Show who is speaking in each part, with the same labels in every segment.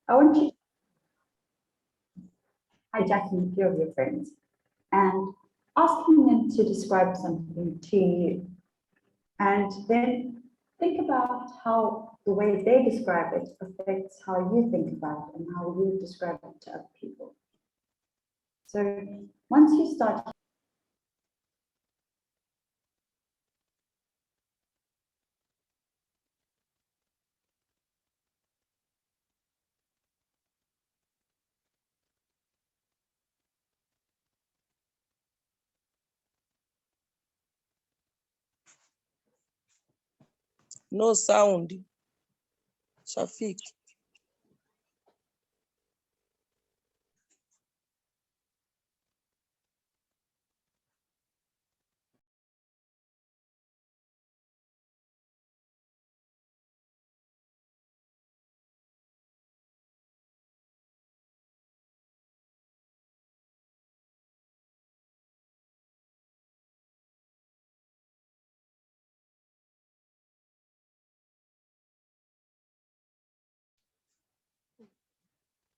Speaker 1: I want you hijacking a few of your friends and asking them to describe something to you. And then think about how the way they describe it affects how you think about it and how you describe it to other people. So once you start
Speaker 2: No sound. Shafiq.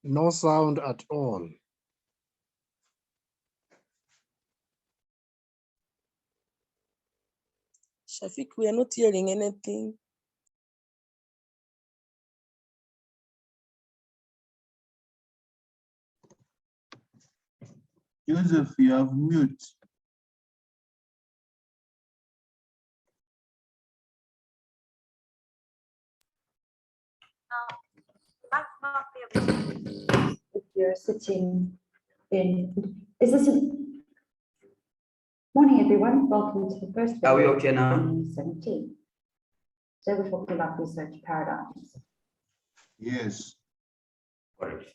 Speaker 3: No sound at all.
Speaker 2: Shafiq, we are not hearing anything.
Speaker 4: Joseph, you have mute.
Speaker 1: if you're sitting in, is this a morning, everyone? Welcome to the first.
Speaker 5: Are we okay now?
Speaker 1: 2017. So we're talking about research paradigms.
Speaker 4: Yes.
Speaker 5: Correct.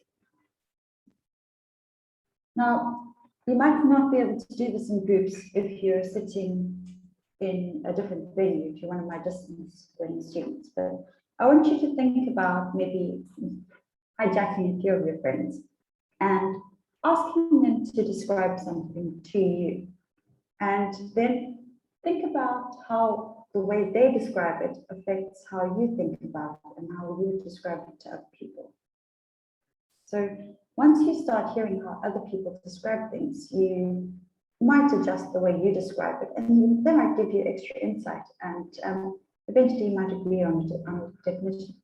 Speaker 1: Now, you might not be able to do this in groups if you're sitting in a different venue, if you're one of my distance learning students, but I want you to think about maybe hijacking a few of your friends and asking them to describe something to you. And then think about how the way they describe it affects how you think about it and how you describe it to other people. So once you start hearing how other people describe things, you might adjust the way you describe it, and they might give you extra insight, and eventually you might agree on a definition.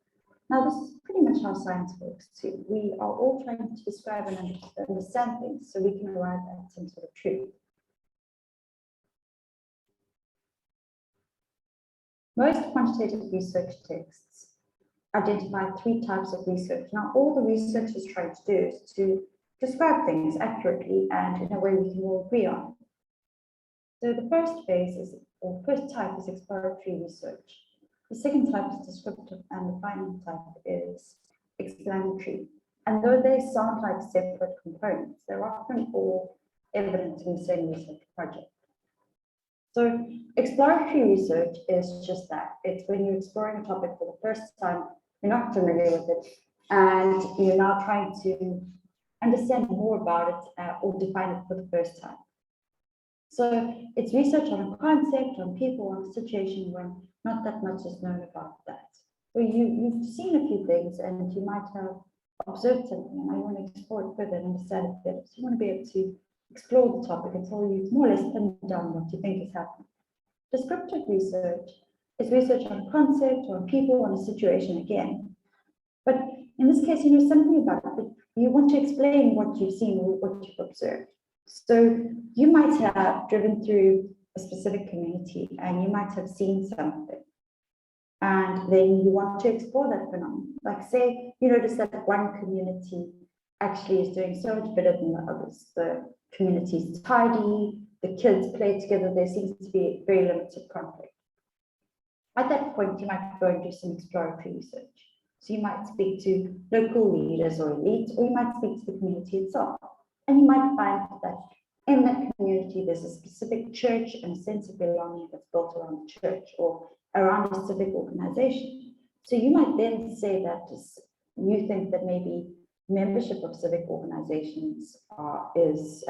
Speaker 1: Now, this is pretty much how science works too. We are all trying to describe and understand things so we can arrive at some sort of truth. Most quantitative research texts identify 3 types of research. Now, all the research is trying to do is to describe things accurately and in a way we can all agree on. So the first phase is, or first type is exploratory research. The second type is descriptive, and the final type is explanatory. And though they sound like separate components, they're often all evident in the same research project. So exploratory research is just that. It's when you're exploring a topic for the first time, you're not familiar with it, and you're now trying to understand more about it or define it for the first time. So it's research on a concept, on people, on a situation when not that much is known about that. Where you've seen a few things and you might have observed something and you want to explore it further and understand it better. So you want to be able to explore the topic until you more or less pin down what you think is happening. Descriptive research is research on a concept, on people, on a situation again. But in this case, you know something about it, but you want to explain what you've seen or what you've observed. So you might have driven through a specific community and you might have seen something. And then you want to explore that phenomenon. Like say, you notice that one community actually is doing so much better than the others. The community is tidy, the kids play together, there seems to be very limited conflict. At that point, you might go and do some exploratory research. So you might speak to local leaders or elites, or you might speak to the community itself. And you might find that in that community, there's a specific church and a sense of belonging that's built around the church or around a civic organization. So you might then say that you think that maybe membership of civic organizations is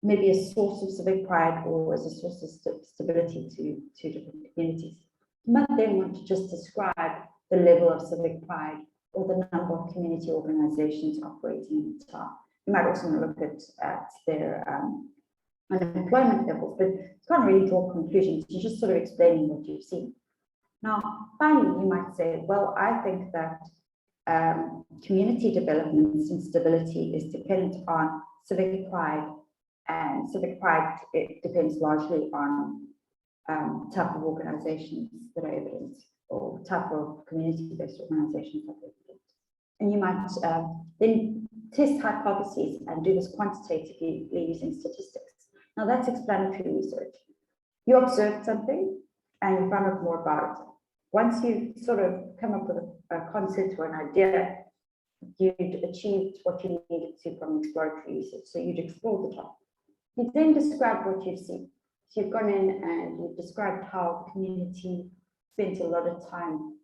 Speaker 1: maybe a source of civic pride or as a source of stability to different communities. You might then want to just describe the level of civic pride or the number of community organizations operating in the town. You might also look at their unemployment levels, but you can't really draw conclusions. You're just sort of explaining what you've seen. Now, finally, you might say, well, I think that community development and stability is dependent on civic pride, and civic pride, it depends largely on type of organizations that are evident, or type of community-based organizations that are evident. And you might then test hypotheses and do this quantitatively using statistics. Now that's explanatory research. You observed something and you found out more about it. Once you've sort of come up with a concept or an idea, you'd achieved what you needed to from exploratory research. So you'd explored the topic. You then describe what you've seen. So you've gone in and you've described how the community spent a lot of time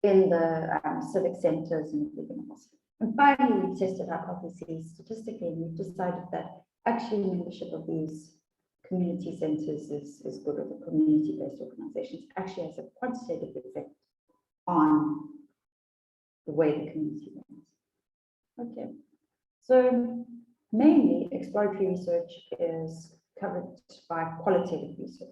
Speaker 1: in the civic centers and everything else. And finally, you've tested hypotheses statistically, and you've decided that actually membership of these community centers is good, or the community-based organizations actually has a quantitative effect on the way the community runs. Okay, so mainly exploratory research is covered by qualitative research.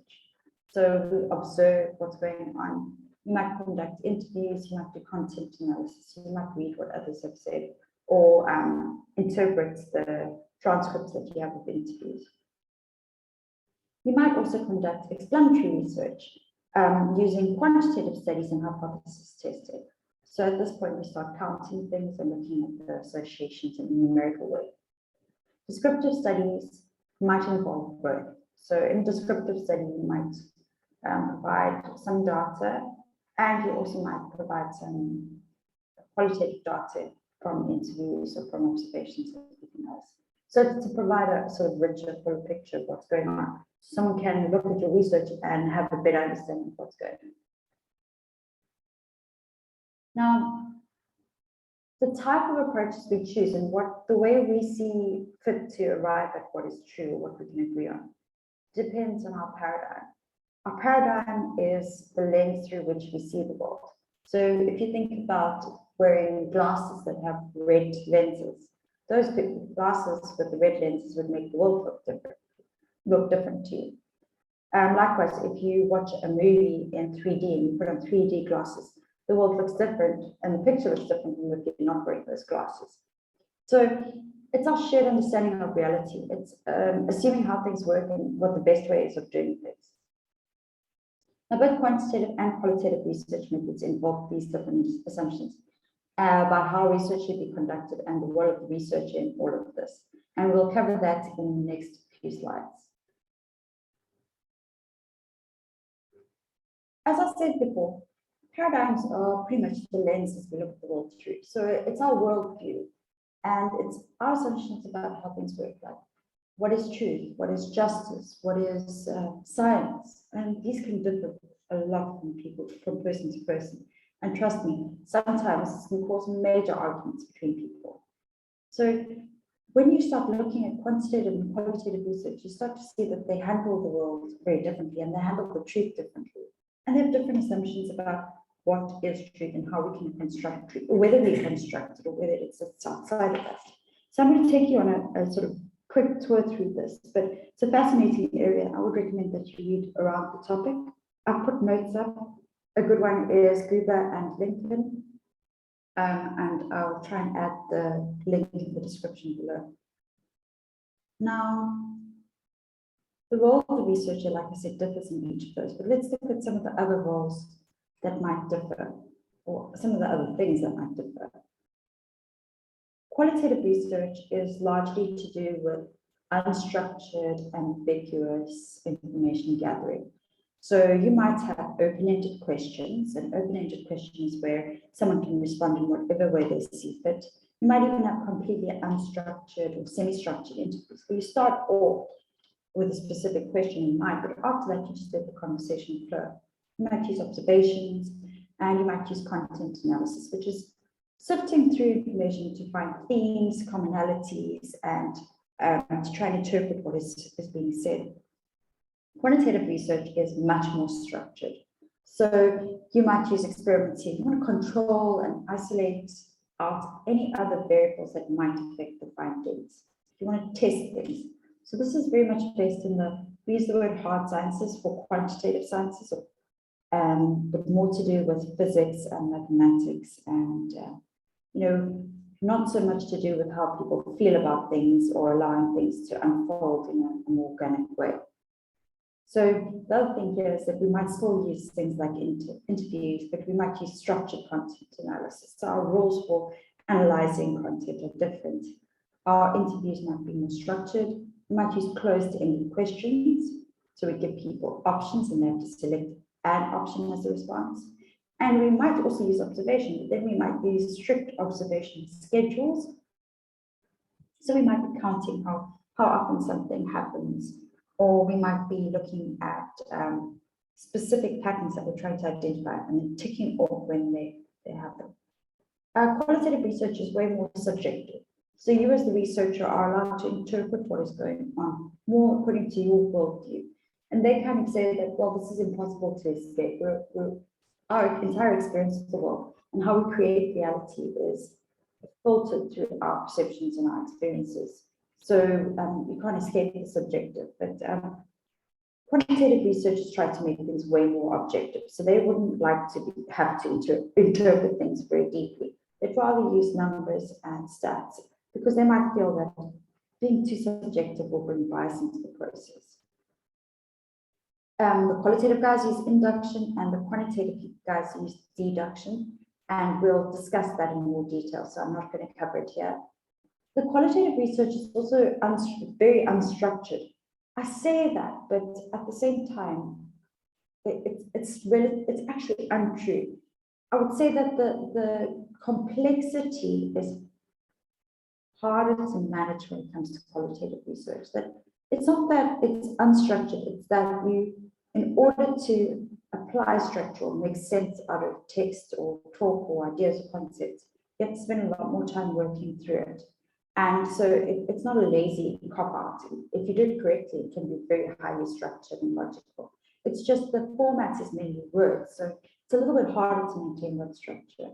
Speaker 1: So we observe what's going on. You might conduct interviews, you might do content analysis, you might read what others have said, or interpret the transcripts that you have of interviews. You might also conduct explanatory research using quantitative studies and hypothesis testing. So at this point, we start counting things and looking at the associations in a numerical way. Descriptive studies might involve both. So in descriptive study, you might provide some data, and you also might provide some qualitative data from interviews or from observations or everything else. So to provide a sort of richer, full picture of what's going on, someone can look at your research and have a better understanding of what's going on. Now, the type of approaches we choose and the way we see fit to arrive at what is true, or what we can agree on, depends on our paradigm. Our paradigm is the lens through which we see the world. So if you think about wearing glasses that have red lenses, those glasses with the red lenses would make the world look different to you. Likewise, if you watch a movie in 3D and you put on 3D glasses, the world looks different and the picture looks different when you're not wearing those glasses. So it's our shared understanding of reality. It's assuming how things work and what the best way is of doing things. Now, both quantitative and qualitative research methods involve these different assumptions about how research should be conducted and the role of the researcher in all of this. And we'll cover that in the next few slides. As I said before, paradigms are pretty much the lenses we look at the world through. So it's our worldview, and it's our assumptions about how things work, like what is truth, what is justice, what is science, and these can differ a lot from person to person. And trust me, sometimes this can cause major arguments between people. So when you start looking at quantitative and qualitative research, you start to see that they handle the world very differently, and they handle the truth differently. And they have different assumptions about what is truth and how we can construct truth, or whether we construct it, or whether it sits outside of us. So I'm going to take you on a sort of quick tour through this, but it's a fascinating area. I would recommend that you read around the topic. I've put notes up. A good one is Gruber and Lincoln, and I'll try and add the link in the description below. Now, the role of the researcher, like I said, differs in each of those, but let's look at some of the other roles that might differ, or some of the other things that might differ. Qualitative research is largely to do with unstructured, ambiguous information gathering. So you might have open-ended questions, and open-ended questions where someone can respond in whatever way they see fit. You might even have completely unstructured or semi-structured interviews, where you start off with a specific question in mind, but after that, you just let the conversation flow. You might use observations, and you might use content analysis, which is sifting through information to find themes, commonalities, and to try and interpret what is being said. Quantitative research is much more structured. So you might use experiments here. You want to control and isolate out any other variables that might affect the findings. You want to test things. So this is very much based in we use the word hard sciences for quantitative sciences, but more to do with physics and mathematics and, not so much to do with how people feel about things or allowing things to unfold in a more organic way. So the other thing here is that we might still use things like interviews, but we might use structured content analysis. So our rules for analyzing content are different. Our interviews might be more structured. We might use closed-ended questions. So we give people options and they have to select an option as a response. And we might also use observation, but then we might use strict observation schedules. So we might be counting how often something happens, or we might be looking at specific patterns that we're trying to identify and then ticking off when they happen. Qualitative research is way more subjective. So you as the researcher are allowed to interpret what is going on more according to your worldview. And they kind of say that, well, this is impossible to escape. Our entire experience of the world and how we create reality is filtered through our perceptions and our experiences. So you can't escape the subjective, but quantitative researchers try to make things way more objective. So they wouldn't like to have to interpret things very deeply. They'd rather use numbers and stats because they might feel that being too subjective will bring bias into the process. The qualitative guys use induction and the quantitative guys use deduction, and we'll discuss that in more detail, so I'm not going to cover it here. The qualitative research is also very unstructured. I say that, but at the same time, it's actually untrue. I would say that the complexity is harder to manage when it comes to qualitative research. That it's not that it's unstructured, it's that you, in order to apply structure or make sense out of text or talk or ideas or concepts, you have to spend a lot more time working through it. And so it's not a lazy cop-out. If you do it correctly, it can be very highly structured and logical. It's just the format is mainly words, so it's a little bit harder to maintain that structure.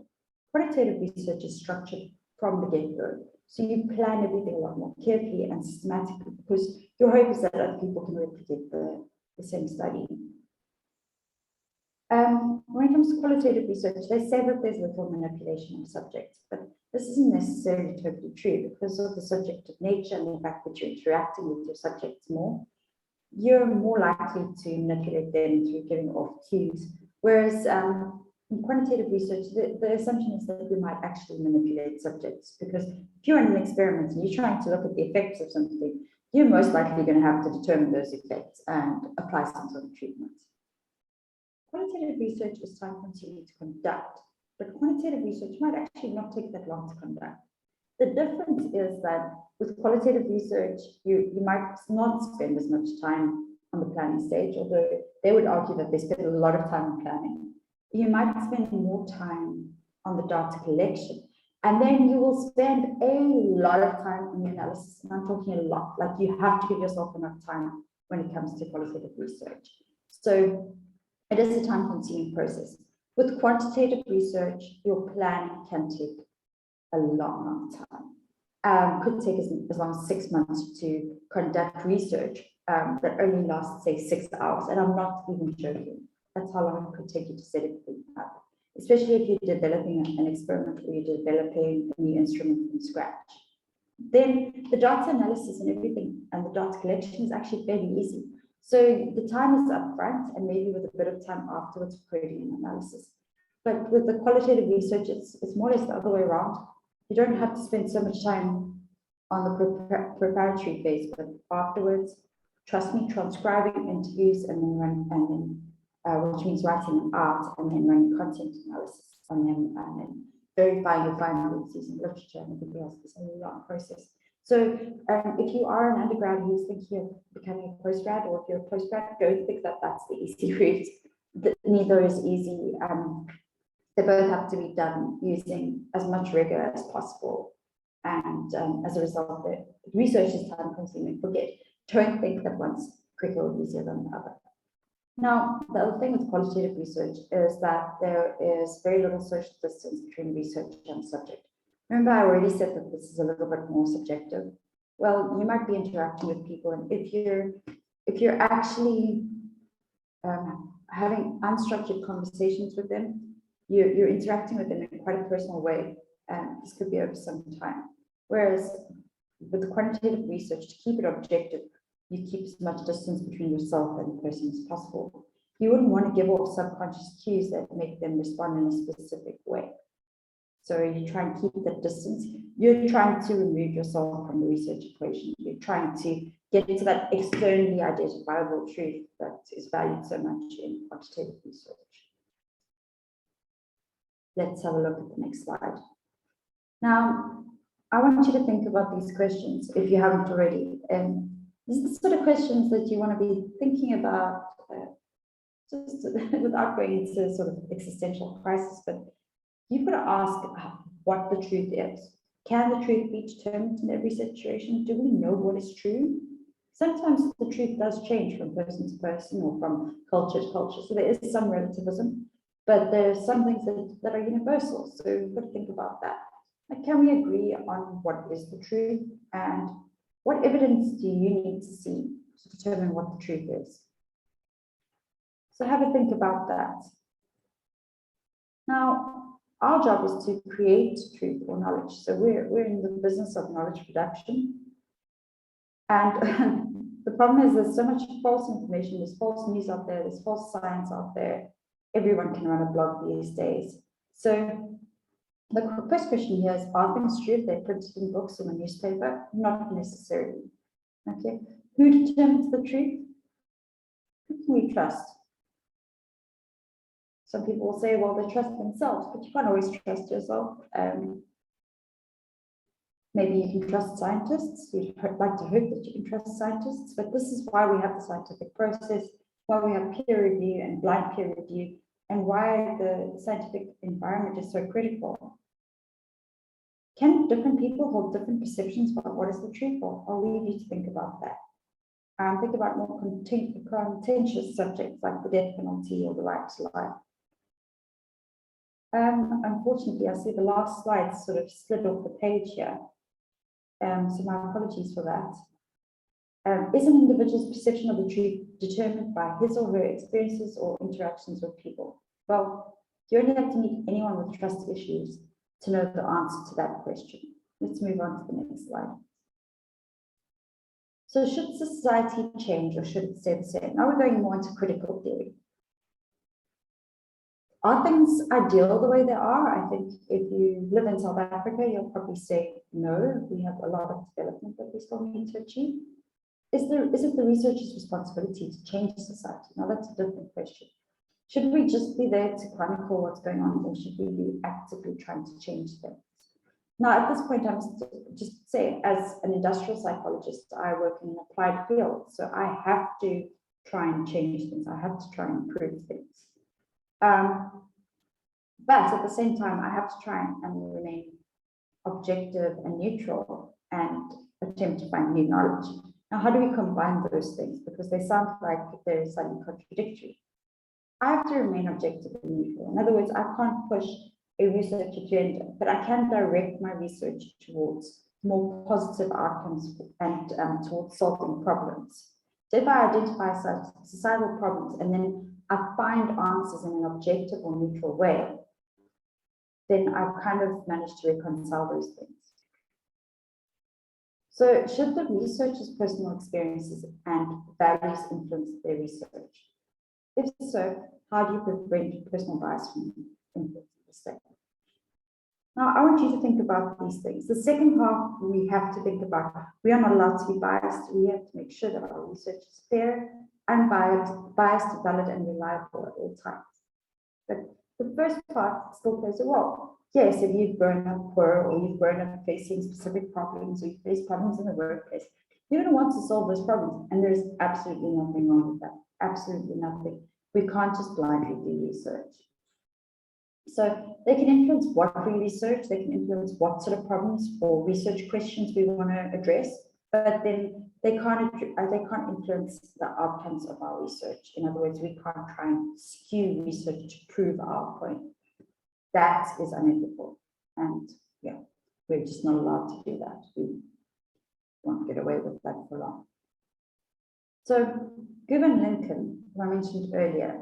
Speaker 1: Quantitative research is structured from the get-go. So you plan everything a lot more carefully and systematically because your hope is that other people can replicate the same study. When it comes to qualitative research, they say that there's little manipulation of subjects, but this isn't necessarily totally true because of the subjective nature and the fact that you're interacting with your subjects more. You're more likely to manipulate them through giving off cues, whereas in quantitative research, the assumption is that we might actually manipulate subjects because if you're in an experiment and you're trying to look at the effects of something, you're most likely going to have to determine those effects and apply some sort of treatment. Qualitative research is time-consuming to conduct, but quantitative research might actually not take that long to conduct. The difference is that with qualitative research, you might not spend as much time on the planning stage, although they would argue that they spend a lot of time on planning. You might spend more time on the data collection, and then you will spend a lot of time on the analysis. And I'm talking a lot, like you have to give yourself enough time when it comes to qualitative research. So it is a time-consuming process. With quantitative research, your planning can take a long time. Could take as long as 6 months to conduct research that only lasts, say, 6 hours. And I'm not even joking. That's how long it could take you to set everything up, especially if you're developing an experiment or you're developing a new instrument from scratch. Then the data analysis and everything and the data collection is actually fairly easy. So the time is up front and maybe with a bit of time afterwards for coding and analysis. But with the qualitative research, it's more or less the other way around. You don't have to spend so much time on the preparatory phase, but afterwards, trust me, transcribing interviews and then which means writing them out and then running content analysis on them and then verifying your findings using literature and everything else. It's a long process. So if you are an undergrad who's thinking of becoming a postgrad, or if you're a postgrad, don't think that that's the easy route. Neither is easy. They both have to be done using as much rigor as possible. And as a result, the research is time consuming. Don't think that one's quicker or easier than the other. Now, the other thing with qualitative research is that there is very little social distance between research and subject. Remember, I already said that this is a little bit more subjective. Well, you might be interacting with people, and if you're actually having unstructured conversations with them, you're interacting with them in quite a personal way, and this could be over some time. Whereas with the quantitative research, to keep it objective, you keep as much distance between yourself and the person as possible. You wouldn't want to give off subconscious cues that make them respond in a specific way. So you try and keep that distance. You're trying to remove yourself from the research equation. You're trying to get into that externally identifiable truth that is valued so much in quantitative research. Let's have a look at the next slide. Now, I want you to think about these questions if you haven't already. And these are the sort of questions that you want to be thinking about just without going into sort of existential crisis, but you've got to ask what the truth is. Can the truth be determined in every situation? Do we know what is true? Sometimes the truth does change from person to person or from culture to culture. So there is some relativism, but there are some things that are universal. So you've got to think about that. Like, can we agree on what is the truth, and what evidence do you need to see to determine what the truth is? So have a think about that. Now, our job is to create truth or knowledge. So we're in the business of knowledge production. And the problem is there's so much false information, there's false news out there, there's false science out there. Everyone can run a blog these days. So the first question here is, are things true if they're printed in books or a newspaper? Not necessarily. Okay. Who determines the truth? Who can we trust? Some people will say, well, they trust themselves, but you can't always trust yourself. Maybe you can trust scientists. You'd like to hope that you can trust scientists, but this is why we have the scientific process, why we have peer review and blind peer review, and why the scientific environment is so critical. Can different people hold different perceptions about what is the truth? I'll leave you to think about that. Think about more contentious subjects like the death penalty or the right to life. Unfortunately, I see the last slide sort of slid off the page here. So my apologies for that. Is an individual's perception of the truth determined by his or her experiences or interactions with people? Well, you only have to meet anyone with trust issues to know the answer to that question. Let's move on to the next slide. So should society change or should it stay the same? Now we're going more into critical theory. Are things ideal the way they are? I think if you live in South Africa, you'll probably say no. We have a lot of development that we still need to achieve. Is it the researcher's responsibility to change society? Now that's a different question. Should we just be there to chronicle what's going on, or should we be actively trying to change things? Now, at this point, I must just say, as an industrial psychologist, I work in an applied field, so I have to try and change things. I have to try and improve things. But at the same time, I have to try and remain objective and neutral and attempt to find new knowledge. Now, how do we combine those things? Because they sound like they're slightly contradictory. I have to remain objective and neutral. In other words, I can't push a research agenda, but I can direct my research towards more positive outcomes and towards solving problems. So if I identify societal problems and then I find answers in an objective or neutral way, then I've kind of managed to reconcile those things. So should the researcher's personal experiences and values influence their research? If so, how do you prevent personal bias from influencing the statement? Now, I want you to think about these things. The second half, we have to think about, we are not allowed to be biased. We have to make sure that our research is fair, unbiased, valid, and reliable at all times. But the first part still plays a role. Yes, if you've grown up poor or you've grown up facing specific problems or you face problems in the workplace, you're going to want to solve those problems. And there's absolutely nothing wrong with that. Absolutely nothing. We can't just blindly do research. So they can influence what we research, they can influence what sort of problems or research questions we want to address, but then they can't influence the outcomes of our research. In other words, we can't try and skew research to prove our point. That is unethical. And yeah, we're just not allowed to do that. We won't get away with that for long. So Gibbon Lincoln, who I mentioned earlier,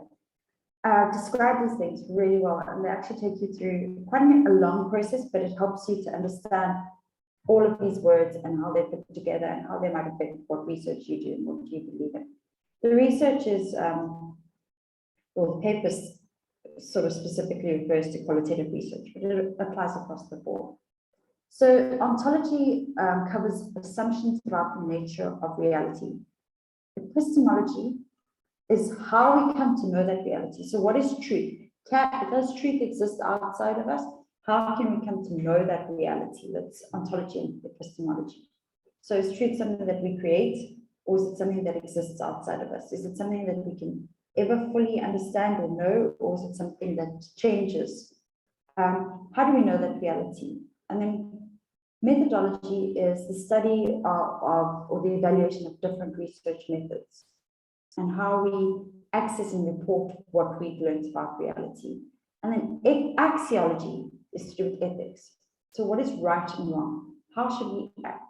Speaker 1: describe these things really well, and they actually take you through quite a long process, but it helps you to understand all of these words and how they fit together and how they might affect what research you do and what you believe in. The research is, well, the paper sort of specifically refers to qualitative research, but it applies across the board. So ontology covers assumptions about the nature of reality. Epistemology is how we come to know that reality. So what is truth? Does truth exist outside of us? How can we come to know that reality? That's ontology and epistemology. So is truth something that we create, or is it something that exists outside of us? Is it something that we can ever fully understand or know, or is it something that changes? How do we know that reality? And then methodology is the study of or the evaluation of different research methods and how we access and report what we've learned about reality. And then axiology is to do with ethics. So what is right and wrong? How should we act?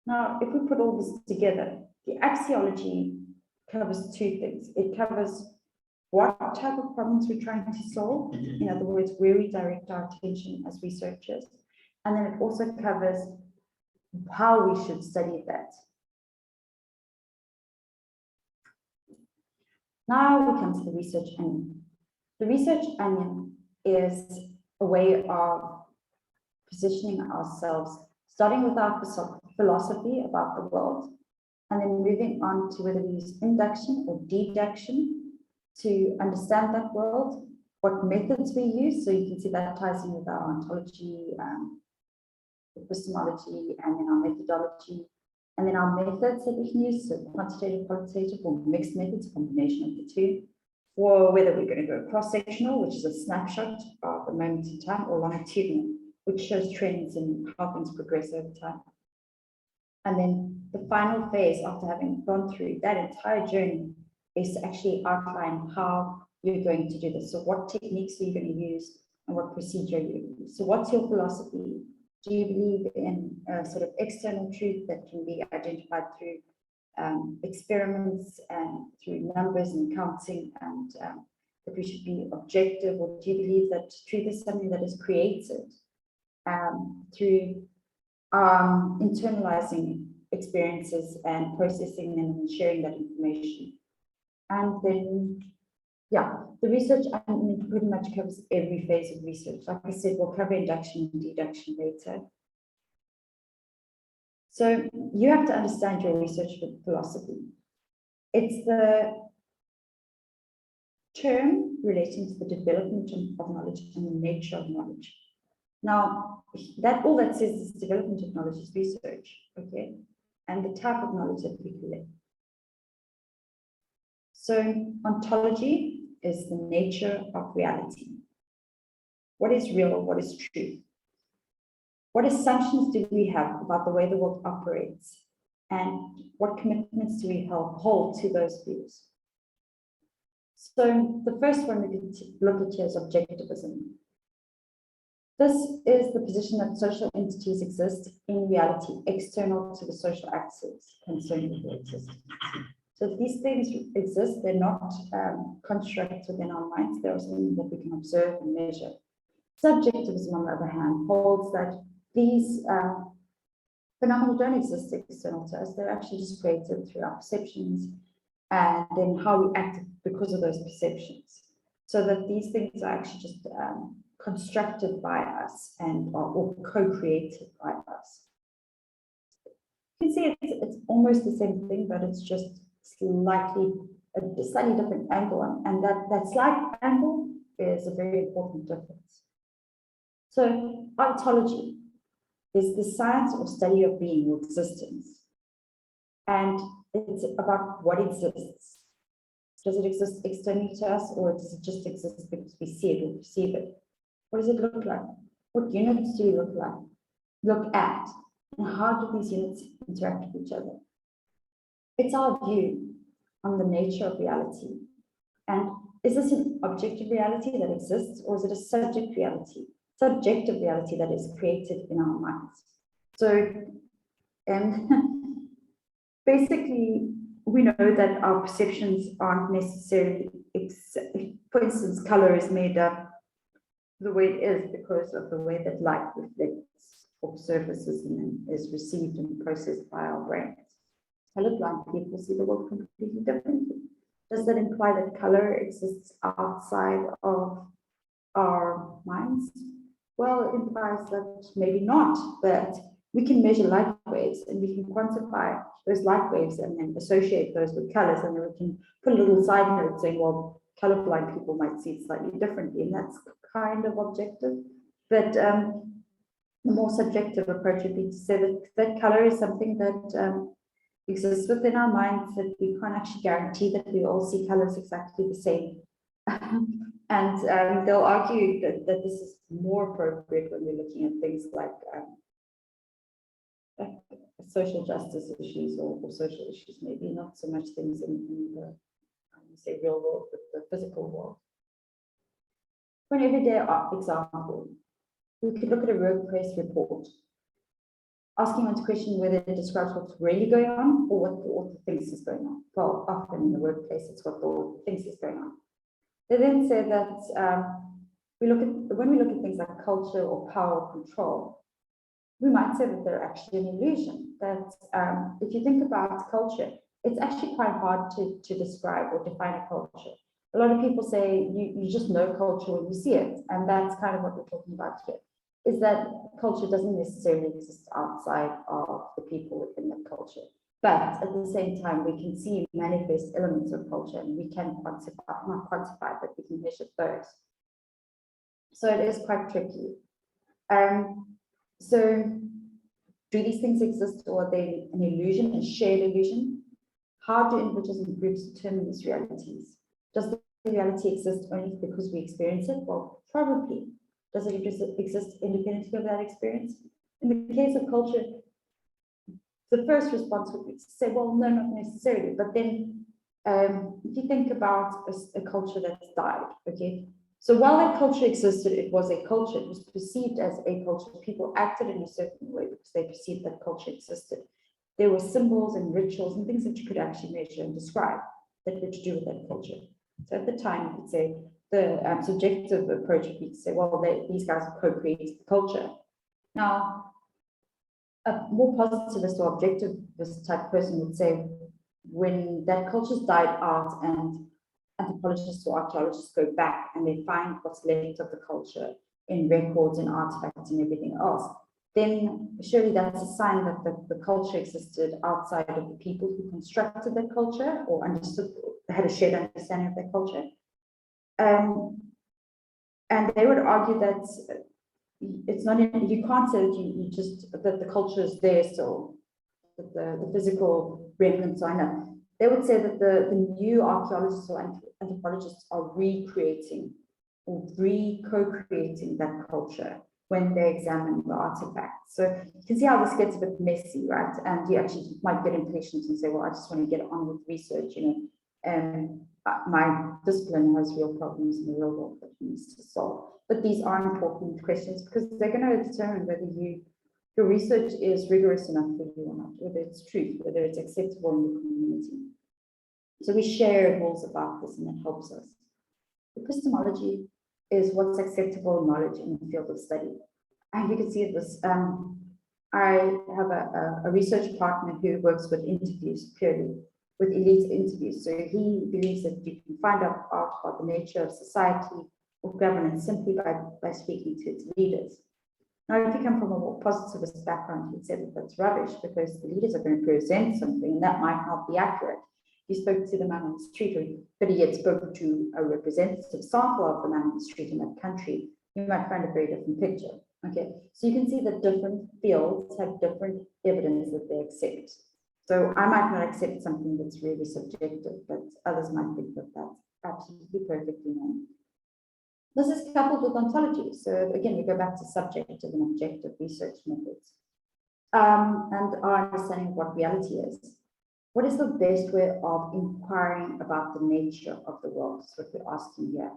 Speaker 1: Now, if we put all this together, the axiology covers two things. It covers what type of problems we're trying to solve, in other words, where we direct our attention as researchers. And then it also covers how we should study that. Now we come to the research onion. The research onion is a way of positioning ourselves, starting with our philosophy about the world, and then moving on to whether we use induction or deduction to understand that world, what methods we use. So you can see that ties in with our ontology, epistemology, and then our methodology, and then our methods that we can use, so quantitative, qualitative, or mixed methods, combination of the two, or whether we're going to go cross-sectional, which is a snapshot of a moment in time, or longitudinal, which shows trends and how things progress over time. And then the final phase, after having gone through that entire journey, is to actually outline how you're going to do this. So what techniques are you going to use and what procedure you use? So what's your philosophy? Do you believe in a sort of external truth that can be identified through experiments and through numbers and counting, and that we should be objective? Or do you believe that truth is something that is created through internalizing experiences and processing and sharing that information? And then, yeah, the research pretty much covers every phase of research. Like I said, we'll cover induction and deduction later. So you have to understand your research philosophy. It's the term relating to the development of knowledge and the nature of knowledge. Now, that all that says is development of knowledge is research, okay? And the type of knowledge that we collect. So ontology is the nature of reality. What is real? What is true? What assumptions do we have about the way the world operates? And what commitments do we hold to those views? So the first one we can look at here is objectivism. This is the position that social entities exist in reality, external to the social actors concerned with their existence. So if these things exist, they're not constructs within our minds, they're something that we can observe and measure. Subjectivism, on the other hand, holds that these phenomena don't exist external to us, they're actually just created through our perceptions and then how we act because of those perceptions. So that these things are actually just constructed by us and or co-created by us. You can see it's almost the same thing, but it's just slightly different angle, and that slight angle is a very important difference. So ontology is the science or study of being or existence, and it's about what exists. Does it exist externally to us, or does it just exist because we see it or perceive it? What does it look like? What units do we look at? And how do these units interact with each other? It's our view on the nature of reality. And is this an objective reality that exists, or is it a subjective reality that is created in our minds? So, and basically, we know that our perceptions aren't necessarily, for instance, color is made up the way it is because of the way that light reflects off surfaces and then is received and processed by our brains. Colorblind people see the world completely differently. Does that imply that color exists outside of our minds? Well, it implies that maybe not, but we can measure light waves and we can quantify those light waves and then associate those with colors, and then we can put a little side note saying, well, colorblind people might see it slightly differently, and that's kind of objective. But the more subjective approach would be to say that color is something that exists within our minds, that we can't actually guarantee that we all see colors exactly the same. And they'll argue that this is more appropriate when we're looking at things like social justice issues or social issues, maybe not so much things in the say real world, but the physical world. For an everyday example, we could look at a workplace report, asking one to question whether it describes what's really going on or what the author thinks is going on. Well, often in the workplace, it's what the author thinks is going on. They then say that when we look at things like culture or power or control, we might say that they're actually an illusion. That if you think about culture, it's actually quite hard to describe or define a culture. A lot of people say you just know culture when you see it, and that's kind of what we're talking about here, is that culture doesn't necessarily exist outside of the people within that culture. But at the same time, we can see manifest elements of culture, and we can quantify, not quantify, but we can measure those. So it is quite tricky. So do these things exist, or are they an illusion, a shared illusion? How do individuals and groups determine these realities? Does the reality exist only because we experience it? Well, probably. Does it exist independently of that experience? In the case of culture, the first response would be to say, well, no, not necessarily. But then if you think about a culture that's died, okay? So while that culture existed, it was a culture. It was perceived as a culture. People acted in a certain way because they perceived that culture existed. There were symbols and rituals and things that you could actually measure and describe that were to do with that culture. So at the time, you could say the subjective approach would be to say, well, these guys have co-created the culture. Now, a more positivist or objectivist type person would say, when that culture's died out and anthropologists or archaeologists go back and they find what's left of the culture in records and artifacts and everything else, then surely that's a sign that the culture existed outside of the people who constructed that culture or understood, had a shared understanding of that culture. And they would argue that it's not, you can't say that that the culture is there still, that the physical remnants are enough. They would say that the new archaeologists or anthropologists are recreating or co-creating that culture when they examine the artifacts. So you can see how this gets a bit messy, right? And you actually might get impatient and say, well, I just want to get on with research, you know, and my discipline has real problems in the real world that needs to solve. But these are important questions because they're going to determine whether your research is rigorous enough for you or not, whether it's truth, whether it's acceptable in the community. So we share rules about this, and that helps us. Epistemology is what's acceptable knowledge in the field of study. And you can see this. I have a research partner who works with interviews purely, with elite interviews. So he believes that you can find out about the nature of society or governance simply by speaking to its leaders. Now, if you come from a more positivist background, you'd say that that's rubbish because the leaders are going to present something and that might not be accurate. You spoke to the man on the street, or but he had spoken to a representative sample of the man on the street in that country, you might find a very different picture. Okay, so you can see that different fields have different evidence that they accept. So I might not accept something that's really subjective, but others might think that that's absolutely perfectly normal. This is coupled with ontology. So again, we go back to subjective and objective research methods. and our understanding of what reality is. What is the best way of inquiring about the nature of the world? That's what we're asking here.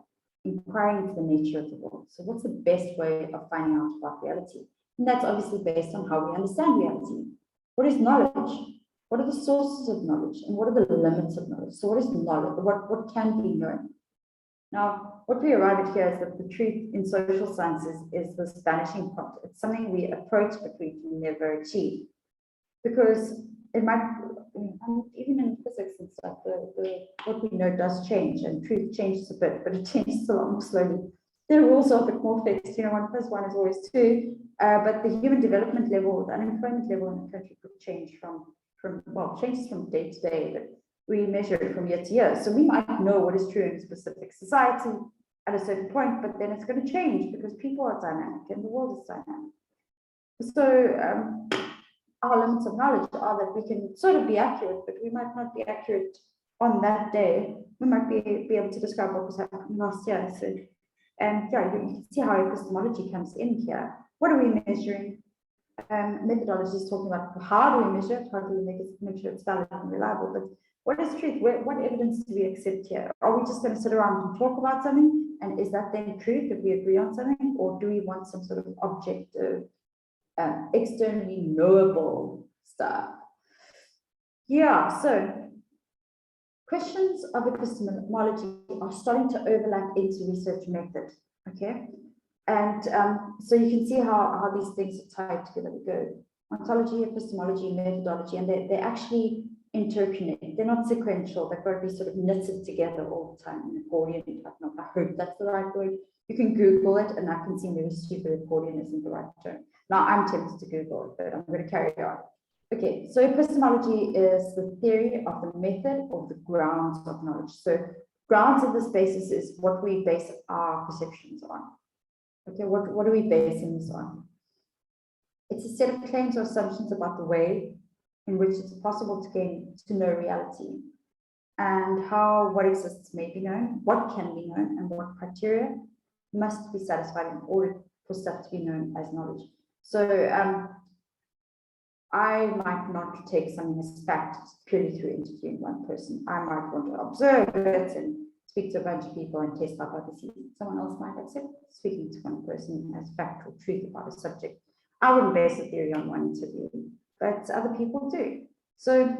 Speaker 1: Inquiring into the nature of the world. So what's the best way of finding out about reality? And that's obviously based on how we understand reality. What is knowledge? What are the sources of knowledge? And what are the limits of knowledge? So what is knowledge? What can be known? Now, what we arrive at here is that the truth in social sciences is this vanishing point. It's something we approach, but we can never achieve. Because it might, even in physics and stuff, what we know does change, and truth changes a bit, but it changes a lot more slowly. The rules are a bit more fixed, 1+1 is always 2, but the human development level, the unemployment level in the country could change changes from day to day, but we measure it from year to year. So we might know what is true in a specific society at a certain point, but then it's going to change because people are dynamic and the world is dynamic. So our limits of knowledge are that we can sort of be accurate, but we might not be accurate on that day. We might be able to describe what was happening last year. So, and yeah, you can see how epistemology comes in here. What are we measuring? Methodology is talking about how do we measure it, how do we make sure it's valid and reliable, but what is truth? What evidence do we accept here? Are we just going to sit around and talk about something? And is that then truth if we agree on something? Or do we want some sort of objective, externally knowable stuff? Yeah, so questions of epistemology are starting to overlap into research method, okay? And so you can see how these things are tied together. We go ontology, epistemology, methodology, and they're actually interconnected. They're not sequential. They've got to be sort of knitted together all the time in accordion. I hope that's the right word. You can Google it, and I can see maybe stupid accordion isn't the right term. Now I'm tempted to Google it, but I'm going to carry on. Okay, so epistemology is the theory of the method of the grounds of knowledge. So grounds of this basis is what we base our perceptions on. Okay, what are we basing this on? It's a set of claims or assumptions about the way in which it's possible to know reality, and how what exists may be known, what can be known, and what criteria must be satisfied in order for stuff to be known as knowledge. So I might not take something as fact purely through interviewing one person. I might want to observe it and speak to a bunch of people and test hypotheses. Someone else might accept speaking to one person as fact or truth about a subject. I wouldn't base a theory on one interview, but other people do. So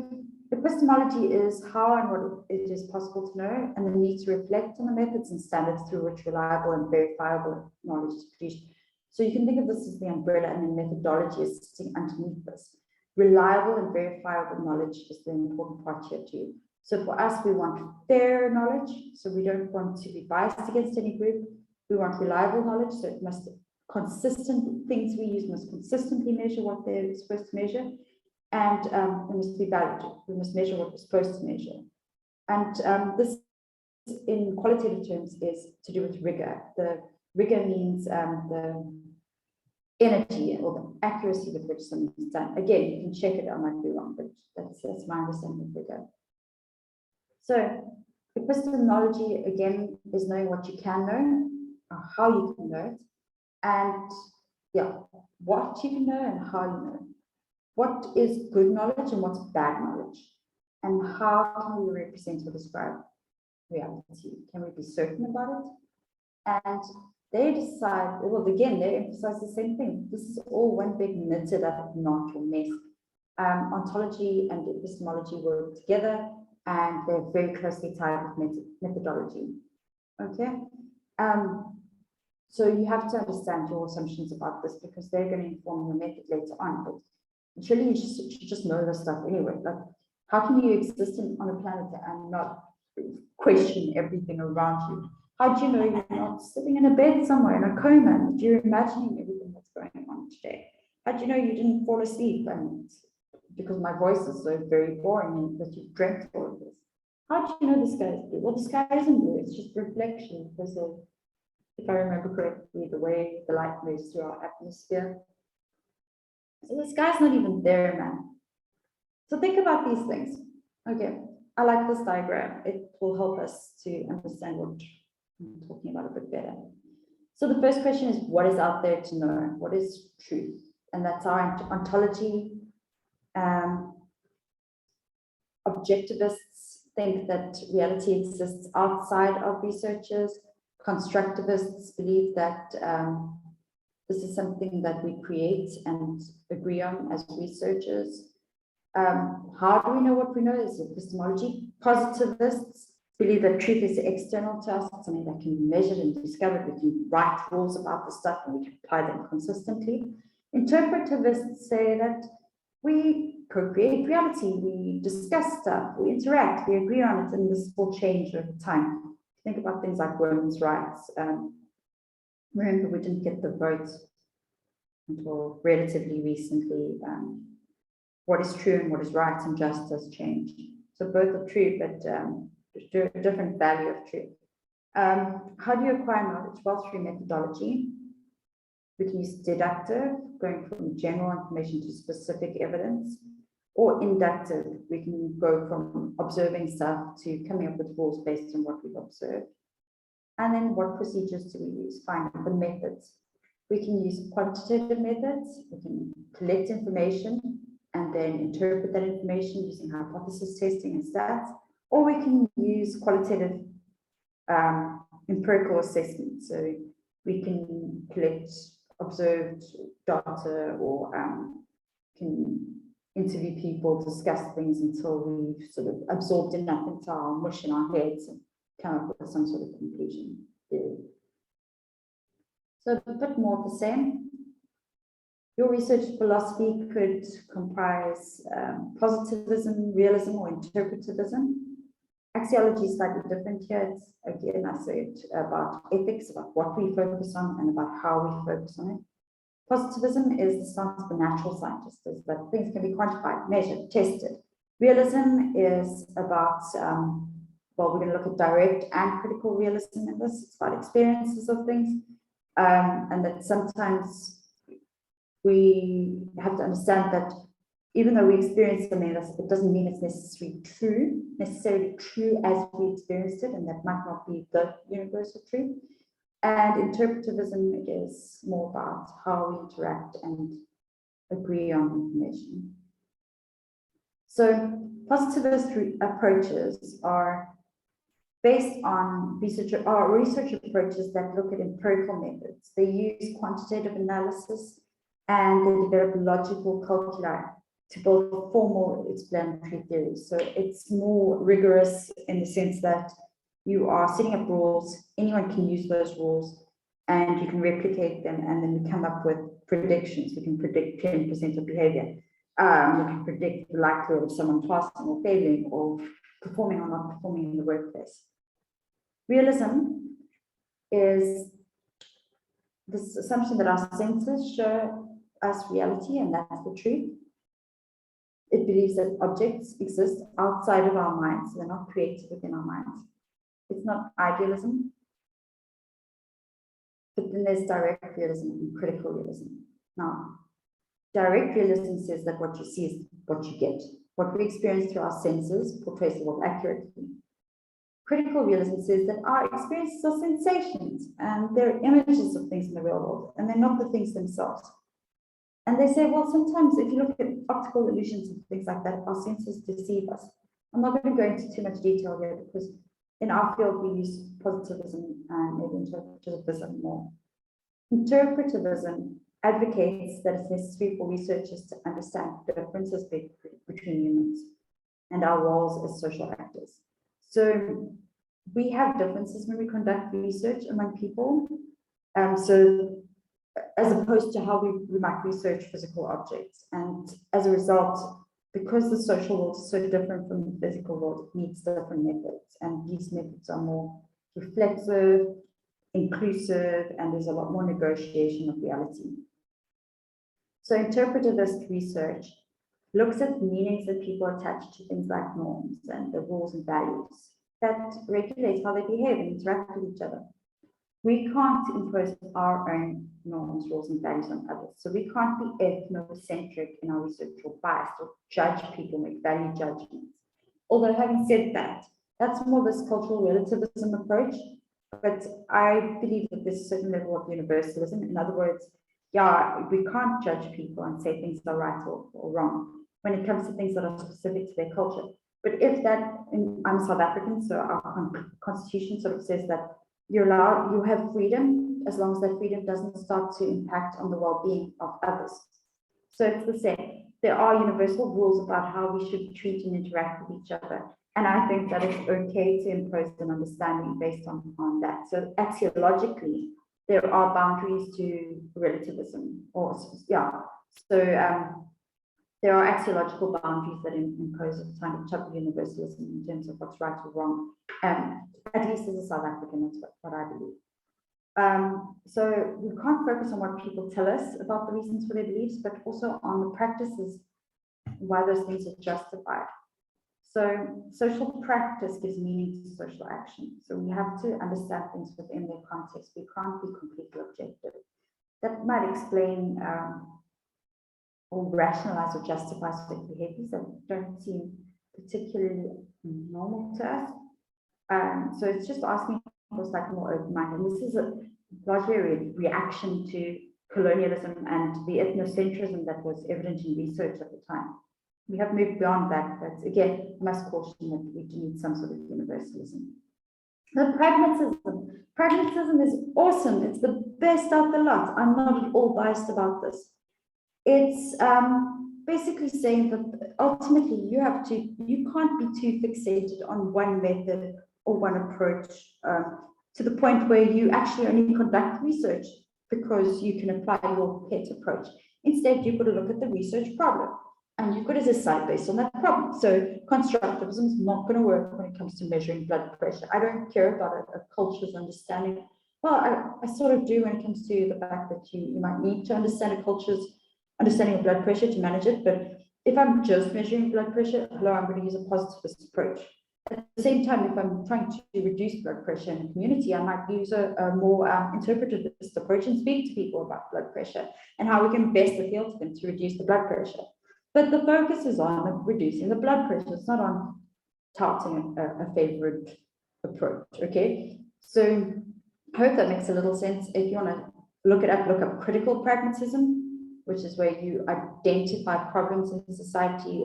Speaker 1: epistemology is how and what it is possible to know, and the need to reflect on the methods and standards through which reliable and verifiable knowledge is produced. So you can think of this as the umbrella, and then methodology is sitting underneath this. Reliable and verifiable knowledge is the important part here too. So for us, we want fair knowledge. So we don't want to be biased against any group. We want reliable knowledge. So it must consistent things we use must consistently measure what they're supposed to measure. And it must be valid. We must measure what we're supposed to measure. And this in qualitative terms is to do with rigor. The rigor means the energy or the accuracy with which something is done. Again, you can check it, I might be wrong, but that's my understanding of rigor. So epistemology, again, is knowing what you can know, or how you can know it, and yeah, what you can know and how you know. What is good knowledge and what's bad knowledge? And how can we represent or describe reality? Can we be certain about it? And they decide, well, again, they emphasize the same thing. This is all one big knitted up knot or mess. Ontology and epistemology work together, and they're very closely tied with methodology. Okay. So you have to understand your assumptions about this, because they're going to inform your method later on. But surely you should just know this stuff anyway. Like, how can you exist on a planet and not question everything around you? How do you know you're not sitting in a bed somewhere in a coma and you're imagining everything that's going on today? How do you know you didn't fall asleep and because my voice is so very boring and that you've dreamt all of this? How do you know the sky is blue? Well, the sky isn't blue, it's just reflection because of, if I remember correctly, the way the light moves through our atmosphere. So the sky's not even there, man. So think about these things. Okay, I like this diagram. It will help us to understand what I'm talking about a bit better. So the first question is, what is out there to know? What is truth? and that's our ontology. Objectivists think that reality exists outside of researchers. Constructivists believe that this is something that we create and agree on as researchers. How do we know what we know? Is epistemology. Positivists believe that truth is external to us, something that can be measured and discovered. We can write rules about the stuff and we can apply them consistently. Interpretivists say that we co-create reality, we discuss stuff, we interact, we agree on it, and this will change over time. Think about things like women's rights. Remember, we didn't get the vote until relatively recently. What is true and what is right and just has changed. So both are true, but different value of truth. How do you acquire knowledge? Well, through methodology. We can use deductive, going from general information to specific evidence, or inductive. We can go from observing stuff to coming up with rules based on what we've observed. And then what procedures do we use? Fine, the methods. We can use quantitative methods. We can collect information and then interpret that information using hypothesis testing and stats, or we can use qualitative empirical assessment. So we can collect observed data or can interview people, discuss things until we've sort of absorbed enough into our mush in our heads and come up with some sort of conclusion theory. So a bit more of the same. Your research philosophy could comprise positivism, realism, or interpretivism. Axiology is slightly different here. It's, again, I said about ethics, about what we focus on and about how we focus on it. Positivism is the stance of the natural scientist, is that things can be quantified, measured, tested. Realism is about, well, we're going to look at direct and critical realism in this. It's about experiences of things, and that sometimes we have to understand that even though we experience something, it doesn't mean it's necessarily true as we experienced it, and that might not be the universal truth. And interpretivism is more about how we interact and agree on information. So positivist approaches are based on research approaches that look at empirical methods. They use quantitative analysis and they develop logical calculi to build formal explanatory theories. So it's more rigorous in the sense that you are setting up rules, anyone can use those rules, and you can replicate them, and then we come up with predictions. We can predict 10% of behavior. We can predict the likelihood of someone passing or failing or performing or not performing in the workplace. Realism is this assumption that our senses show us reality, and that's the truth. It believes that objects exist outside of our minds, they're not created within our minds. It's not idealism. But then there's direct realism and critical realism. Now, direct realism says that what you see is what you get. What we experience through our senses portrays the world accurately. Critical realism says that our experiences are sensations and they're images of things in the real world, and they're not the things themselves. And they say, well, sometimes if you look at optical illusions and things like that, our senses deceive us. I'm not going to go into too much detail here because in our field we use positivism and maybe interpretivism more. Interpretivism advocates that it's necessary for researchers to understand differences between humans and our roles as social actors. So we have differences when we conduct research among people. So as opposed to how we might research physical objects. And as a result, because the social world is so different from the physical world, it needs different methods. And these methods are more reflexive, inclusive, and there's a lot more negotiation of reality. So interpretivist research looks at meanings that people attach to things like norms and the rules and values that regulate how they behave and interact with each other. We can't impose our own norms, rules, and values on others. So we can't be ethnocentric in our research or biased or judge people, make value judgments. Although having said that, that's more this cultural relativism approach. But I believe that there's a certain level of universalism. In other words, yeah, we can't judge people and say things are right or wrong when it comes to things that are specific to their culture. But if that, I'm South African, so our constitution sort of says that you have freedom as long as that freedom doesn't start to impact on the well-being of others. So it's the same. There are universal rules about how we should treat and interact with each other. And I think that it's okay to impose an understanding based on that. So axiologically, there are boundaries to relativism, or yeah. So there are axiological boundaries that impose a kind of type of universalism in terms of what's right or wrong. At least as a South African, that's what I believe. So we can't focus on what people tell us about the reasons for their beliefs, but also on the practices, why those things are justified. So social practice gives meaning to social action. So we have to understand things within their context. We can't be completely objective. That might explain or rationalize or justify certain behaviors that don't seem particularly normal to us. So it's just asking for slightly more open mind. And this is largely a reaction to colonialism and the ethnocentrism that was evident in research at the time. We have moved beyond that, but again, I must caution that we do need some sort of universalism. The pragmatism is awesome. It's the best of the lot. I'm not at all biased about this. It's basically saying that ultimately you can't be too fixated on one method or one approach to the point where you actually only conduct research because you can apply your pet approach. Instead, you've got to look at the research problem and you've got to decide based on that problem. So constructivism is not going to work when it comes to measuring blood pressure. I don't care about a culture's understanding. Well, I sort of do when it comes to the fact that you might need to understand a culture's understanding of blood pressure to manage it. But if I'm just measuring blood pressure, hello, I'm going to use a positivist approach. At the same time, if I'm trying to reduce blood pressure in the community, I might use a more interpretivist approach and speak to people about blood pressure and how we can best appeal to them to reduce the blood pressure. But the focus is on reducing the blood pressure. It's not on touting a favorite approach, okay? So I hope that makes a little sense. If you want to look up critical pragmatism, which is where you identify problems in society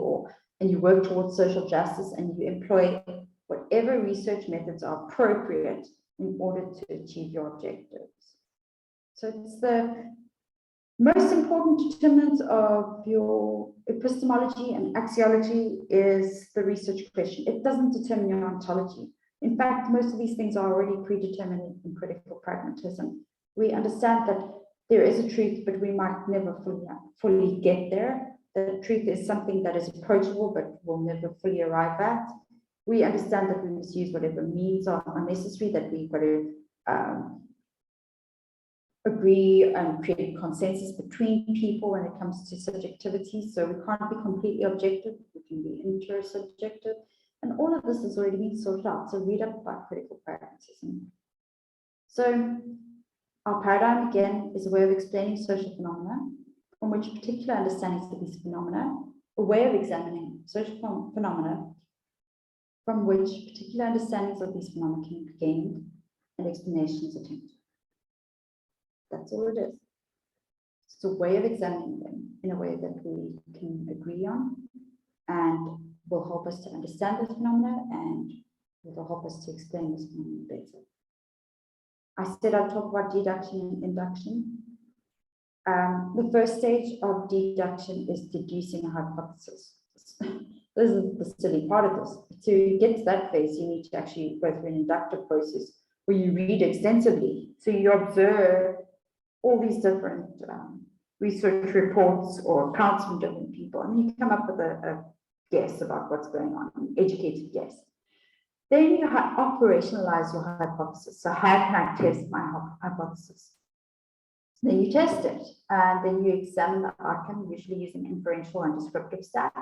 Speaker 1: and you work towards social justice and you employ whatever research methods are appropriate in order to achieve your objectives. So it's the most important determinant of your epistemology and axiology is the research question. It doesn't determine your ontology. In fact, most of these things are already predetermined in critical pragmatism. We understand that there is a truth, but we might never fully get there. The truth is something that is approachable, but will never fully arrive at. We understand that we must use whatever means are necessary, that we've got to agree and create consensus between people when it comes to subjectivity. So we can't be completely objective, we can be intersubjective. And all of this has already been sorted out. So read up about critical pragmatism. So our paradigm, again, is a way of explaining social phenomena from which particular understandings of these phenomena, a way of examining social phenomena from which particular understandings of these phenomena can be gained and explanations attempted. That's all it is. It's a way of examining them in a way that we can agree on and will help us to understand this phenomena and will help us to explain this phenomena better. I said I'd talk about deduction and induction. The first stage of deduction is deducing a hypothesis. This is the silly part of this. To get to that phase, you need to actually go through an inductive process where you read extensively. So you observe all these different research reports or accounts from different people, and you come up with a guess about what's going on, an educated guess. Then you operationalize your hypothesis. So how can I test my hypothesis? Then you test it, and then you examine the outcome, usually using inferential and descriptive stats,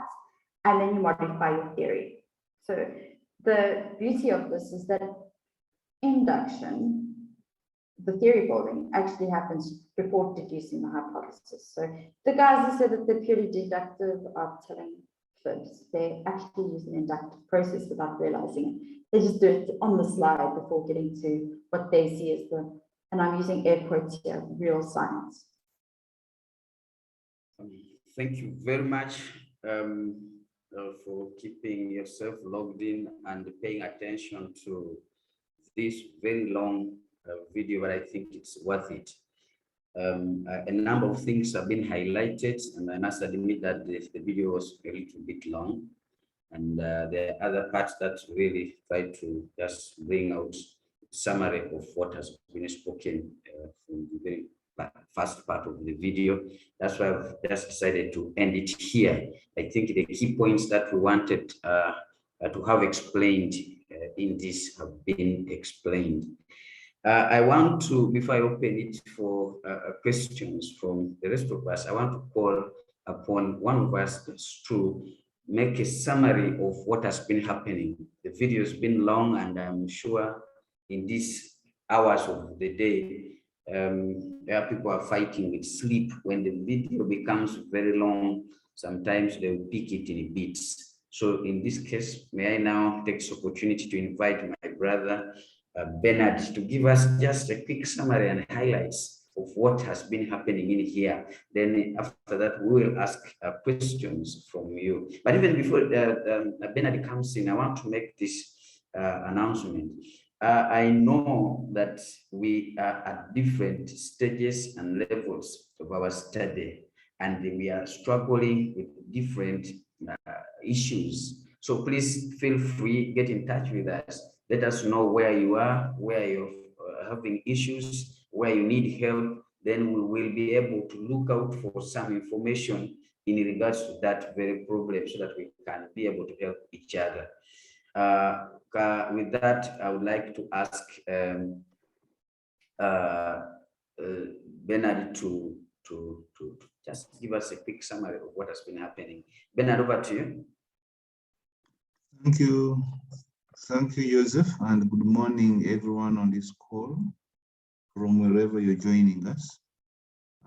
Speaker 1: and then you modify your theory. So the beauty of this is that induction, the theory building, actually happens before deducing the hypothesis. So the guys who said that they're purely deductive are telling fibs. They actually use an inductive process without realizing it. They just do it on the slide before getting to what they see as the, and I'm using air quotes here, real science.
Speaker 5: Thank you very much for keeping yourself logged in and paying attention to this very long video, but I think it's worth it. A number of things have been highlighted, and I must admit that the video was a little bit long. And there are other parts that really try to just bring out summary of what has been spoken from the very first part of the video. That's why I've just decided to end it here. I think the key points that we wanted to have explained in this have been explained. I want to, before I open it for questions from the rest of us, I want to call upon one of us to make a summary of what has been happening. The video has been long, and I'm sure in these hours of the day, where people are fighting with sleep. When the video becomes very long, sometimes they will pick it in bits. So in this case, may I now take this opportunity to invite my brother, Bernard, to give us just a quick summary and highlights of what has been happening in here. Then after that, we will ask questions from you. But even before Bernard comes in, I want to make this announcement. I know that we are at different stages and levels of our study, and we are struggling with different issues. So please feel free, get in touch with us. Let us know where you are, where you're having issues, where you need help. Then we will be able to look out for some information in regards to that very problem, so that we can be able to help each other. With that, I would like to ask Bernard to just give us a quick summary of what has been happening. Bernard, over to you.
Speaker 4: Thank you. Thank you, Joseph, and good morning, everyone on this call from wherever you're joining us.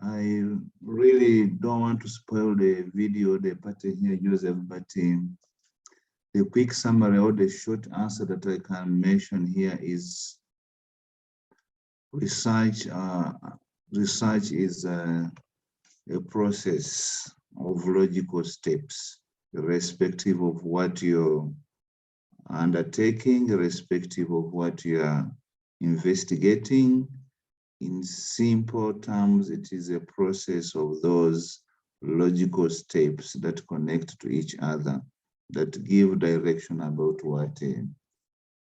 Speaker 4: I really don't want to spoil the video, the party here, Joseph, but the quick summary or the short answer that I can mention here is research. Research is a process of logical steps, irrespective of what you're undertaking, irrespective of what you are investigating. In simple terms, it is a process of those logical steps that connect to each other, that give direction about what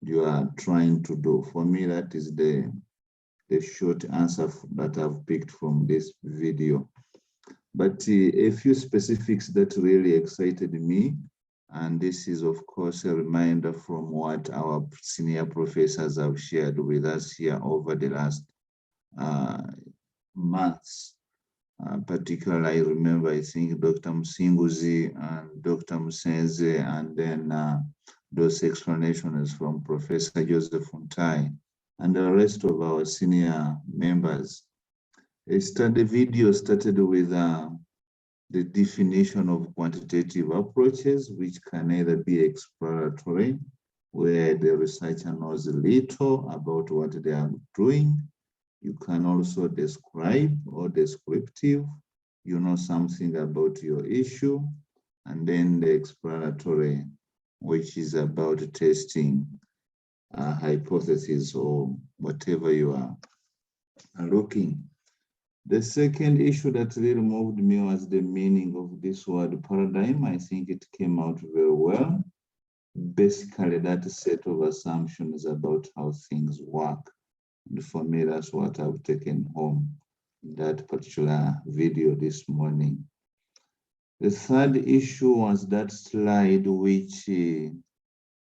Speaker 4: you are trying to do. For me, that is the short answer that I've picked from this video. But a few specifics that really excited me, and this is, of course, a reminder from what our senior professors have shared with us here over the last months. Particularly, I remember, I think Dr. Msinguzi and Dr. Musenze, and then those explanations from Professor Joseph Untai and the rest of our senior members. The video started with the definition of quantitative approaches, which can either be exploratory, where the researcher knows little about what they are doing. You can also describe or descriptive, you know something about your issue, and then the exploratory, which is about testing a hypothesis or whatever you are looking. The second issue that really moved me was the meaning of this word paradigm. I think it came out very well. Basically, that set of assumptions about how things work. And for me, that's what I've taken home in that particular video this morning. The third issue was that slide, which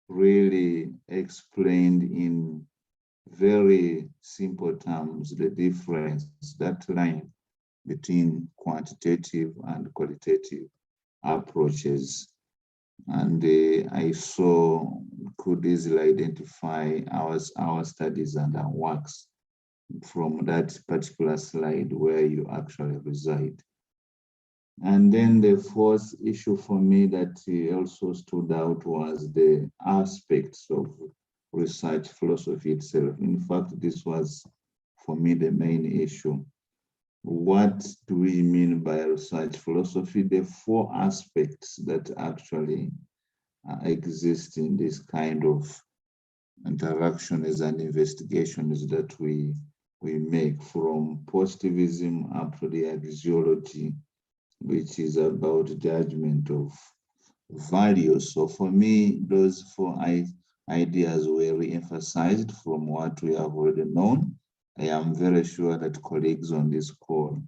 Speaker 4: really explained in very simple terms the difference, that line between quantitative and qualitative approaches. And I could easily identify our studies and our works from that particular slide where you actually reside. And then the fourth issue for me that also stood out was the aspects of research philosophy itself. In fact, this was for me the main issue. what do we mean by research philosophy? The four aspects that actually exist in this kind of interactions and investigations that we make, from positivism up to the axiology, which is about judgment of values. So for me, those four ideas were re-emphasized from what we have already known. I am very sure that colleagues on this call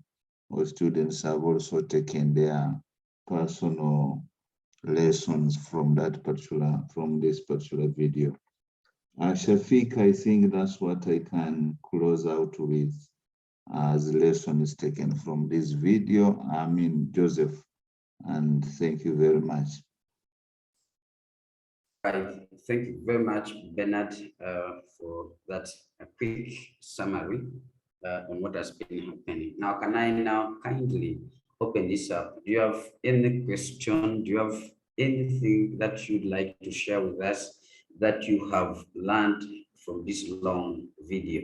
Speaker 4: or students have also taken their personal lessons from this particular video. Shafiq, I think that's what I can close out with as lessons taken from this video. I mean, Joseph, and thank you very much.
Speaker 5: Right. Thank you very much, Bernard, for that quick summary on what has been happening. Now, can I now kindly open this up? Do you have any question? Do you have anything that you'd like to share with us that you have learned from this long video?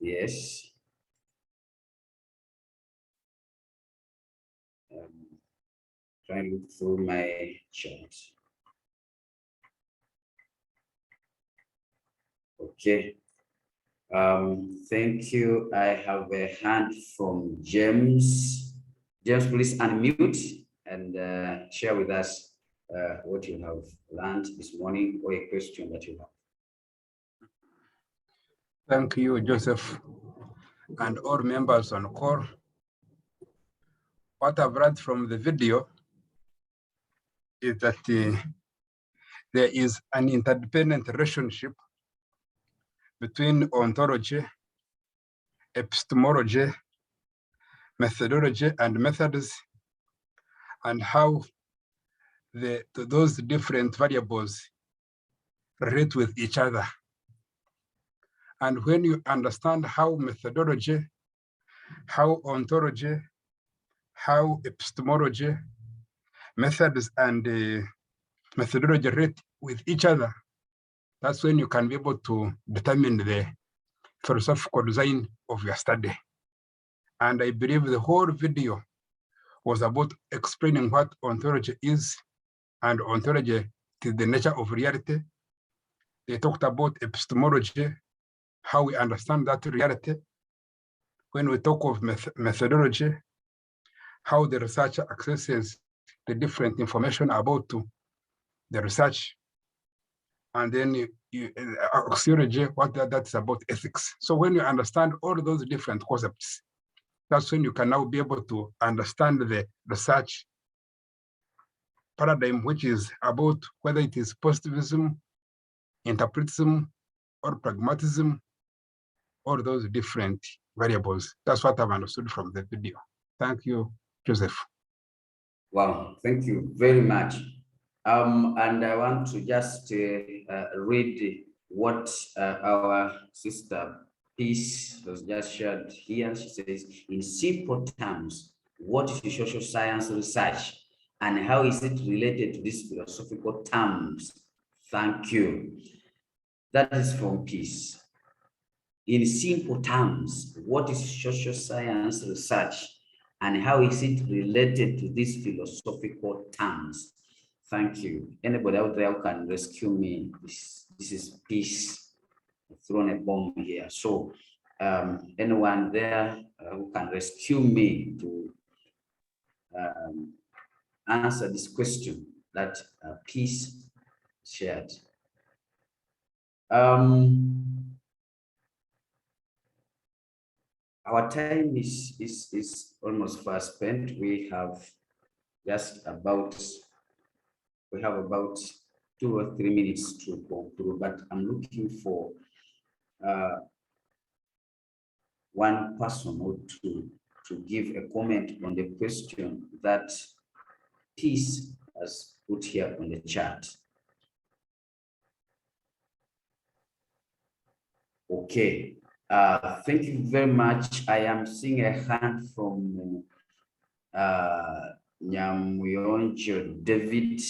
Speaker 5: Yes. Trying to look through my chat. Okay. Thank you. I have a hand from James. James, please unmute and share with us what you have learned this morning or a question that you have.
Speaker 6: Thank you, Joseph, and all members on call. What I've read from the video is that there is an interdependent relationship between ontology, epistemology, methodology, and methods, and how those different variables relate with each other. And when you understand how methodology, how ontology, how epistemology, methods, and methodology relate with each other, that's when you can be able to determine the philosophical design of your study. And I believe the whole video was about explaining what ontology is, and ontology is the nature of reality. They talked about epistemology, how we understand that reality. When we talk of methodology, how the researcher accesses the different information about the research. And then axiology, what that's about ethics. So when you understand all those different concepts, that's when you can now be able to understand the research paradigm, which is about whether it is positivism, interpretism, or pragmatism, all those different variables. That's what I've understood from the video. Thank you, Joseph.
Speaker 5: Wow, thank you very much. And I want to just read what our sister Peace has just shared here. She says, in simple terms, what is social science research and how is it related to these philosophical terms? Thank you. That is from Peace. In simple terms, what is social science research and how is it related to these philosophical terms? Thank you. Anybody out there who can rescue me? This is Peace. I've thrown a bomb here. So anyone there who can rescue me to answer this question that Peace shared. Our time is almost fast spent. We have about 2 or 3 minutes to conclude, but I'm looking for one person or two to give a comment on the question that Peace has put here on the chat. Okay. Thank you very much. I am seeing a hand from Nyamuyonjo David,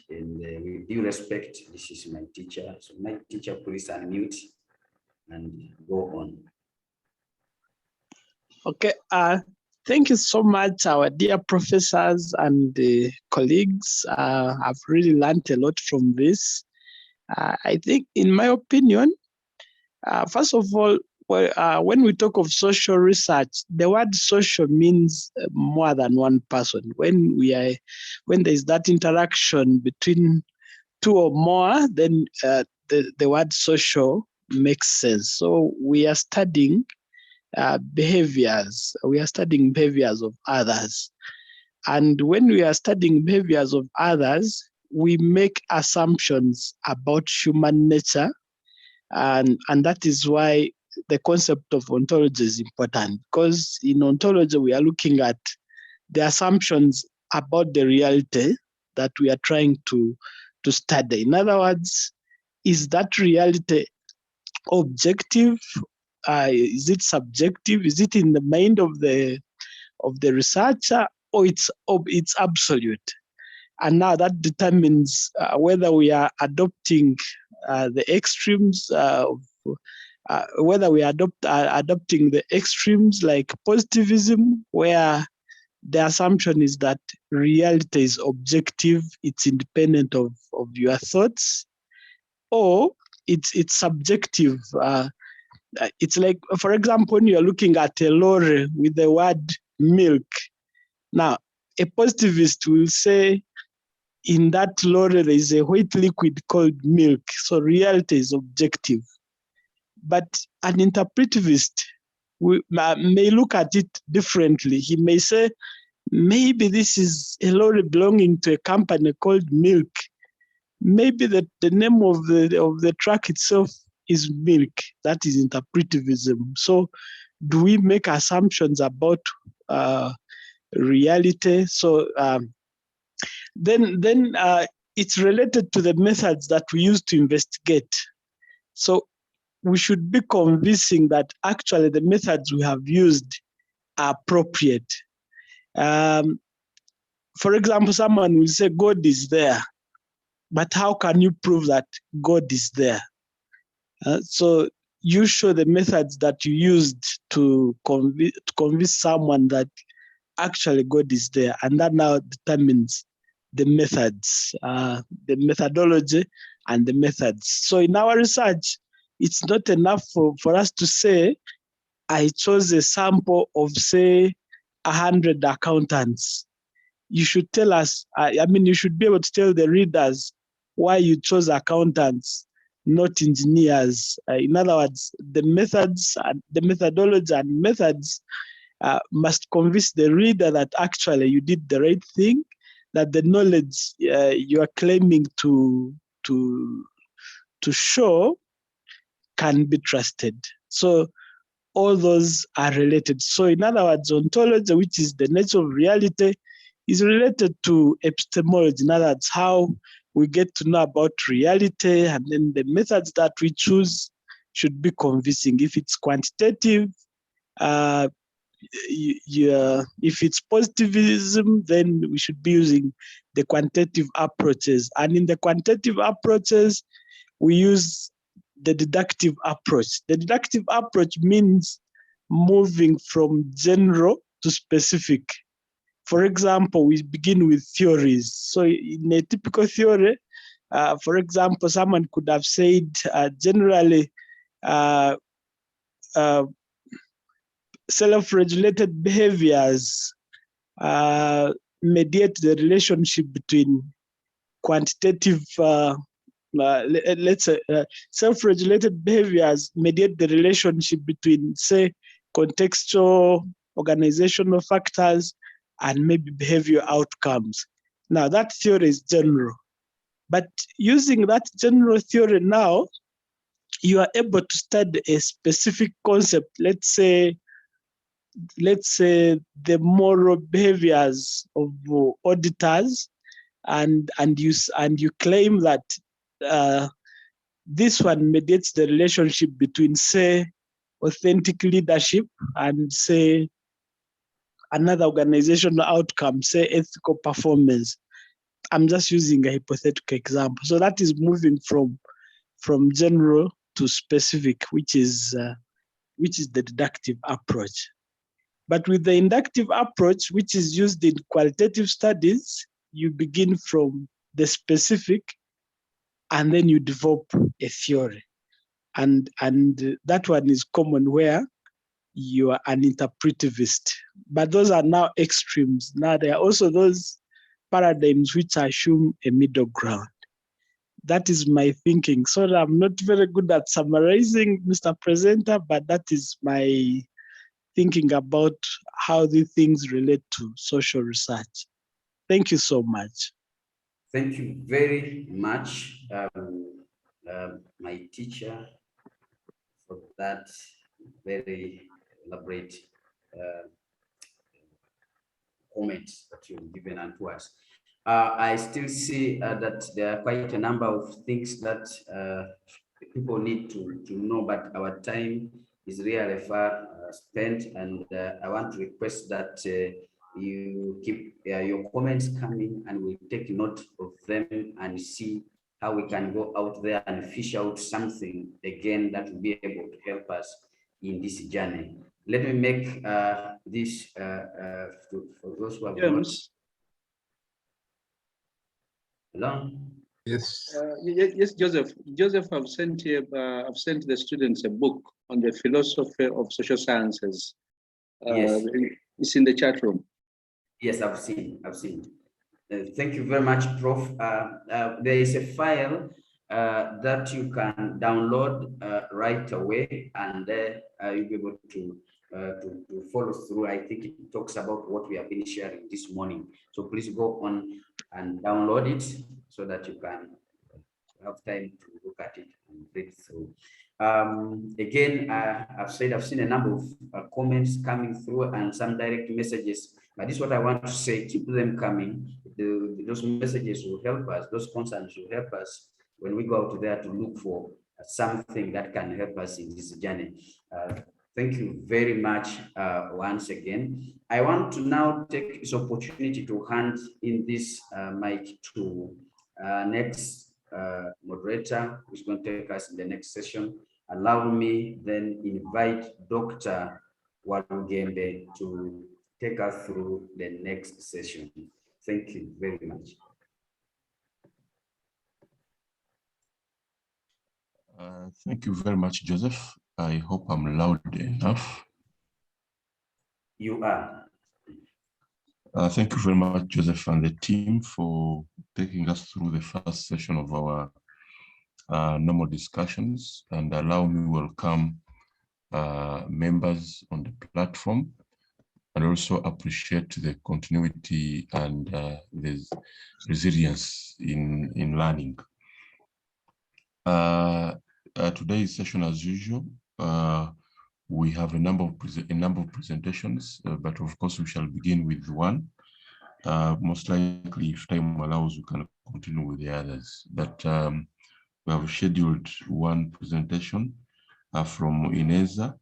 Speaker 5: and with due respect, this is my teacher. So my teacher, please unmute and go on.
Speaker 7: Okay, thank you so much, our dear professors and colleagues. I've really learned a lot from this. I think, in my opinion, first of all, when we talk of social research, the word social means more than one person. When there's that interaction between two or more, then the word social makes sense. So we are studying behaviors. We are studying behaviors of others. And when we are studying behaviors of others, we make assumptions about human nature. And that is why the concept of ontology is important, because in ontology, we are looking at the assumptions about the reality that we are trying to study. In other words, is that reality objective? Is it subjective? Is it in the mind of the researcher, or it's absolute? And now that determines whether we are adopting the extremes, whether we are adopting the extremes like positivism, where the assumption is that reality is objective, it's independent of your thoughts, or it's subjective. It's like, for example, when you're looking at a lorry with the word milk. Now, a positivist will say in that lorry there is a white liquid called milk, so reality is objective. But an interpretivist may look at it differently. He may say, maybe this is a lorry belonging to a company called Milk. Maybe the name of the truck itself is Milk. That is interpretivism. So do we make assumptions about reality? So then it's related to the methods that we use to investigate. So we should be convincing that actually the methods we have used are appropriate. For example, someone will say God is there, but how can you prove that God is there? So you show the methods that you used to convince someone that actually God is there, and that now determines the methods, the methodology and the methods. So in our research, it's not enough for us to say, I chose a sample of, say, 100 accountants. You should tell us, you should be able to tell the readers why you chose accountants, not engineers. In other words, the methods, the methodology and methods must convince the reader that actually you did the right thing, that the knowledge you are claiming to show can be trusted. So all those are related. So in other words, ontology, which is the nature of reality, is related to epistemology. In other words, how we get to know about reality, and then the methods that we choose should be convincing. If it's quantitative, if it's positivism, then we should be using the quantitative approaches. And in the quantitative approaches, we use the deductive approach. The deductive approach means moving from general to specific. For example, we begin with theories. So in a typical theory, for example, someone could have said generally self-regulated behaviors mediate the relationship between quantitative, let's say, self-regulated behaviors mediate the relationship between, say, contextual, organizational factors, and maybe behavior outcomes. Now, that theory is general. But using that general theory now, you are able to study a specific concept, let's say the moral behaviors of auditors, and you claim that this one mediates the relationship between, say, authentic leadership and, say, another organizational outcome, say ethical performance. I'm just using a hypothetical example. So that is moving from general to specific, which is the deductive approach. But with the inductive approach, which is used in qualitative studies, you begin from the specific and then you develop a theory. And that one is common where you are an interpretivist. But those are now extremes. Now there are also those paradigms which assume a middle ground. That is my thinking. So I'm not very good at summarizing, Mr. Presenter, but that is my thinking about how these things relate to social research. Thank you so much.
Speaker 5: Thank you very much, my teacher, for that very elaborate comments that you've given unto us. I still see that there are quite a number of things that people need to know, but our time is really far spent, and I want to request that you keep your comments coming, and we'll take note of them and see how we can go out there and fish out something again that will be able to help us in this journey. Let me make this for those who have
Speaker 8: James.
Speaker 5: not.
Speaker 6: Yes.
Speaker 8: Yes, Joseph. Joseph, I've sent the students a book on the philosophy of social sciences.
Speaker 5: Yes.
Speaker 8: It's in the chat room.
Speaker 5: Yes, I've seen. Thank you very much, Prof. There is a file that you can download right away, and you'll be able to follow through. I think it talks about what we have been sharing this morning. So please go on and download it so that you can have time to look at it and read through. Again, I've seen a number of comments coming through and some direct messages, but this is what I want to say: keep them coming. Those messages will help us, those concerns will help us when we go out there to look for something that can help us in this journey. Thank you very much once again. I want to now take this opportunity to hand in this mic to next moderator, who's going to take us in the next session. Allow me then invite Dr. Walugembe to take us through the next session. Thank you very much.
Speaker 9: Thank you very much, Joseph. I hope I'm loud enough.
Speaker 5: You are.
Speaker 9: Thank you very much, Joseph, and the team for taking us through the first session of our normal discussions, and allow me to welcome members on the platform, and also appreciate the continuity and the resilience in learning. Today's session, as usual, we have a number of presentations, but of course we shall begin with one. Most likely, if time allows, we can continue with the others. But we have scheduled one presentation from Ineza,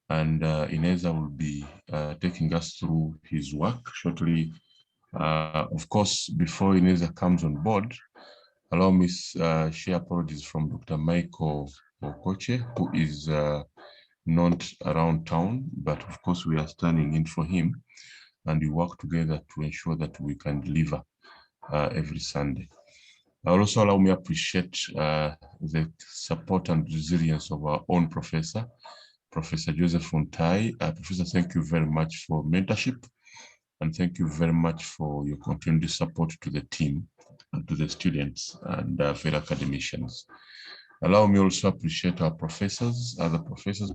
Speaker 9: and Ineza will be taking us through his work shortly. Of course, before Ineza comes on board, allow me share apologies from Dr. Michael Okoche, who is not around town, but of course we are standing in for him, and we work together to ensure that we can deliver every Sunday. Also allow me to appreciate the support and resilience of our own professor, Professor Joseph Untai. Professor, thank you very much for mentorship, and thank you very much for your continued support to the team and to the students and fellow academicians. Allow me also appreciate our professors, other professors,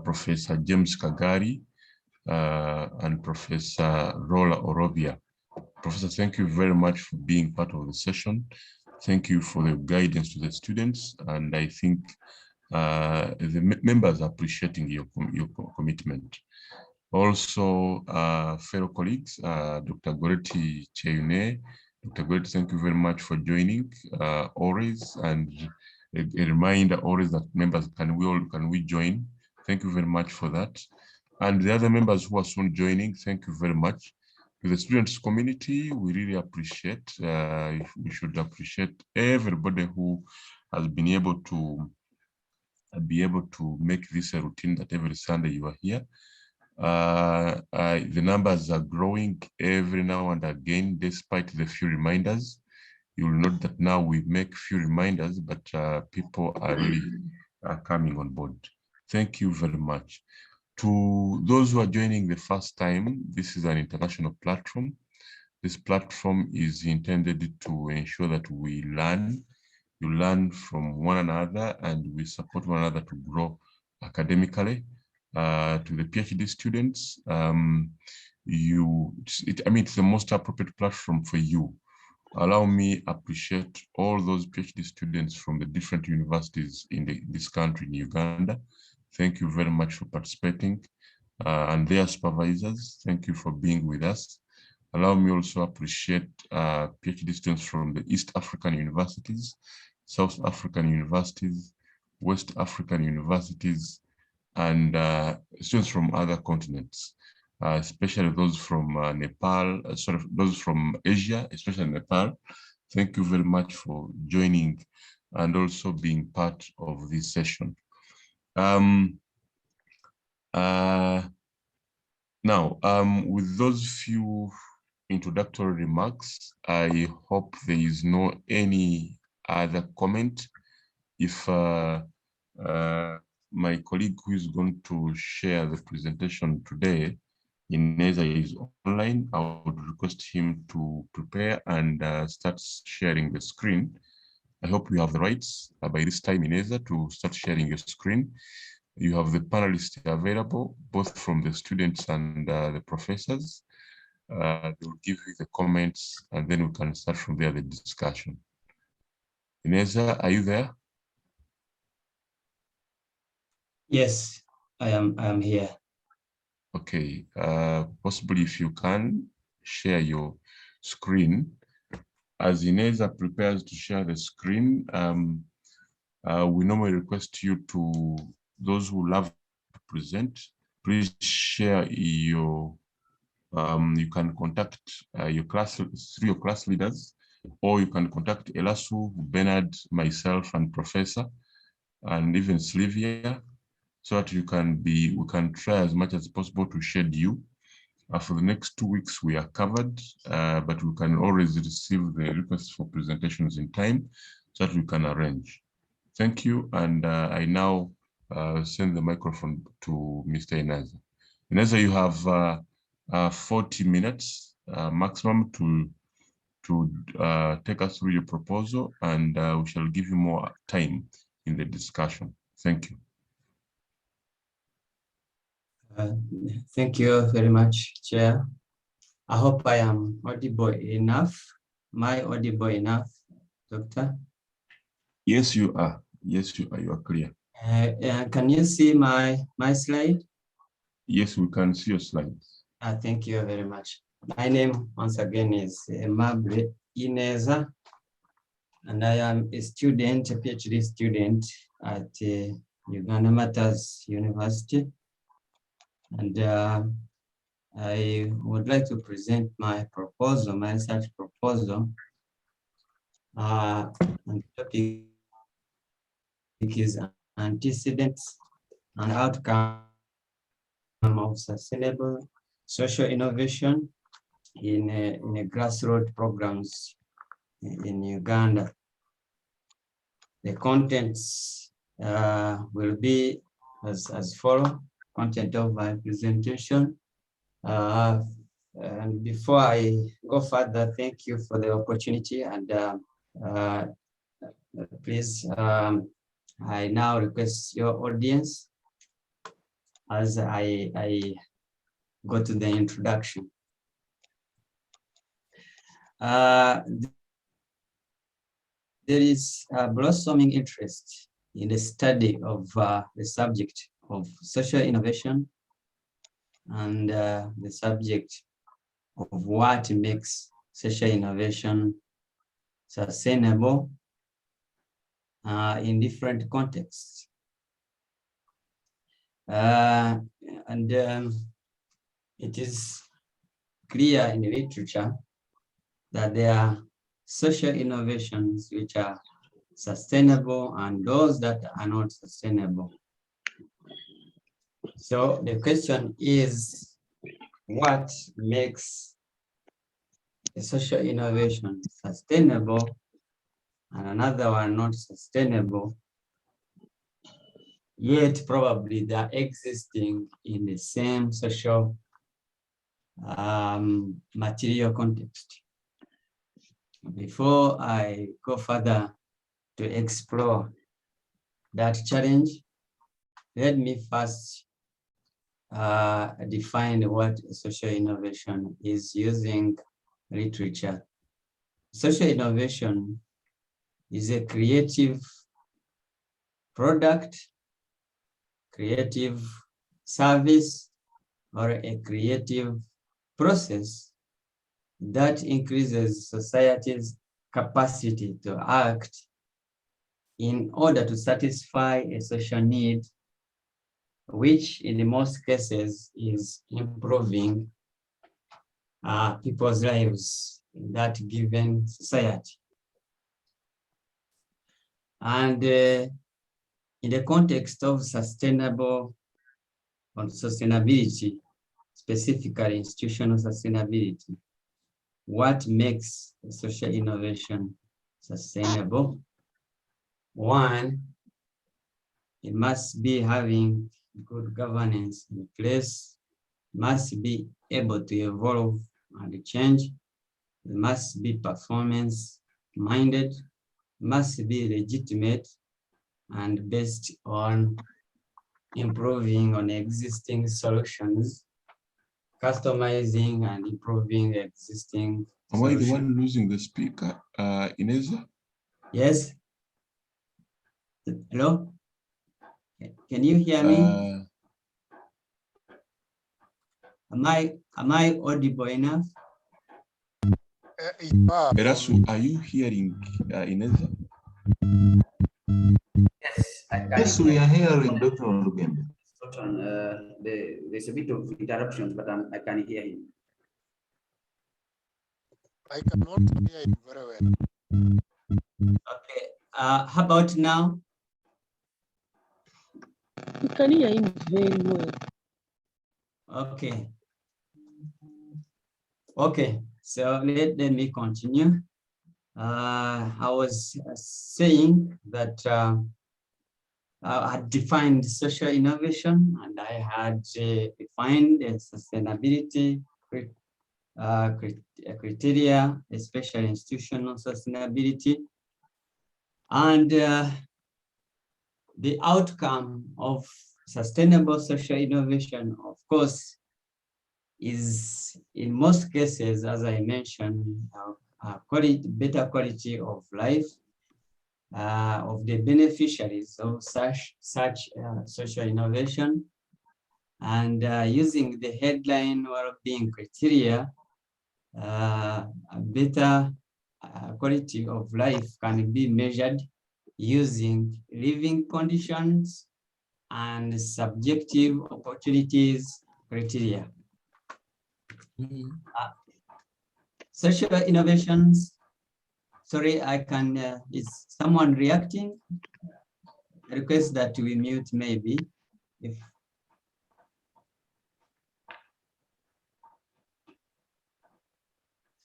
Speaker 9: Professor James Kagari and Professor Rola Orobia. Professor, thank you very much for being part of the session. Thank you for the guidance to the students, and I think the members are appreciating your commitment. Also, fellow colleagues, Dr. Goretti Cheyune. Dr. Goretti, thank you very much for joining always, and a reminder always that members, can we join? Thank you very much for that. And the other members who are soon joining, thank you very much. To the students community, we really appreciate, we should appreciate everybody who has been able to make this a routine that every Sunday you are here. The numbers are growing every now and again, despite the few reminders. You will note that now we make few reminders, but people are really coming on board. Thank you very much. To those who are joining the first time, this is an international platform. This platform is intended to ensure that we learn, you learn from one another, and we support one another to grow academically. To the PhD students, it's the most appropriate platform for you. Allow me appreciate all those PhD students from the different universities in this country, in Uganda. Thank you very much for participating, and their supervisors. Thank you for being with us. Allow me also appreciate PhD students from the East African universities, South African universities, West African universities, and students from other continents, especially those from Nepal, those from Asia, especially Nepal. Thank you very much for joining and also being part of this session. With those few introductory remarks, I hope there is no any other comment. If my colleague who is going to share the presentation today, Ineza, is online, I would request him to prepare and start sharing the screen. I hope you have the rights by this time, Ineza, to start sharing your screen. You have the panelists available, both from the students and the professors. They will give you the comments, and then we can start from there the discussion. Ineza, are you there?
Speaker 10: Yes, I am here.
Speaker 9: Okay, possibly if you can share your screen. As Ineza prepares to share the screen, we normally request you to, those who love to present, please share your, you can contact your class leaders, or you can contact Elasu, Bernard, myself, and Professor, and even Sylvia, so that we can try as much as possible to shed you. For the next 2 weeks, we are covered, but we can always receive the requests for presentations in time so that we can arrange. Thank you, and I now send the microphone to Mr. Ineza. Ineza, you have 40 minutes maximum to take us through your proposal, and we shall give you more time in the discussion. Thank you.
Speaker 10: Thank you very much, Chair. I hope I am audible enough. Am I audible enough, Doctor?
Speaker 9: Yes, you are. Yes, you are. You are clear.
Speaker 10: Can you see my slide?
Speaker 9: Yes, we can see your slides.
Speaker 10: Thank you very much. My name, once again, is Mabre Ineza, and I am a student, a PhD student at Uganda Matters University. And I would like to present my proposal, my research proposal. And the topic is antecedents and outcome of sustainable social innovation in a grassroots programs in Uganda. The contents will be as follows. Content of my presentation. And before I go further, thank you for the opportunity, and please, I now request your audience as I go to the introduction. There is a blossoming interest in the study of the subject of social innovation and the subject of what makes social innovation sustainable in different contexts. And it is clear in the literature that there are social innovations which are sustainable and those that are not sustainable. So the question is, what makes a social innovation sustainable and another one not sustainable, yet probably they are existing in the same social material context? Before I go further to explore that challenge, let me first define what social innovation is using literature. Social innovation is a creative product, creative service, or a creative process that increases society's capacity to act in order to satisfy a social need, which in most cases is improving people's lives in that given society. And in the context of sustainability, specifically institutional sustainability, what makes social innovation sustainable? One, it must be having good governance in place, must be able to evolve and change, it must be performance minded, must be legitimate and based on improving on existing solutions, customizing and improving existing
Speaker 9: Am I the
Speaker 10: solutions.
Speaker 9: one losing the speaker, Ineza?
Speaker 10: Yes. Hello? Can you hear me? Am I audible enough?
Speaker 9: Erasu, are you hearing Ineza?
Speaker 5: Yes, I can.
Speaker 4: Yes, we are hearing Dr. Lugembe.
Speaker 5: There's a bit of interruptions, but I can hear him.
Speaker 3: I can also hear you very well.
Speaker 10: Okay. How about now?
Speaker 2: You can hear him very well.
Speaker 10: Okay. Okay, so let me continue. I was saying that I had defined social innovation and I had defined sustainability criteria, especially institutional sustainability. And the outcome of sustainable social innovation, of course, is in most cases, as I mentioned, better quality of life of the beneficiaries of such social innovation. And using the headline well-being criteria, a better quality of life can be measured using living conditions and subjective opportunities criteria. Social innovations, sorry, I can, is someone reacting? I request that we mute maybe. If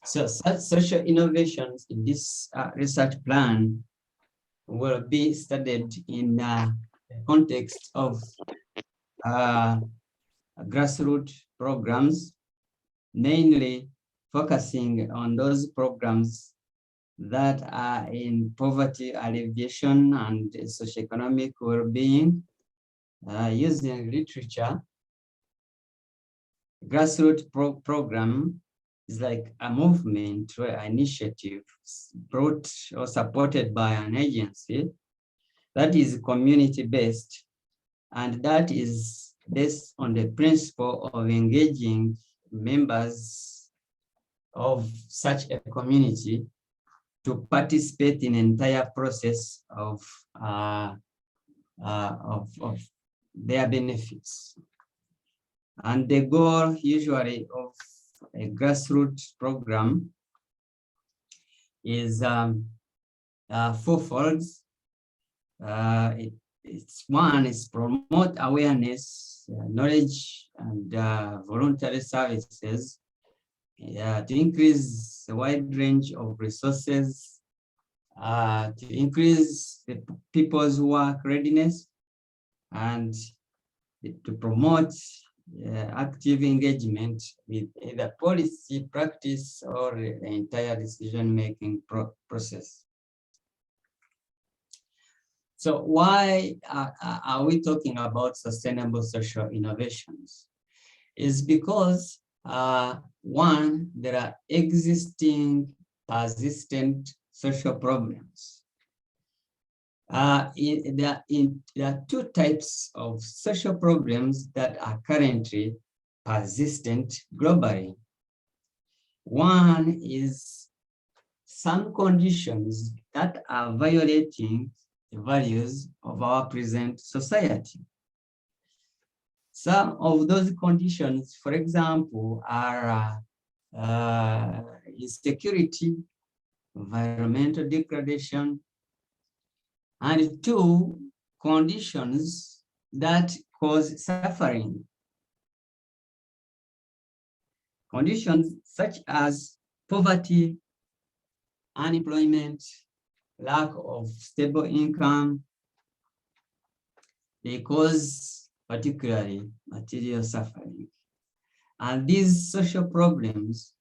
Speaker 10: so, social innovations in this research plan will be studied in the context of grassroots programs, mainly focusing on those programs that are in poverty alleviation and socioeconomic well-being, using literature. Grassroots program is like a movement or an initiative brought or supported by an agency that is community-based, and that is based on the principle of engaging members of such a community to participate in entire process of their benefits. And the goal usually of a grassroots program is fourfold. It's one is promote awareness, knowledge, and voluntary services to increase the wide range of resources, to increase the people's work readiness, and to promote active engagement with either policy, practice, or the entire decision-making process. So why are we talking about sustainable social innovations? Is because one, there are existing persistent social problems. There are two types of social problems that are currently persistent globally. One is some conditions that are violating the values of our present society. Some of those conditions, for example, are insecurity, environmental degradation, and two, conditions that cause suffering. Conditions such as poverty, unemployment, lack of stable income, they cause particularly material suffering. And these social problems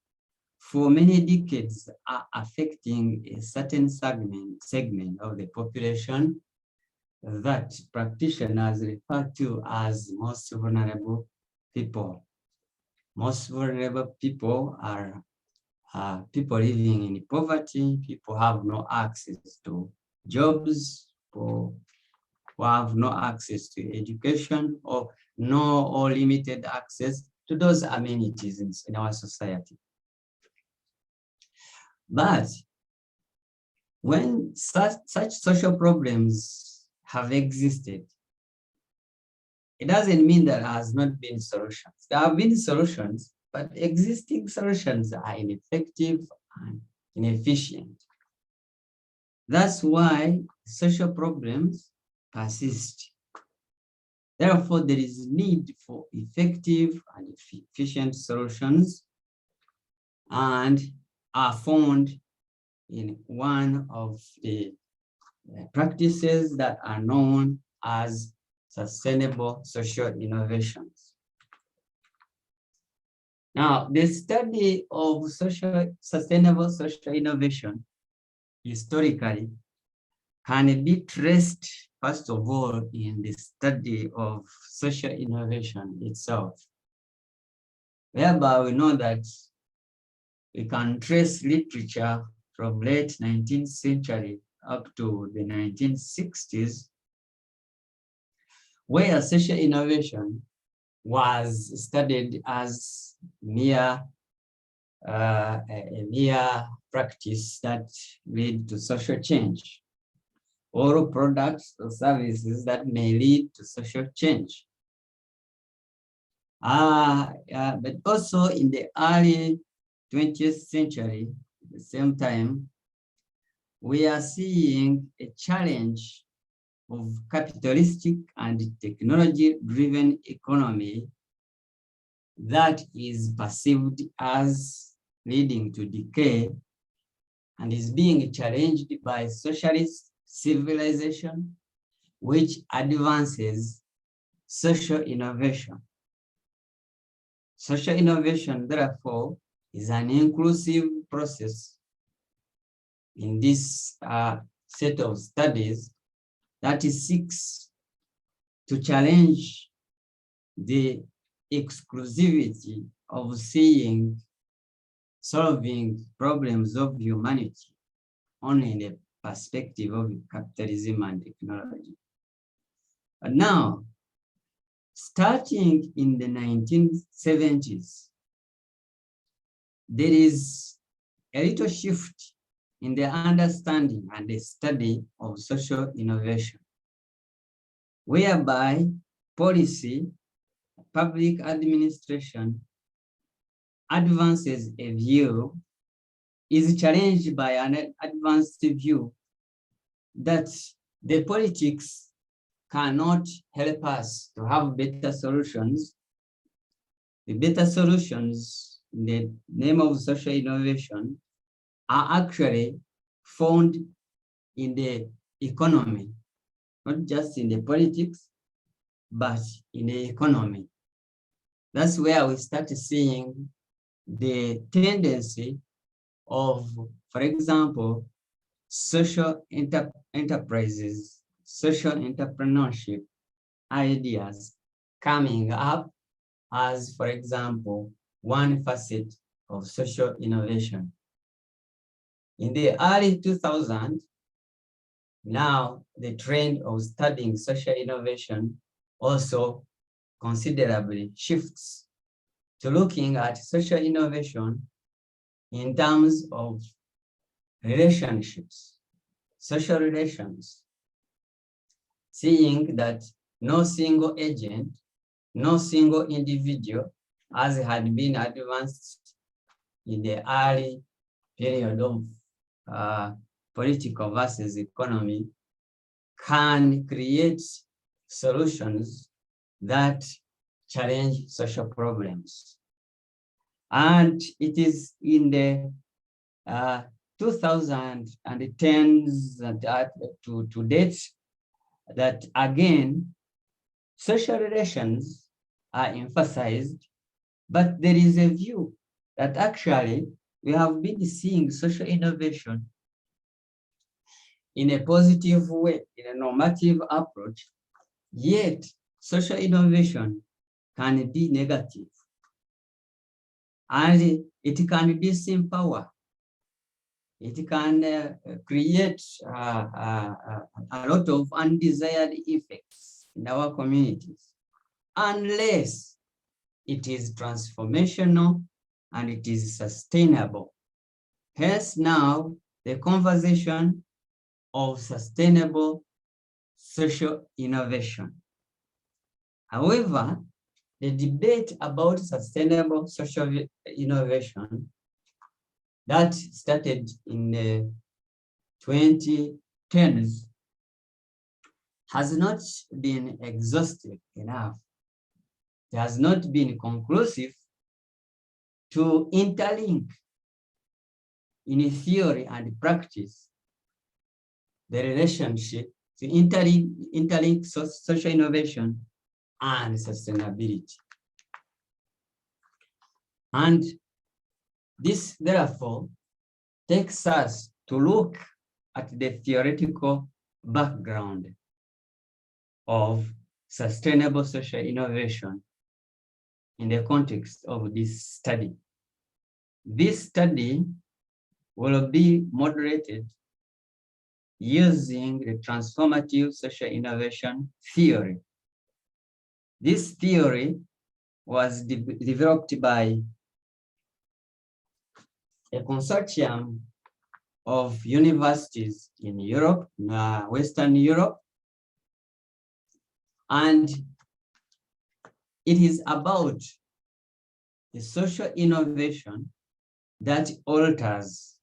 Speaker 10: for many decades are affecting a certain segment of the population that practitioners refer to as most vulnerable people. Most vulnerable people are people living in poverty, people have no access to jobs, people who have no access to education, or no or limited access to those amenities in our society. But when such social problems have existed, it doesn't mean there has not been solutions. There have been solutions, but existing solutions are ineffective and inefficient. That's why social problems persist. Therefore, there is need for effective and efficient solutions, and are found in one of the practices that are known as sustainable social innovations. Now, the study of sustainable social innovation historically can be traced, first of all, in the study of social innovation itself, whereby we know that we can trace literature from late 19th century up to the 1960s, where social innovation was studied as a mere practice that lead to social change, or products or services that may lead to social change. But also in the early 20th century, at the same time, we are seeing a challenge of capitalistic and technology-driven economy that is perceived as leading to decay and is being challenged by socialist civilization, which advances social innovation. Social innovation, therefore, is an inclusive process in this set of studies that seeks to challenge the exclusivity of solving problems of humanity only in the perspective of capitalism and technology. But now, starting in the 1970s, there is a little shift in the understanding and the study of social innovation, whereby policy, public administration advances a view is challenged by an advanced view that the politics cannot help us to have better solutions. The better solutions in the name of social innovation are actually found in the economy, not just in the politics, but in the economy. That's where we start seeing the tendency of, for example, social enterprises, social entrepreneurship ideas coming up as, for example, one facet of social innovation. In the early 2000s, now the trend of studying social innovation also considerably shifts to looking at social innovation in terms of relationships, social relations, seeing that no single agent, no single individual, as had been advanced in the early period of political versus economy, can create solutions that challenge social problems. And it is in the 2010s to date that again, social relations are emphasized, but there is a view that actually we have been seeing social innovation in a positive way, in a normative approach, yet social innovation can be negative. And it can disempower. It can create a lot of undesired effects in our communities, unless it is transformational and it is sustainable. Hence now the conversation of sustainable social innovation. However, the debate about sustainable social innovation that started in the 2010s has not been exhaustive enough. It has not been conclusive to interlink in theory and practice the relationship, to interlink social innovation and sustainability. And this, therefore, takes us to look at the theoretical background of sustainable social innovation in the context of this study. This study will be moderated using the transformative social innovation theory. This theory was developed by a consortium of universities in Europe, Western Europe, and it is about the social innovation that alters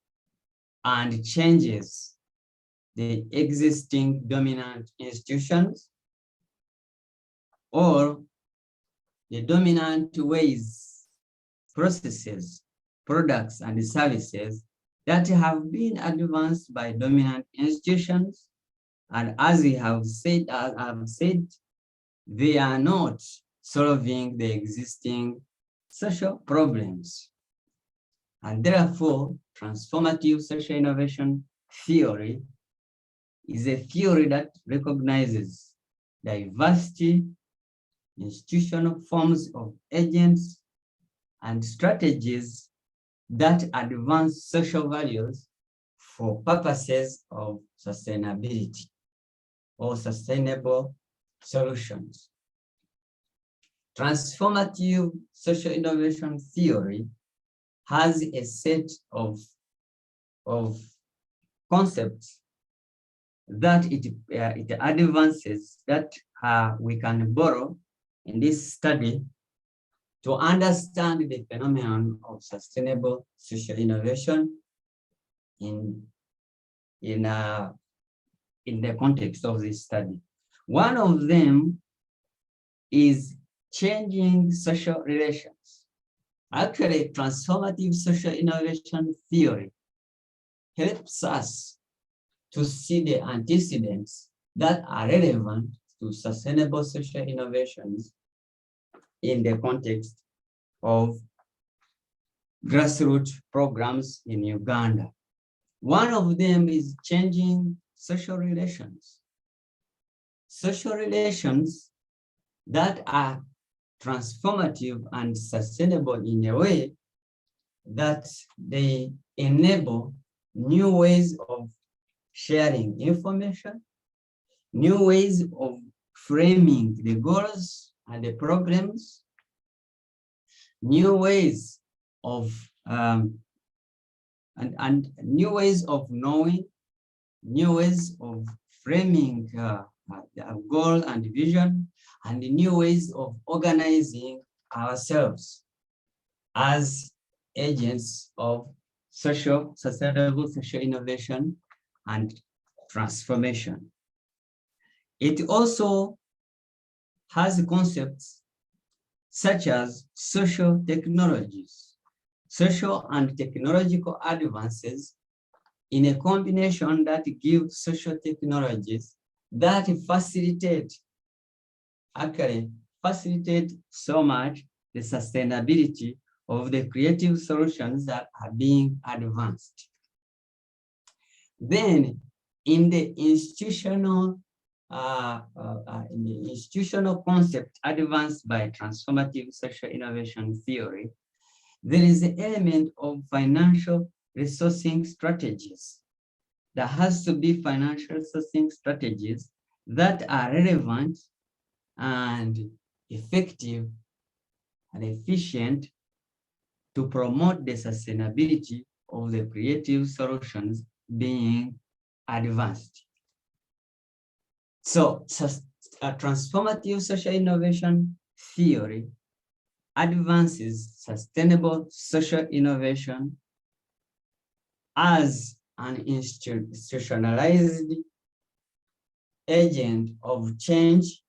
Speaker 10: and changes the existing dominant institutions or the dominant ways, processes, products, and services that have been advanced by dominant institutions. And as we have said, they are not solving the existing social problems. And therefore, transformative social innovation theory is a theory that recognizes diversity, institutional forms of agents, and strategies that advance social values for purposes of sustainability or sustainable solutions. Transformative social innovation theory has a set of concepts that it advances that we can borrow in this study to understand the phenomenon of sustainable social innovation in the context of this study. One of them is changing social relations. Actually, transformative social innovation theory helps us to see the antecedents that are relevant to sustainable social innovations in the context of grassroots programs in Uganda. One of them is changing social relations. Social relations that are transformative and sustainable in a way that they enable new ways of sharing information, new ways of framing the goals and the programs, new ways of and new ways of knowing, new ways of framing goal and vision, and new ways of organizing ourselves as agents of sustainable social innovation and transformation. It also has concepts such as social technologies, social and technological advances in a combination that gives social technologies that facilitate so much the sustainability of the creative solutions that are being advanced. Then in the institutional concept advanced by transformative social innovation theory, there is an element of financial resourcing strategies. There has to be financial resourcing strategies that are relevant and effective and efficient to promote the sustainability of the creative solutions being advanced. So a transformative social innovation theory advances sustainable social innovation as an institutionalized agent of change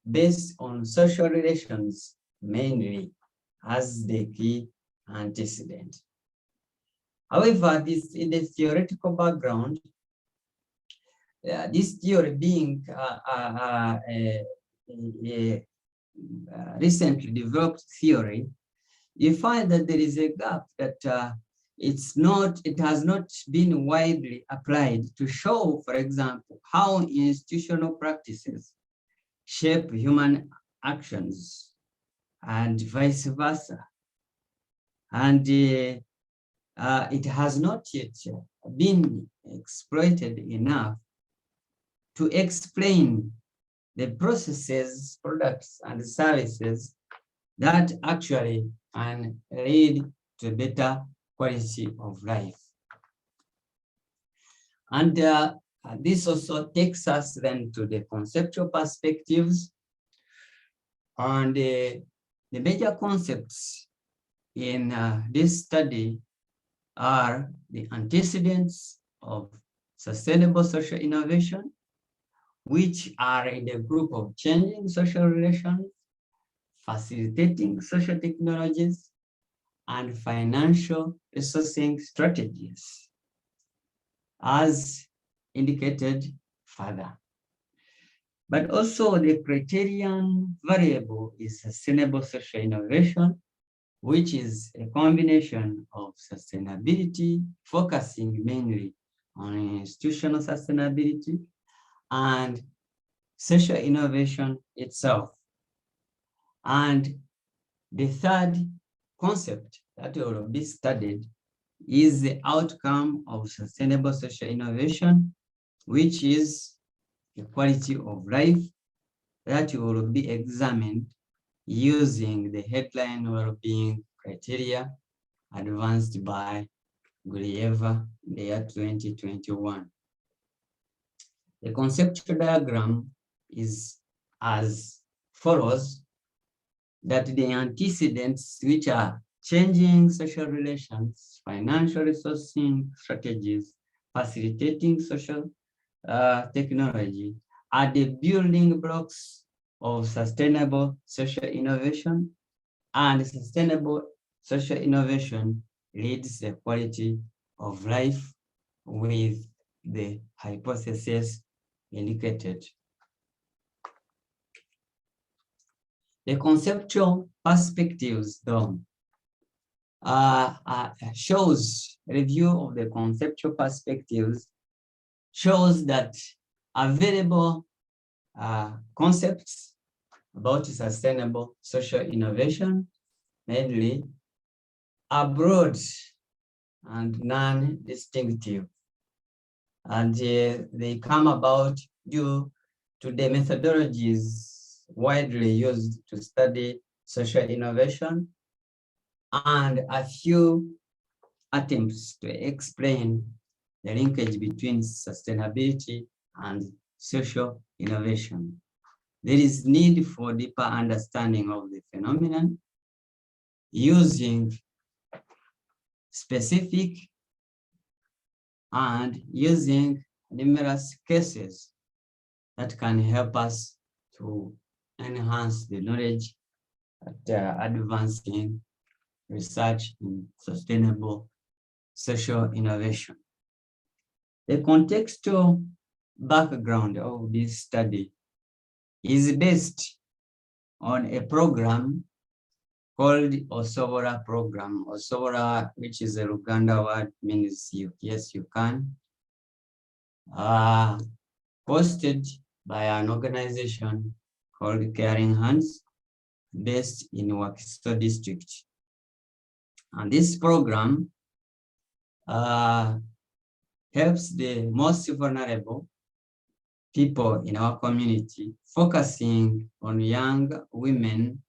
Speaker 10: based on social relations mainly as the key antecedent. However, this in the theoretical background, this theory being a recently developed theory, you find that there is a gap that it has not been widely applied to show, for example, how institutional practices shape human actions and vice versa. And it has not yet been exploited enough to explain the processes, products, and services that actually can lead to better quality of life. And this also takes us then to the conceptual perspectives. And the major concepts in this study are the antecedents of sustainable social innovation, which are in the group of changing social relations, facilitating social technologies, and financial resourcing strategies, as indicated further. But also the criterion variable is sustainable social innovation, which is a combination of sustainability, focusing mainly on institutional sustainability, and social innovation itself. And the third concept that will be studied is the outcome of sustainable social innovation, which is the quality of life that will be examined using the headline well-being criteria advanced by Guriyeva in the year 2021. The conceptual diagram is as follows. that the antecedents, which are changing social relations, financial resourcing strategies, facilitating social technology, are the building blocks of sustainable social innovation, and sustainable social innovation leads the quality of life with the hypothesis indicated. The conceptual perspectives, though, shows review of the conceptual perspectives shows that available concepts about sustainable social innovation, mainly, are broad and non-distinctive, and they come about due to the methodologies widely used to study social innovation and a few attempts to explain the linkage between sustainability and social innovation. There is need for deeper understanding of the phenomenon using specific and using numerous cases that can help us to enhance the knowledge at advancing research in sustainable social innovation. The contextual background of this study is based on a program called Osobora program. Osobora, which is a Luganda word, means yes, you can. Hosted by an organization called Caring Hands, based in Wakiso district. And this program helps the most vulnerable people in our community, focusing on young women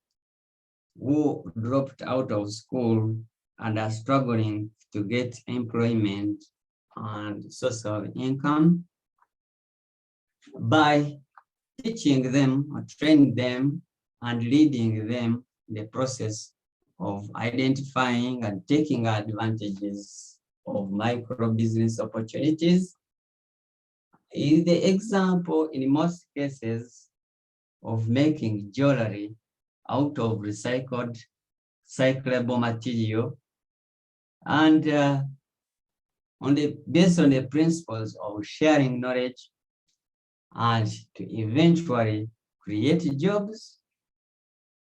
Speaker 10: who dropped out of school and are struggling to get employment and source of income, by teaching them or training them and leading them in the process of identifying and taking advantages of micro business opportunities. Is the example in most cases of making jewelry out of recycled, cyclable material, and based on the principles of sharing knowledge and to eventually create jobs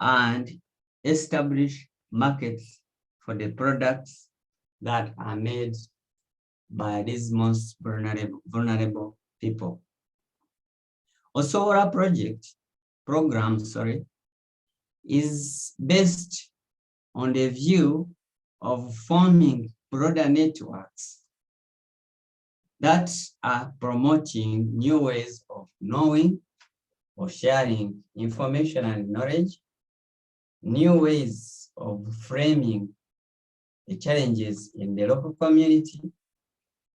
Speaker 10: and establish markets for the products that are made by these most vulnerable people. Osobora program, is based on the view of forming broader networks that are promoting new ways of knowing or sharing information and knowledge, new ways of framing the challenges in the local community,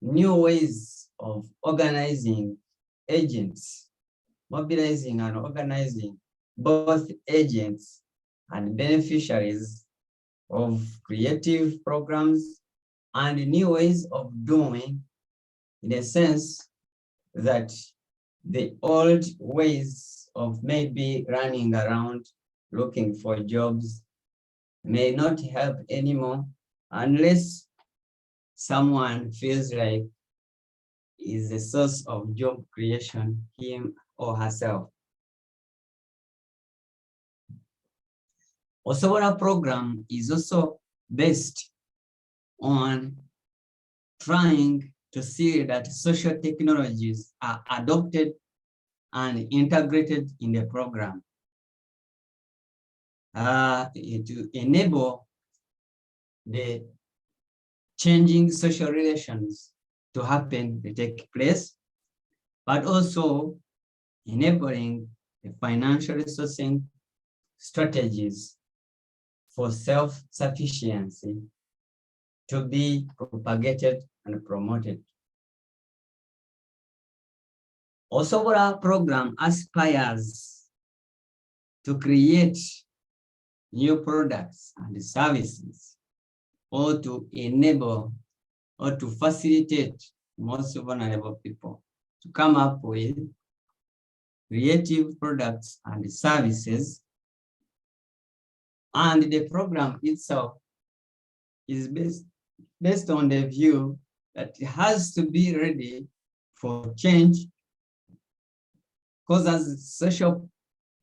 Speaker 10: new ways of organizing agents, mobilizing and organizing both agents and beneficiaries of creative programs, and new ways of doing, in a sense that the old ways of maybe running around looking for jobs may not help anymore unless someone feels like is a source of job creation, him or herself. Osobora program is also based on trying to see that social technologies are adopted and integrated in the program to enable the changing social relations to happen, to take place, but also enabling the financial resourcing strategies for self-sufficiency to be propagated and promoted. Osobora program aspires to create new products and services, or to enable or to facilitate most vulnerable people to come up with creative products and services. And the program itself is based on the view that it has to be ready for change, because as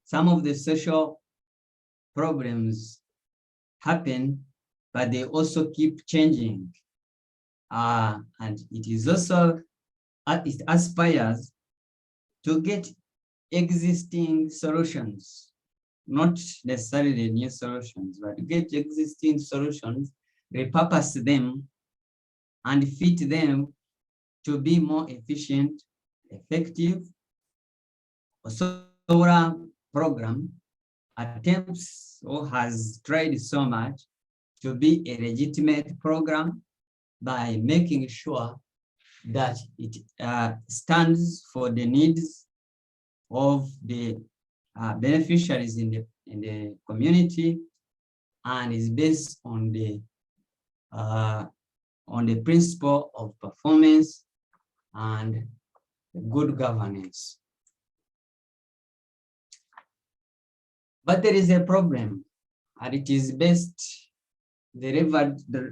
Speaker 10: some of the social problems happen, but they also keep changing. And it is also, it aspires to get existing solutions, not necessarily new solutions, but to get existing solutions, repurpose them, and fit them to be more efficient, effective. SORA program attempts or has tried so much to be a legitimate program by making sure that it stands for the needs of the beneficiaries in the community, and is based on the principle of performance and good governance. But there is a problem, and it is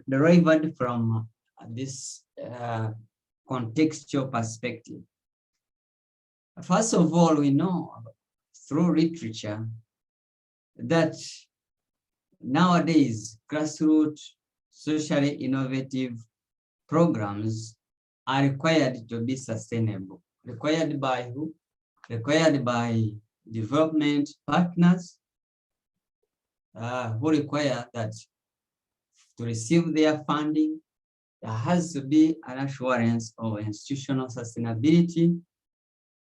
Speaker 10: derived from this contextual perspective. First of all, we know through literature that nowadays grassroots socially innovative programs are required to be sustainable. Required by who? Required by development partners who require that to receive their funding, there has to be an assurance of institutional sustainability,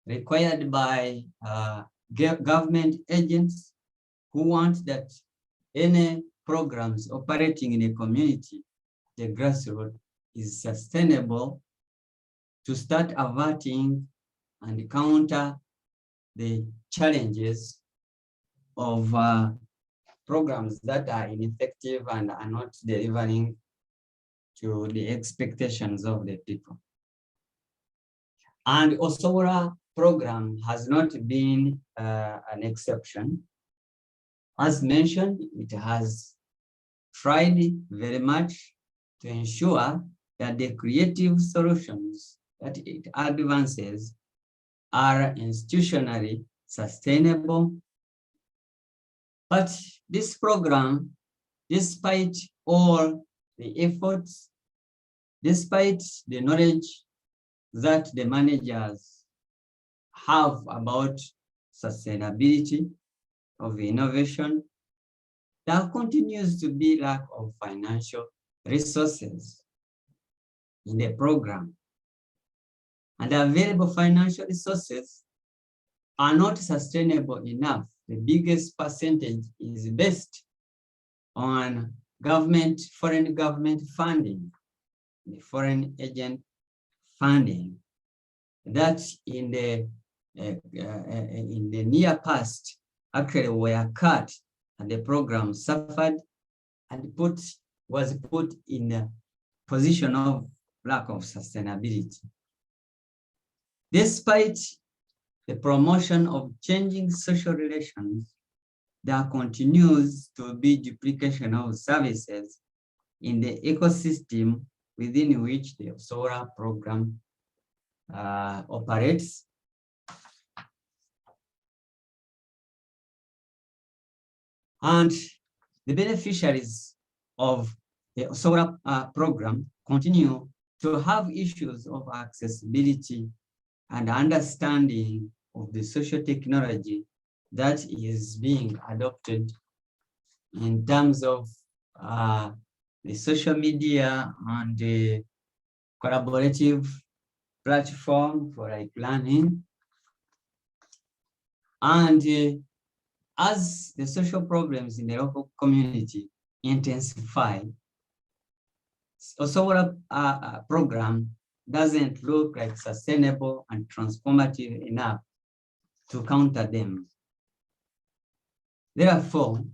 Speaker 10: required by government agents who want that any programs operating in a community, the grassroots, is sustainable to start averting and counter the challenges of programs that are ineffective and are not delivering to the expectations of the people. And OSORA program has not been an exception. As mentioned, it has tried very much to ensure that the creative solutions that it advances are institutionally sustainable. But this program, despite all the efforts, despite the knowledge that the managers have about sustainability of innovation, there continues to be lack of financial resources in the program. And the available financial resources are not sustainable enough. The biggest percentage is based on government, foreign government funding, the foreign agent funding, that in the near past actually were cut, and the program suffered and was put in a position of lack of sustainability. Despite the promotion of changing social relations, there continues to be duplication of services in the ecosystem within which the SORA program operates. And the beneficiaries of the SORA program continue to have issues of accessibility and understanding of the social technology that is being adopted in terms of the social media and the collaborative platform for like learning. And as the social problems in the local community intensify, SORA program doesn't look like sustainable and transformative enough to counter them. Therefore,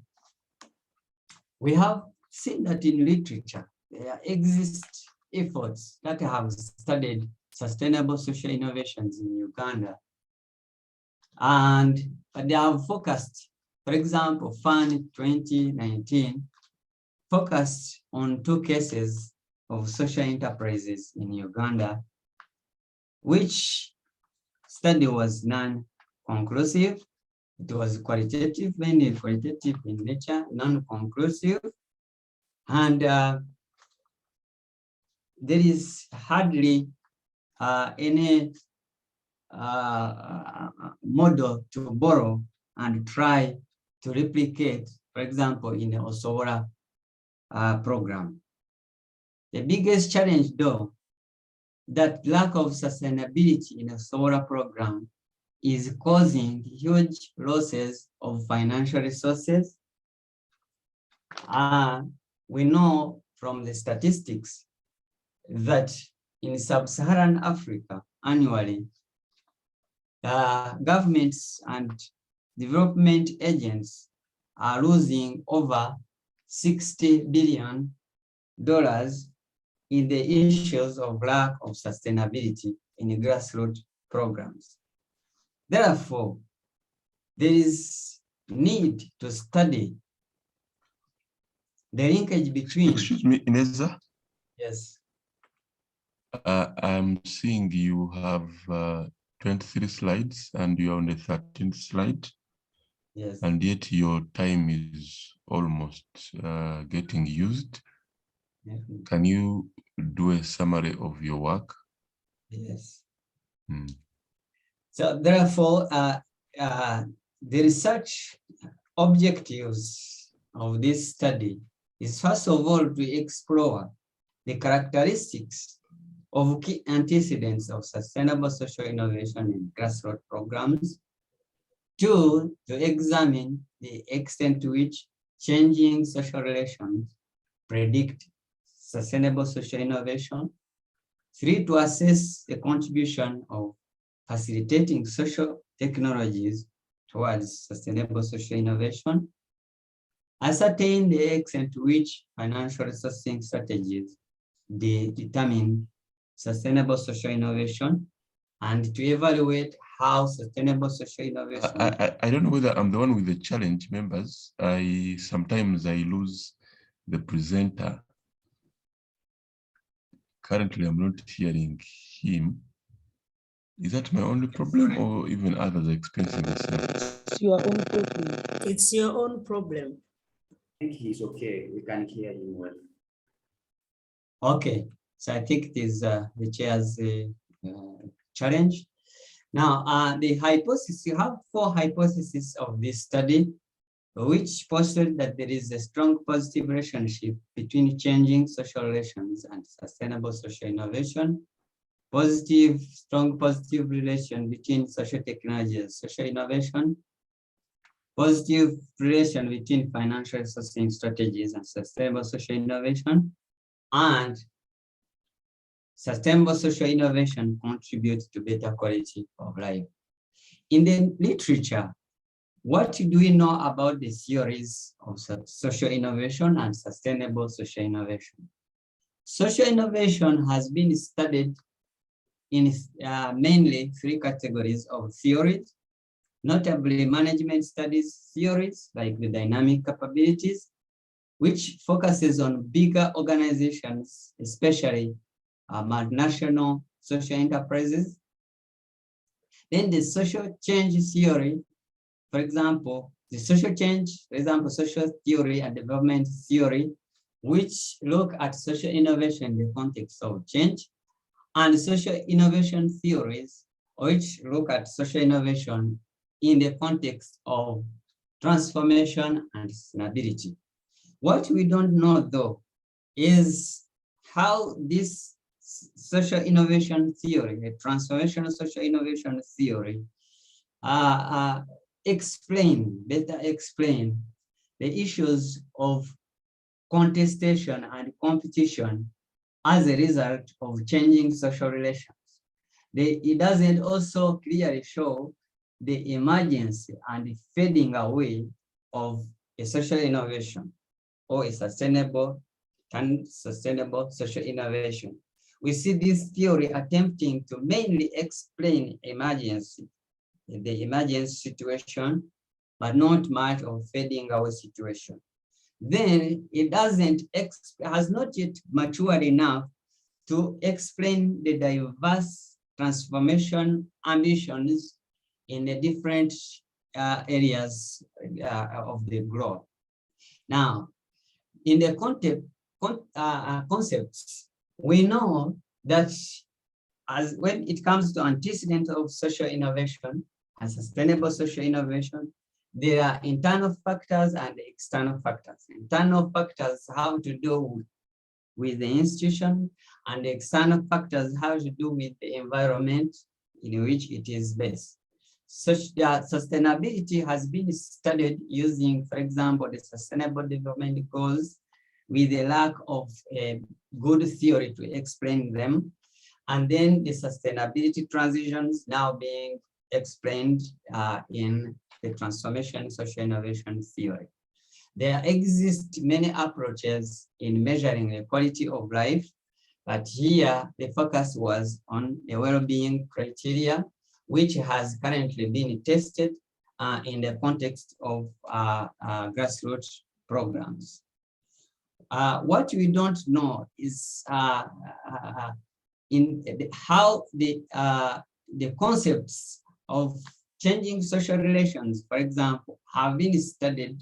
Speaker 10: We have seen that in literature, there exist efforts that have studied sustainable social innovations in Uganda. And they have focused, for example, FUN 2019 focused on 2 cases of social enterprises in Uganda, which study was non-conclusive. It was qualitative, mainly qualitative in nature, non-conclusive. And there is hardly any model to borrow and try to replicate, for example, in the Osowora program. The biggest challenge, though, that lack of sustainability in the Osowora program is causing huge losses of financial resources. We know from the statistics that in sub-Saharan Africa annually, governments and development agents are losing over $60 billion in the issues of lack of sustainability in the grassroots programs. Therefore, there is need to study the linkage between—
Speaker 9: Excuse me, Ineza.
Speaker 10: Yes.
Speaker 9: I'm seeing you have 23 slides and you're on the 13th slide.
Speaker 10: Yes.
Speaker 9: And yet your time is almost getting used.
Speaker 10: Yes.
Speaker 9: Can you do a summary of your work?
Speaker 10: Yes. So therefore, the research objectives of this study is first of all to explore the characteristics of key antecedents of sustainable social innovation in grassroots programs. 2, to examine the extent to which changing social relations predict sustainable social innovation. 3, to assess the contribution of facilitating social technologies towards sustainable social innovation. Ascertain the extent to which financial resourcing strategies determine sustainable social innovation, and to evaluate how sustainable social innovation—
Speaker 9: I don't know whether I'm the one with the challenge, members. Sometimes I lose the presenter. Currently, I'm not hearing him. Is that my only problem, or even others are experiencing the same?
Speaker 2: It's your own problem.
Speaker 11: It's your own problem.
Speaker 5: I think he's okay. We can hear him well.
Speaker 10: Okay, so I think it is the chair's challenge. Now, the hypothesis, you have 4 hypotheses of this study, which posit that there is a strong positive relationship between changing social relations and sustainable social innovation. Strong positive relation between social technology and social innovation. Positive relation between financial resourcing strategies and sustainable social innovation. And sustainable social innovation contributes to better quality of life. In the literature, what do we know about the theories of social innovation and sustainable social innovation? Social innovation has been studied in mainly 3 categories of theories, notably management studies theories like the dynamic capabilities, which focuses on bigger organizations, especially multinational social enterprises. Then the social change theory, for example, the social change, for example, social theory and development theory, which look at social innovation in the context of change, and social innovation theories, which look at social innovation in the context of transformation and sustainability. What we don't know, though, is how this social innovation theory, the transformational social innovation theory, better explain the issues of contestation and competition as a result of changing social relations. It doesn't also clearly show the emergence and fading away of a social innovation or a sustainable social innovation. We see this theory attempting to mainly explain the emergency situation, but not much of fading away situation. Then it has not yet matured enough to explain the diverse transformation ambitions in the different areas of the globe. Now, in the concepts, we know that as when it comes to antecedent of social innovation and sustainable social innovation, there are internal factors and external factors. Internal factors have to do with the institution, and the external factors have to do with the environment in which it is based. Sustainability has been studied using, for example, the Sustainable Development Goals, with a lack of a good theory to explain them. And then the sustainability transitions now being explained in the transformation social innovation theory. There exist many approaches in measuring the quality of life, but here the focus was on the well-being criteria, which has currently been tested in the context of grassroots programs. What we don't know is in how the concepts of changing social relations, for example, have been studied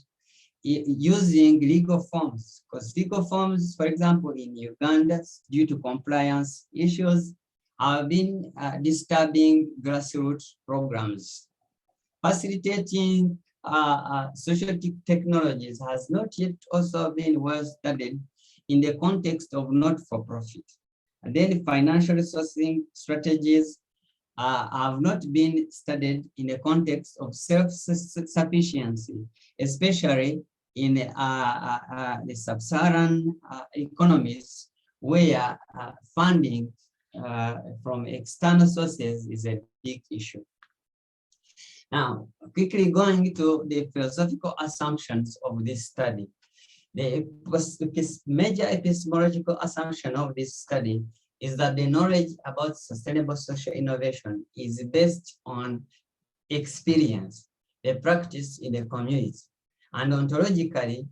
Speaker 10: using legal forms, because legal forms, for example, in Uganda, due to compliance issues, have been disturbing grassroots programs. Facilitating social technologies has not yet also been well studied in the context of not-for-profit. And then financial resourcing strategies have not been studied in the context of self-sufficiency, especially in the sub-Saharan economies, where funding from external sources is a big issue. Now, quickly going to the philosophical assumptions of this study. The major epistemological assumption of this study is that the knowledge about sustainable social innovation is based on experience, the practice in the community. And ontologically,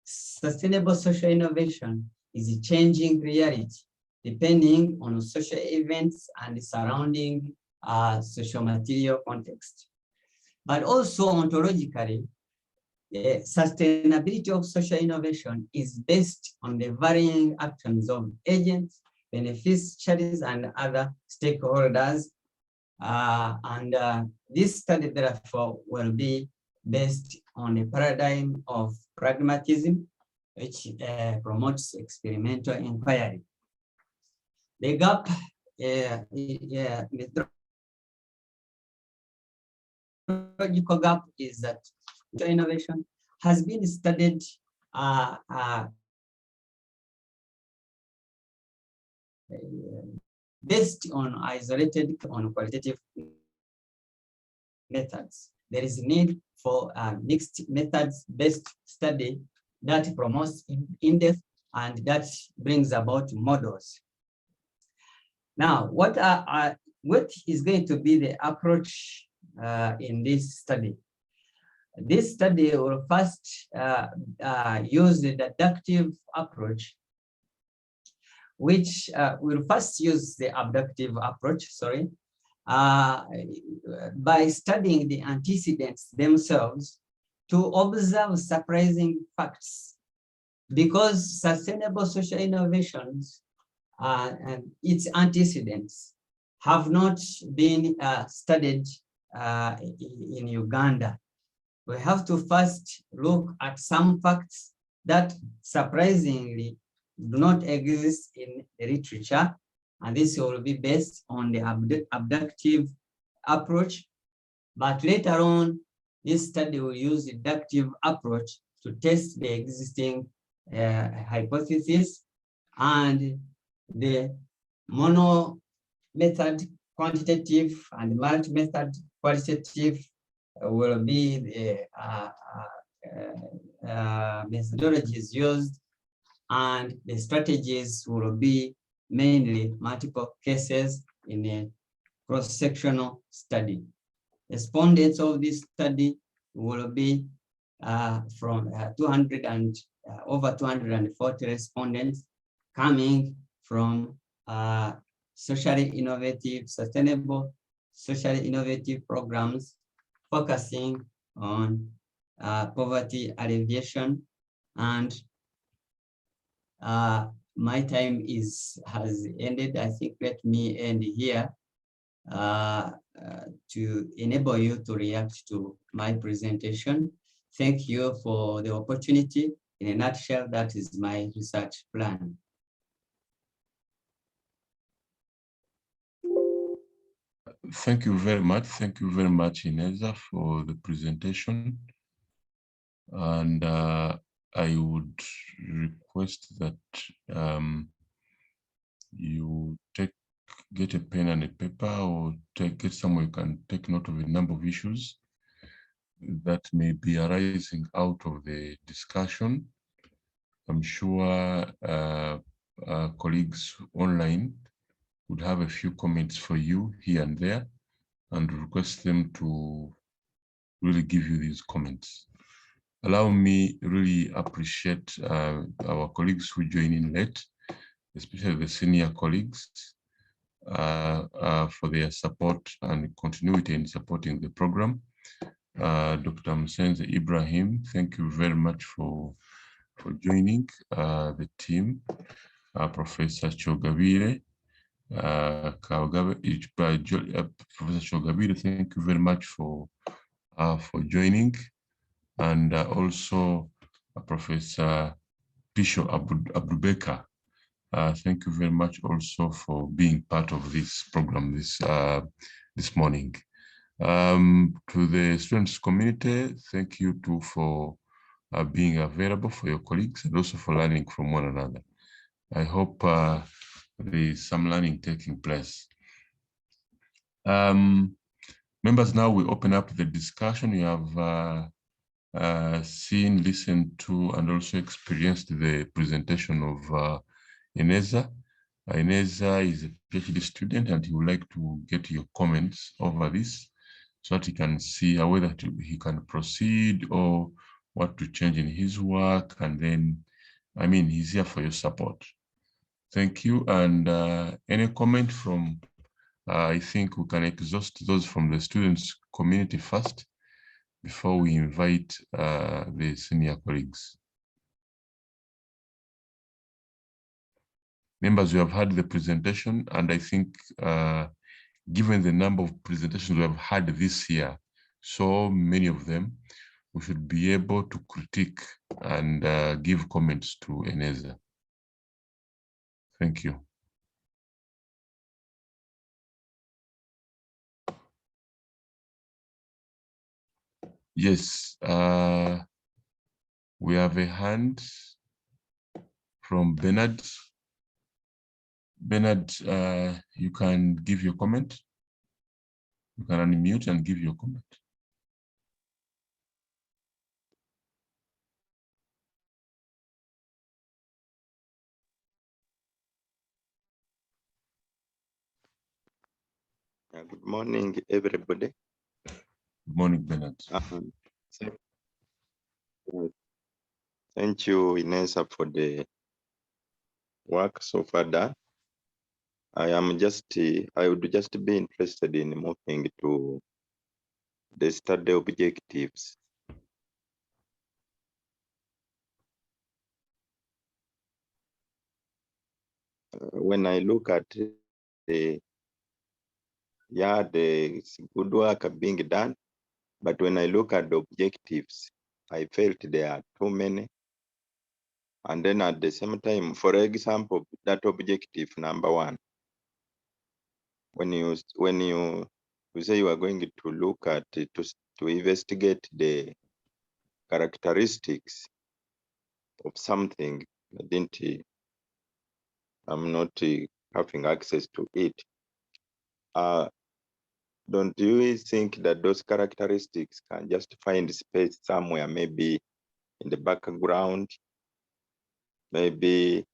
Speaker 10: sustainable social innovation is a changing reality, depending on social events and the surrounding social material context. But also ontologically, the sustainability of social innovation is based on the varying actions of agents, beneficiaries, and other stakeholders. This study, therefore, will be based on the paradigm of pragmatism, which promotes experimental inquiry. The gap, methodological gap, is that innovation has been studied based on isolated, on qualitative methods. There is need for mixed methods-based study that promotes in-depth and that brings about models. Now, what is going to be the approach in this study? This study will first use the deductive approach, which will first use the abductive approach, by studying the antecedents themselves to observe surprising facts. Because sustainable social innovations and its antecedents have not been studied in Uganda. We have to first look at some facts that surprisingly do not exist in the literature, and this will be based on the abductive approach. But later on, this study will use the deductive approach to test the existing hypothesis, and the mono method quantitative and multi-method qualitative will be the methodologies used, and the strategies will be mainly multiple cases in a cross-sectional study. Respondents of this study will be from 200 and over 240 respondents coming from socially innovative, sustainable, socially innovative programs focusing on poverty alleviation. And my time has ended. I think let me end here to enable you to react to my presentation. Thank you for the opportunity. In a nutshell, that is my research plan.
Speaker 9: Thank you very much. Thank you very much, Ineza, for the presentation. And I would request that you get a pen and a paper, or get somewhere you can take note of a number of issues that may be arising out of the discussion. I'm sure colleagues online would have a few comments for you here and there, and request them to really give you these comments. Allow me really appreciate our colleagues who join in late, especially the senior colleagues, for their support and continuity in supporting the program. Dr. Msenze Ibrahim, thank you very much for joining the team. Professor Chogabire, Professor Chogabire, thank you very much for joining, and also Professor Pisho Abdubeka. Thank you very much also for being part of this program this morning. To the students community, thank you too for being available for your colleagues, and also for learning from one another. I hope there is some learning taking place. Members, now we open up the discussion. You have seen, listened to, and also experienced the presentation of Ineza. Ineza is a PhD student, and he would like to get your comments over this, so that he can see whether he can proceed or what to change in his work. And then, I mean, he's here for your support. Thank you. And any comment from, I think we can exhaust those from the students community first before we invite the senior colleagues. Members, we have had the presentation, and I think given the number of presentations we have had this year, so many of them, we should be able to critique and give comments to Ineza. Thank you. Yes, we have a hand from Bernard. Bernard, you can give your comment. You can unmute and give your comment.
Speaker 12: Good morning, everybody.
Speaker 9: Good morning, Bernard.
Speaker 12: Thank you, Ineza, for the work so far done. I would just be interested in moving to the study objectives. When I look at the good work being done, but when I look at the objectives, I felt there are too many. And then at the same time, for example, that objective number 1, when you say you are going to look at it to investigate the characteristics of something, I'm not having access to it. Don't you think that those characteristics can just find space somewhere, maybe in the background, maybe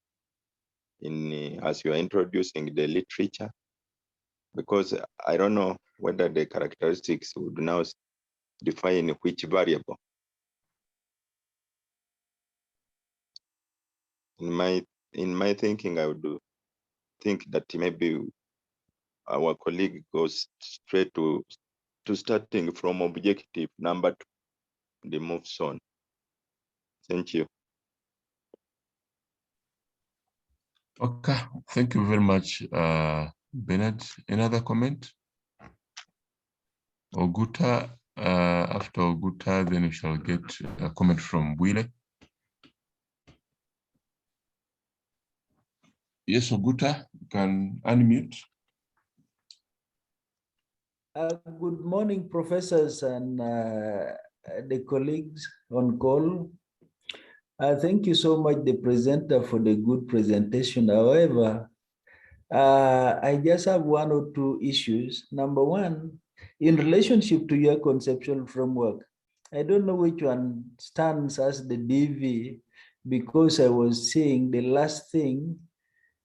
Speaker 12: as you are introducing the literature, because I don't know whether the characteristics would now define which variable. In my thinking, I would think that maybe our colleague goes straight to starting from objective number 2, the moves on. Thank you.
Speaker 9: Okay, thank you very much, Bernard. Another comment? Oguta, after Oguta, then we shall get a comment from Wile. Yes, Oguta, you can unmute.
Speaker 13: Good morning, professors and the colleagues on call. Thank you so much, the presenter, for the good presentation. However, I just have one or two issues. Number one, in relationship to your conceptual framework, I don't know which one stands as the DV, because I was saying the last thing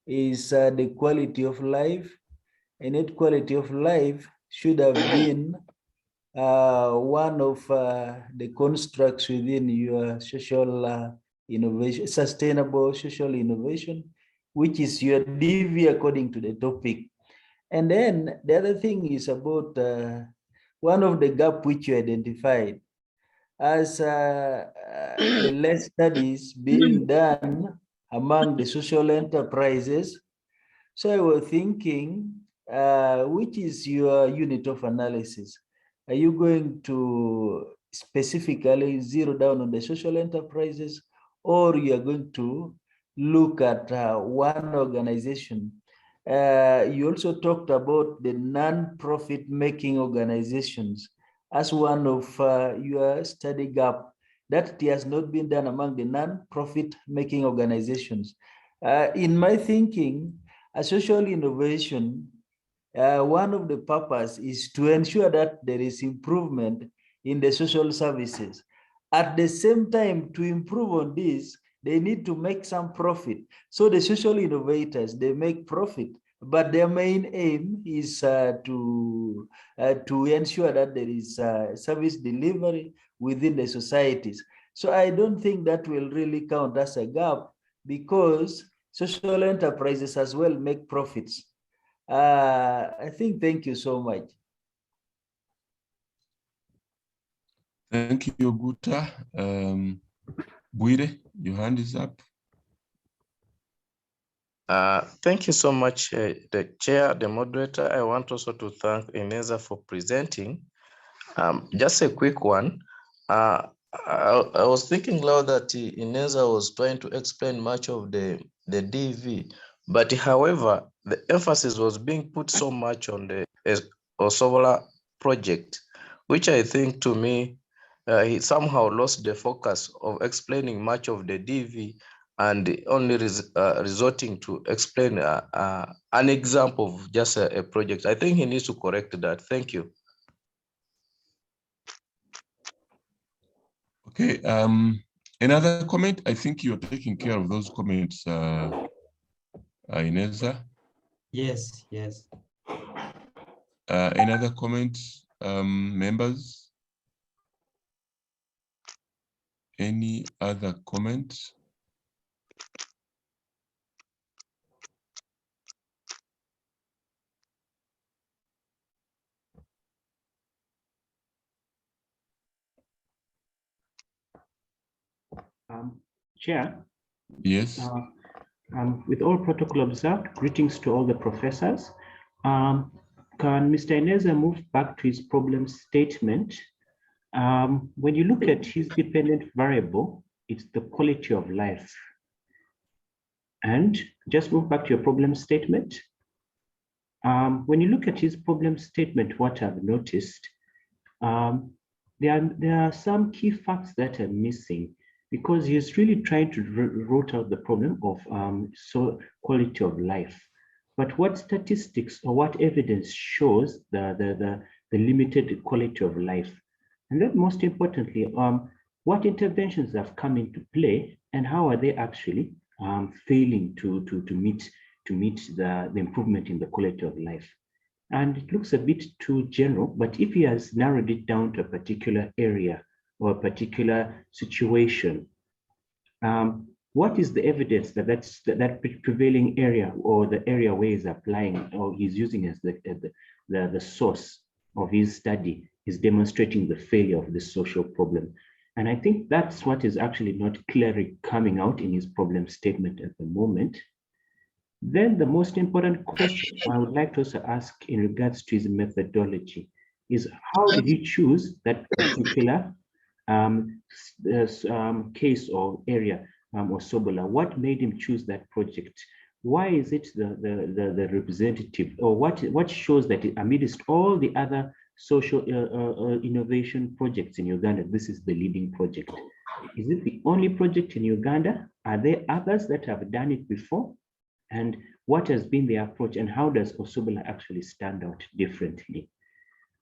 Speaker 13: is the quality of life, and that quality of life should have been one of the constructs within your social innovation, sustainable social innovation, which is your DV according to the topic. And then the other thing is about one of the gap which you identified as the less studies being done among the social enterprises. So I was thinking, which is your unit of analysis? Are you going to specifically zero down on the social enterprises, or you are going to look at one organization? You also talked about the non-profit making organizations as one of your study gap, that it has not been done among the non-profit making organizations. In my thinking, a social innovation, one of the purpose is to ensure that there is improvement in the social services. At the same time, to improve on this, they need to make some profit. So the social innovators, they make profit, but their main aim is to ensure that there is service delivery within the societies. So I don't think that will really count as a gap, because social enterprises as well make profits. I think, thank you so much.
Speaker 9: Thank you, Oguta. Bwire, your hand is up.
Speaker 14: Thank you so much, the chair, the moderator. I want also to thank Ineza for presenting. Just a quick one. I was thinking now that Ineza was trying to explain much of the DV, but however, the emphasis was being put so much on the Osovola project, which I think to me, he somehow lost the focus of explaining much of the DV and only resorting to explain an example of just a project. I think he needs to correct that. Thank you.
Speaker 9: Okay, another comment? I think you're taking care of those comments, Ineza.
Speaker 10: Yes, yes.
Speaker 9: Another comment, members? Any other comments?
Speaker 15: Chair?
Speaker 9: Yes.
Speaker 15: With all protocol observed, greetings to all the professors. Can Mr. Ineza move back to his problem statement? When you look at his dependent variable, it's the quality of life. And just move back to your problem statement. When you look at his problem statement, what I've noticed, there are some key facts that are missing, because he's really trying to root out the problem of quality of life. But what statistics or what evidence shows the limited quality of life? And then most importantly, what interventions have come into play and how are they actually failing to meet the improvement in the quality of life. And it looks a bit too general, but if he has narrowed it down to a particular area or a particular situation, what is the evidence that that prevailing area or the area where he's applying or he's using as the source of his study is demonstrating the failure of this social problem? And I think that's what is actually not clearly coming out in his problem statement at the moment. Then the most important question I would like to also ask in regards to his methodology is how did he choose that particular case or area or Sobola? What made him choose that project? Why is it the representative, or what shows that amidst all the other social innovation projects in Uganda, this is the leading project? Is it the only project in Uganda? Are there others that have done it before? And what has been their approach, and how does Osobela actually stand out differently?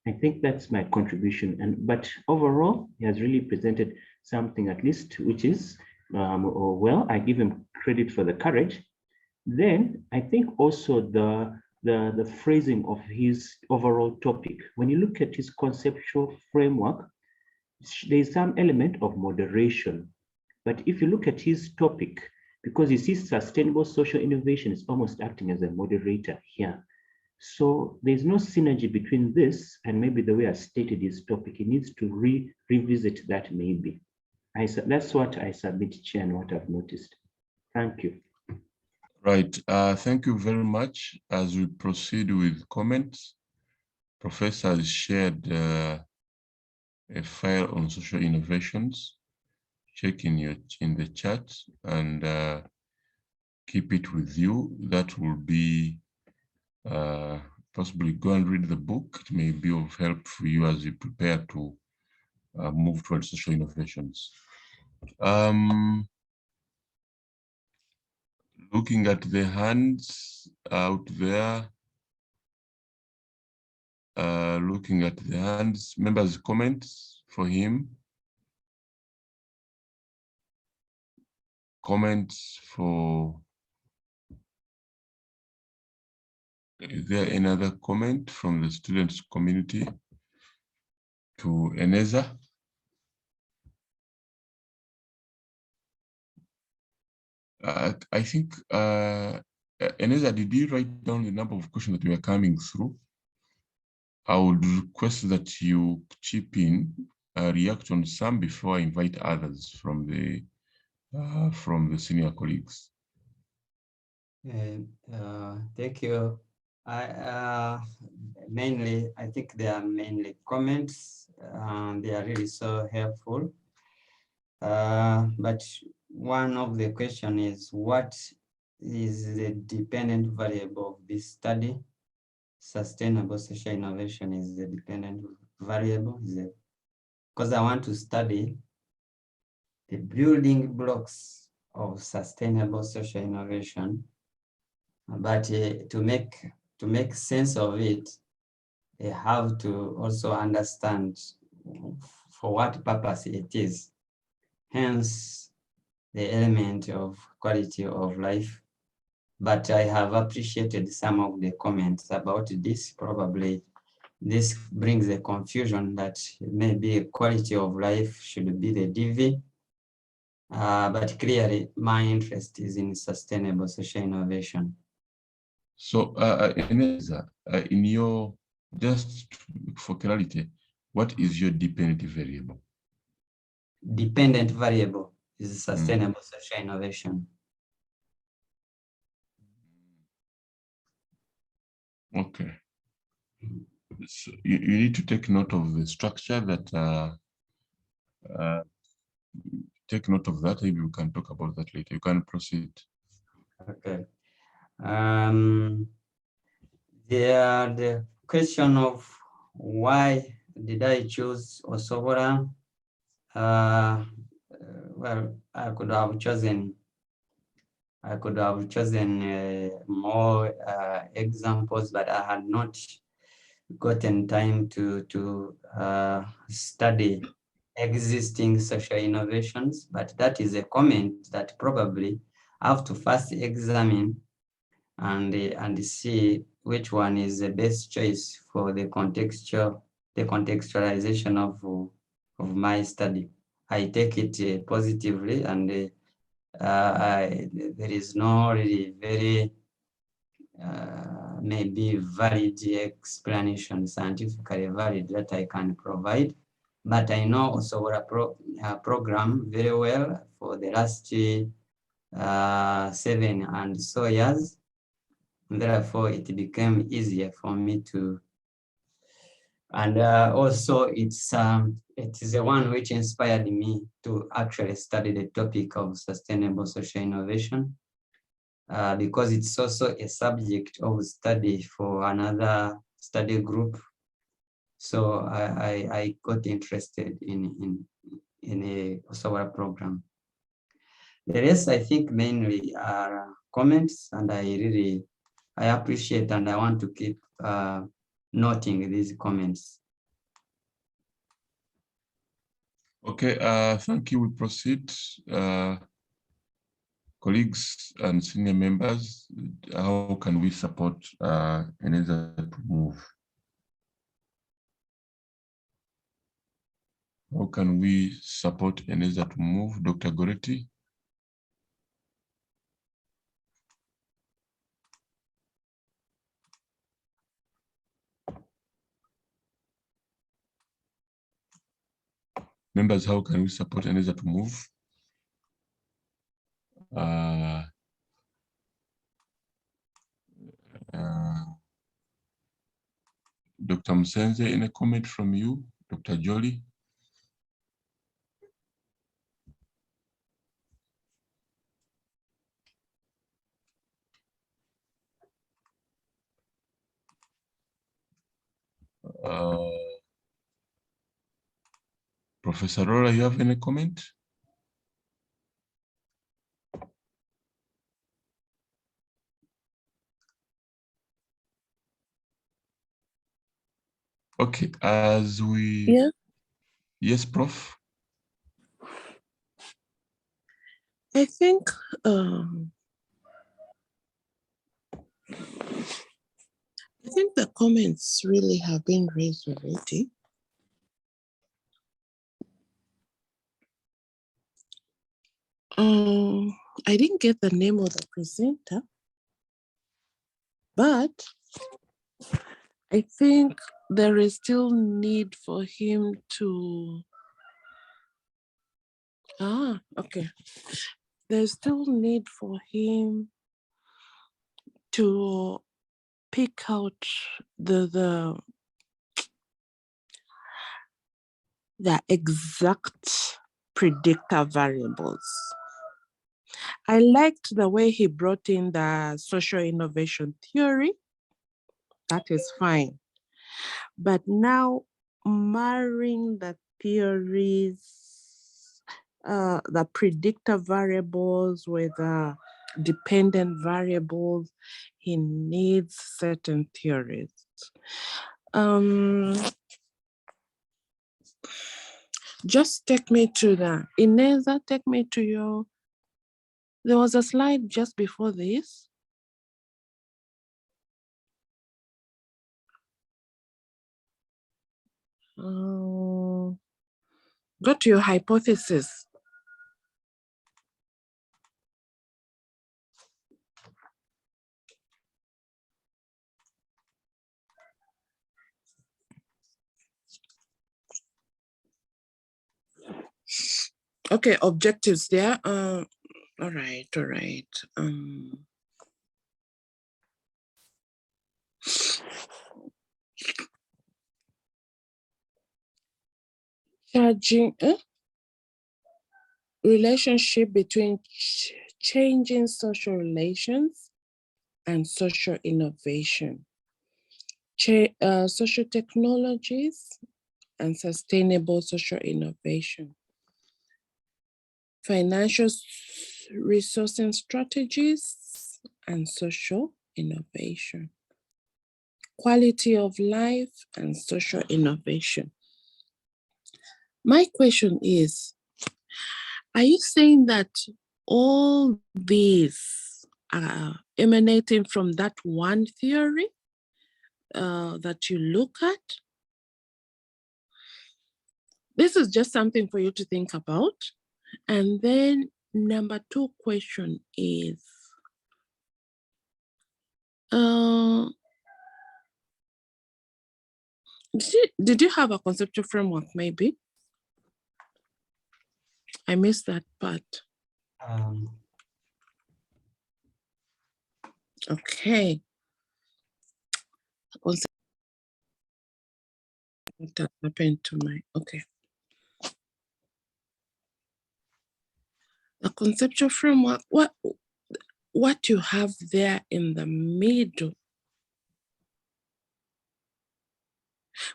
Speaker 15: I think that's my contribution. But overall, he has really presented something at least which is, well, I give him credit for the courage. Then I think also the phrasing of his overall topic. When you look at his conceptual framework, there's some element of moderation. But if you look at his topic, because you see sustainable social innovation is almost acting as a moderator here. So there's no synergy between this and maybe the way I stated his topic. He needs to revisit that maybe. That's what I submit, Chair, and what I've noticed. Thank you.
Speaker 9: Right, thank you very much. As we proceed with comments, Professor has shared a file on social innovations. Check in the chat and keep it with you. That will be possibly go and read the book. It may be of help for you as you prepare to move towards social innovations. Looking at the hands out there, looking at the hands, members' comments for him. Comments for, is there another comment from the students community to Eneza? I think, Eneza, did you write down the number of questions that were coming through? I would request that you chip in, react on some before I invite others from the senior colleagues.
Speaker 10: Thank you. Mainly, I think they are mainly comments. They are really so helpful. But one of the question is, what is the dependent variable of this study? Sustainable social innovation is the dependent variable. Because I want to study the building blocks of sustainable social innovation, but to make sense of it, they have to also understand for what purpose it is. Hence, the element of quality of life. But I have appreciated some of the comments about this. Probably this brings a confusion that maybe quality of life should be the DV. But clearly, my interest is in sustainable social innovation.
Speaker 9: So, Eneza, in your, just for clarity, what is your dependent variable?
Speaker 10: Dependent variable is sustainable social innovation.
Speaker 9: Okay. So you need to take note of the structure that, take note of that. Maybe we can talk about that later. You can proceed.
Speaker 10: Okay. The question of why did I choose Osobora? Well, I could have chosen more examples, but I had not gotten time to study existing social innovations, but that is a comment that probably I have to first examine and see which one is the best choice for the contextualization of my study. I take it positively, and there is no really very maybe valid explanation, scientifically valid, that I can provide. But I know also what program very well for the last 7 and so years. And therefore, it became easier for me to, and also it is the one which inspired me to actually study the topic of sustainable social innovation, because it's also a subject of study for another study group. So I got interested in a SOWA program. The rest, I think, mainly are comments, and I appreciate and I want to keep noting these comments.
Speaker 9: Okay, thank you. We proceed. Colleagues and senior members, how can we support Eneza to move? How can we support Eneza to move? Dr. Goretti? Members, how can we support Eneza to move? Dr. Msenze, any comment from you? Dr. Jolie? Professor Rora, you have any comment? Okay, as we...
Speaker 2: Yeah.
Speaker 9: Yes, Prof.
Speaker 2: I think the comments really have been raised already. I didn't get the name of the presenter, but I think there is still need for him to, okay. There's still need for him to pick out the exact predictor variables. I liked the way he brought in the social innovation theory. That is fine. But now marrying the theories, the predictor variables with dependent variables, he needs certain theories. Just take me to the, Eneza, take me to your, there was a slide just before this. Go to your hypothesis. Okay, objectives there. All right. Charging relationship between changing social relations and social innovation, social technologies and sustainable social innovation, financial resourcing strategies and social innovation, quality of life and social innovation. My question is, are you saying that all these are emanating from that one theory that you look at? This is just something for you to think about. And then number 2 question is, did you have a conceptual framework maybe? I missed that part. Okay. What happened to my, okay. The conceptual framework, what you have there in the middle,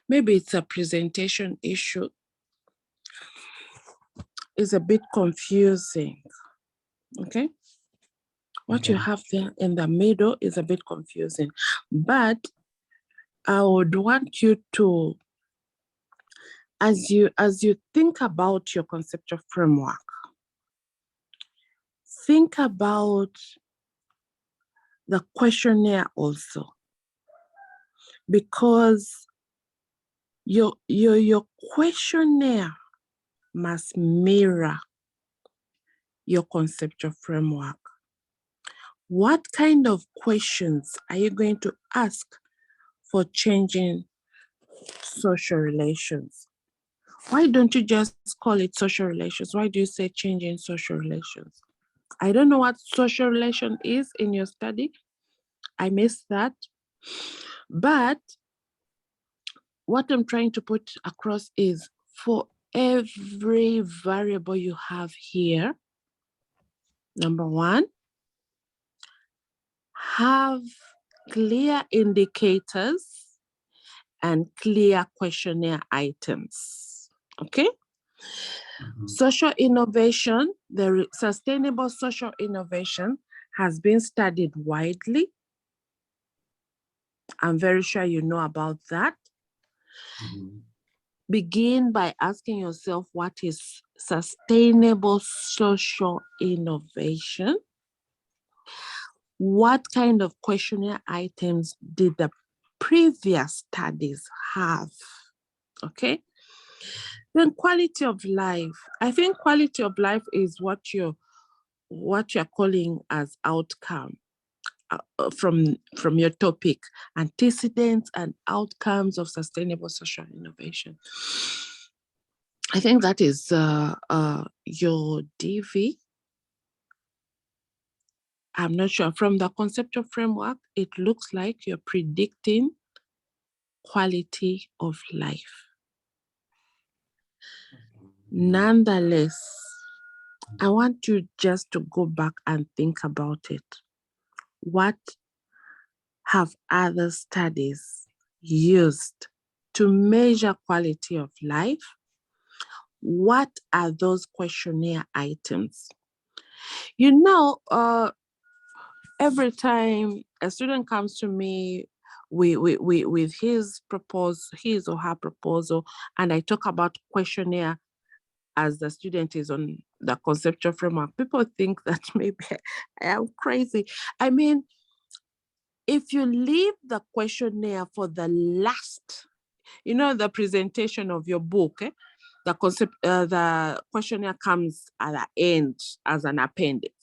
Speaker 2: maybe it's a presentation issue, is a bit confusing, okay? What you have there in the middle is a bit confusing, but I would want you to, as you think about your conceptual framework, think about the questionnaire also, because your questionnaire must mirror your conceptual framework. What kind of questions are you going to ask for changing social relations? Why don't you just call it social relations? Why do you say changing social relations? I don't know what social relation is in your study. I missed that. But what I'm trying to put across is, for every variable you have here, number 1, have clear indicators and clear questionnaire items, okay? Social innovation, the sustainable social innovation has been studied widely. I'm very sure you know about that. Begin by asking yourself, what is sustainable social innovation? What kind of questionnaire items did the previous studies have? Okay. Then quality of life. I think quality of life is what you're calling as outcome from your topic, antecedents and outcomes of sustainable social innovation. I think that is your DV. I'm not sure. From the conceptual framework, it looks like you're predicting quality of life. Nonetheless, I want you just to go back and think about it. What have other studies used to measure quality of life? What are those questionnaire items? You know, every time a student comes to me with his or her proposal, and I talk about questionnaire as the student is on the conceptual framework, people think that maybe I am crazy. I mean, if you leave the questionnaire for the last, you know, the presentation of your book, the questionnaire comes at the end as an appendix.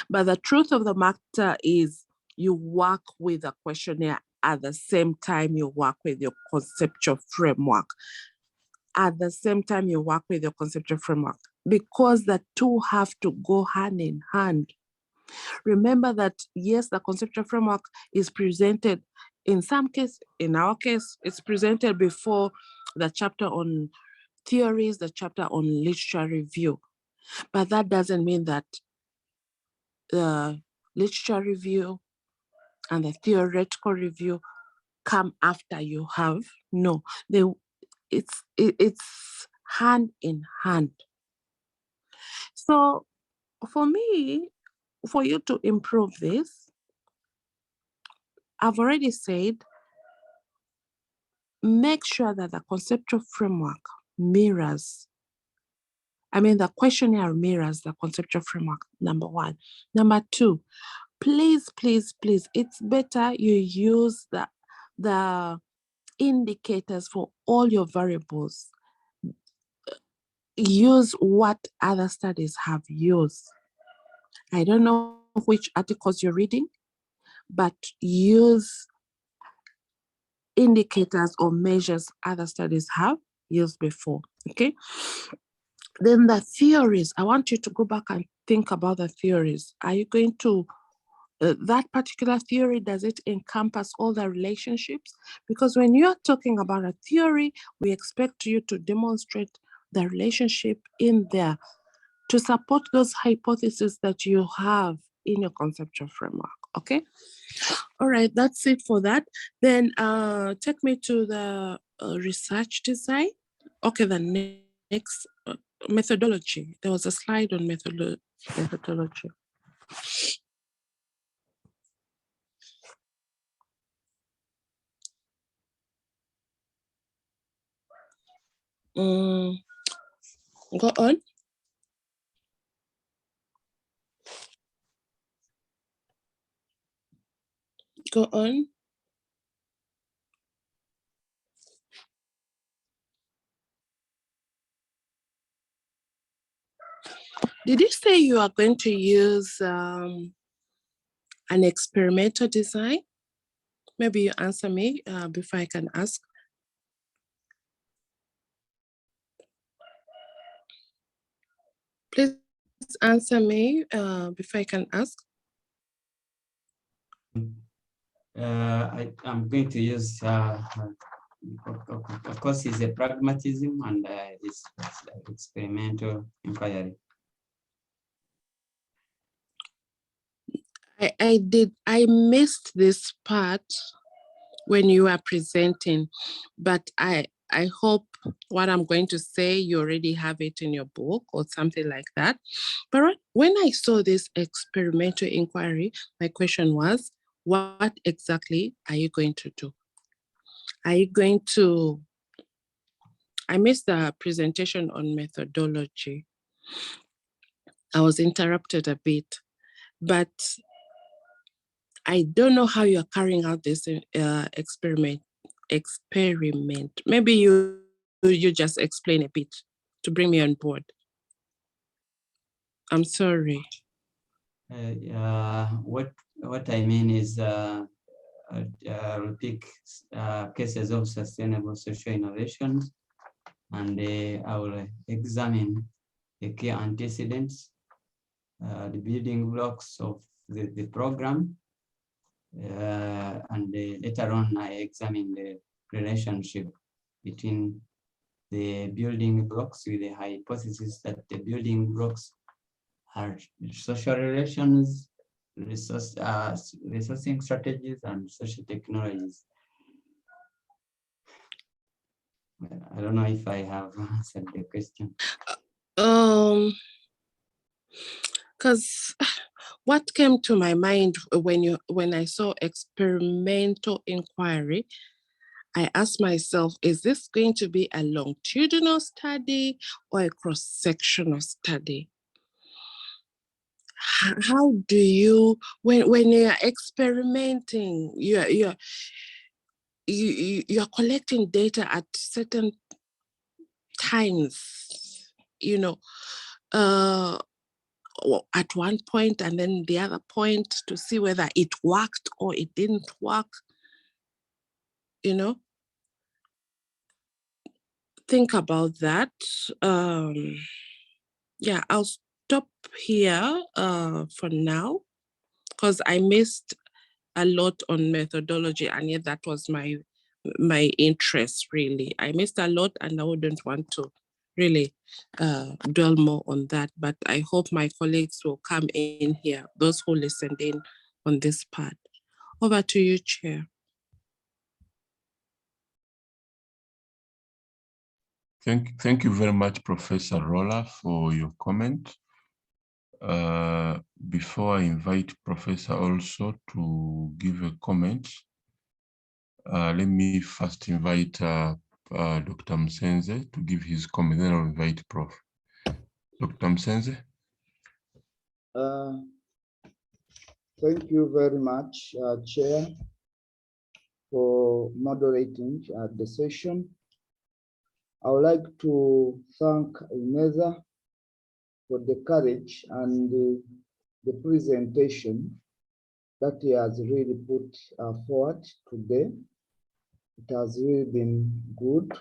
Speaker 2: But the truth of the matter is, you work with a questionnaire at the same time you work with your conceptual framework. At the same time you work with your conceptual framework, because the two have to go hand in hand. Remember that, yes, the conceptual framework is presented, in some case, in our case, it's presented before the chapter on theories, the chapter on literature review. But that doesn't mean that the literature review and the theoretical review come after you have. No, it's hand in hand. So for me, for you to improve this, I've already said, make sure that the conceptual framework mirrors I mean, the questionnaire mirrors the conceptual framework, number one. Number two, please, please, please, it's better you use the indicators for all your variables. Use what other studies have used. I don't know which articles you're reading, but use indicators or measures other studies have used before, okay? Then the theories, I want you to go back and think about the theories. Are you going to, that particular theory, does it encompass all the relationships? Because when you're talking about a theory, we expect you to demonstrate the relationship in there to support those hypotheses that you have in your conceptual framework, okay? All right, that's it for that. Then take me to the research design. Okay, the next methodology. There was a slide on methodology. Go on. Go on. Did you say you are going to use an experimental design? Maybe you answer me before I can ask. Please answer me before I can ask.
Speaker 10: I'm going to use, of course, it's a pragmatism and it's experimental inquiry.
Speaker 2: I missed this part when you were presenting, but I hope what I'm going to say, you already have it in your book or something like that. But when I saw this experimental inquiry, my question was, what exactly are you going to do? Are you going to, I missed the presentation on methodology. I was interrupted a bit, but I don't know how you're carrying out this experiment. Maybe you just explain a bit to bring me on board. I'm sorry.
Speaker 10: What I mean is pick cases of sustainable social innovations, and I will examine the key antecedents, the building blocks of the program, and later on I examine the relationship between the building blocks with the hypothesis that the building blocks are social relations, resourcing strategies, and social technologies. I don't know if I have answered the question.
Speaker 2: Because what came to my mind when I saw experimental inquiry, I asked myself, is this going to be a longitudinal study or a cross-sectional study? How do you, when you're experimenting, you're collecting data at certain times, at one point and then the other point to see whether it worked or it didn't work, Think about that. Yeah, I'll stop here for now because I missed a lot on methodology, and yet that was my interest, really. I missed a lot and I wouldn't want to really dwell more on that, but I hope my colleagues will come in here, those who listened in on this part. Over to you, Chair.
Speaker 9: Thank you very much, Professor Rolla, for your comment. Before I invite Professor also to give a comment, let me first invite Dr. Msenze to give his comment, then I'll invite Prof. Dr. Msenze.
Speaker 16: Thank you very much, Chair, for moderating the session. I would like to thank Ineza for the courage and the presentation that he has really put forward today. It has really been good,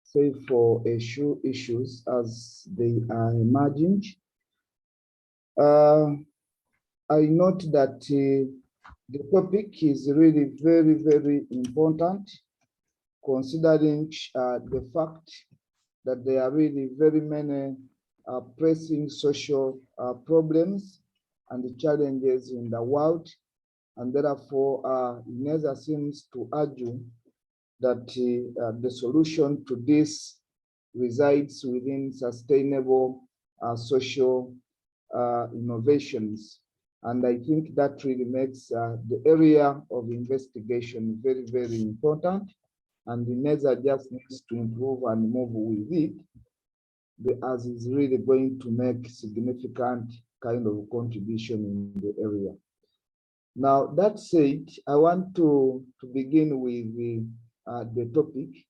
Speaker 16: save for issues as they are emerging. I note that the topic is really very, very important, considering the fact that there are really very many pressing social problems and the challenges in the world. And therefore, Ineza seems to argue that the solution to this resides within sustainable social innovations. And I think that really makes the area of investigation very, very important. And Ineza just needs to improve and move with it, as is really going to make significant kind of contribution in the area. Now, that said, I want to begin with the topic.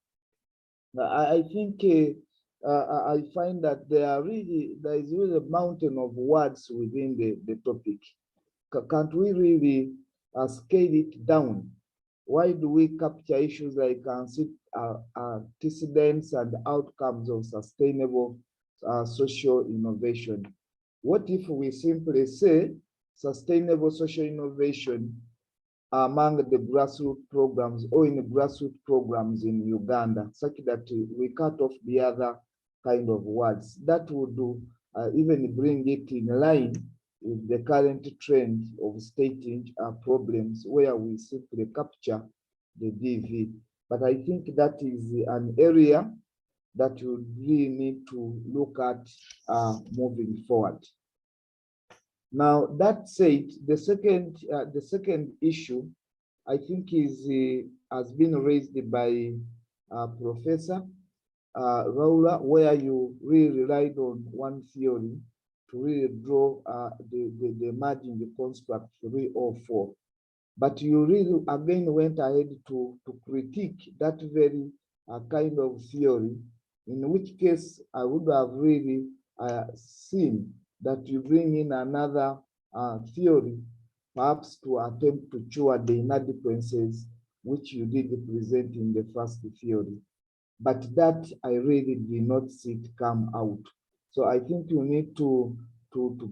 Speaker 16: I think I find that there is really a mountain of words within the topic. Can't we really scale it down? Why do we capture issues like antecedents and outcomes of sustainable social innovation? What if we simply say sustainable social innovation among the grassroots programs or in the grassroots programs in Uganda, such that we cut off the other kind of words? That would even bring it in line with the current trend of stating problems where we simply capture the DV. But I think that is an area that you really need to look at moving forward. Now, that said, the second issue, I think, has been raised by Professor Raula, where you really relied on one theory to really draw the emerging construct 3 or 4. But you really again went ahead to critique that very kind of theory, in which case I would have really seen that you bring in another theory, perhaps to attempt to cure the inadequacies which you did present in the first theory. But that I really did not see it come out. So I think you need to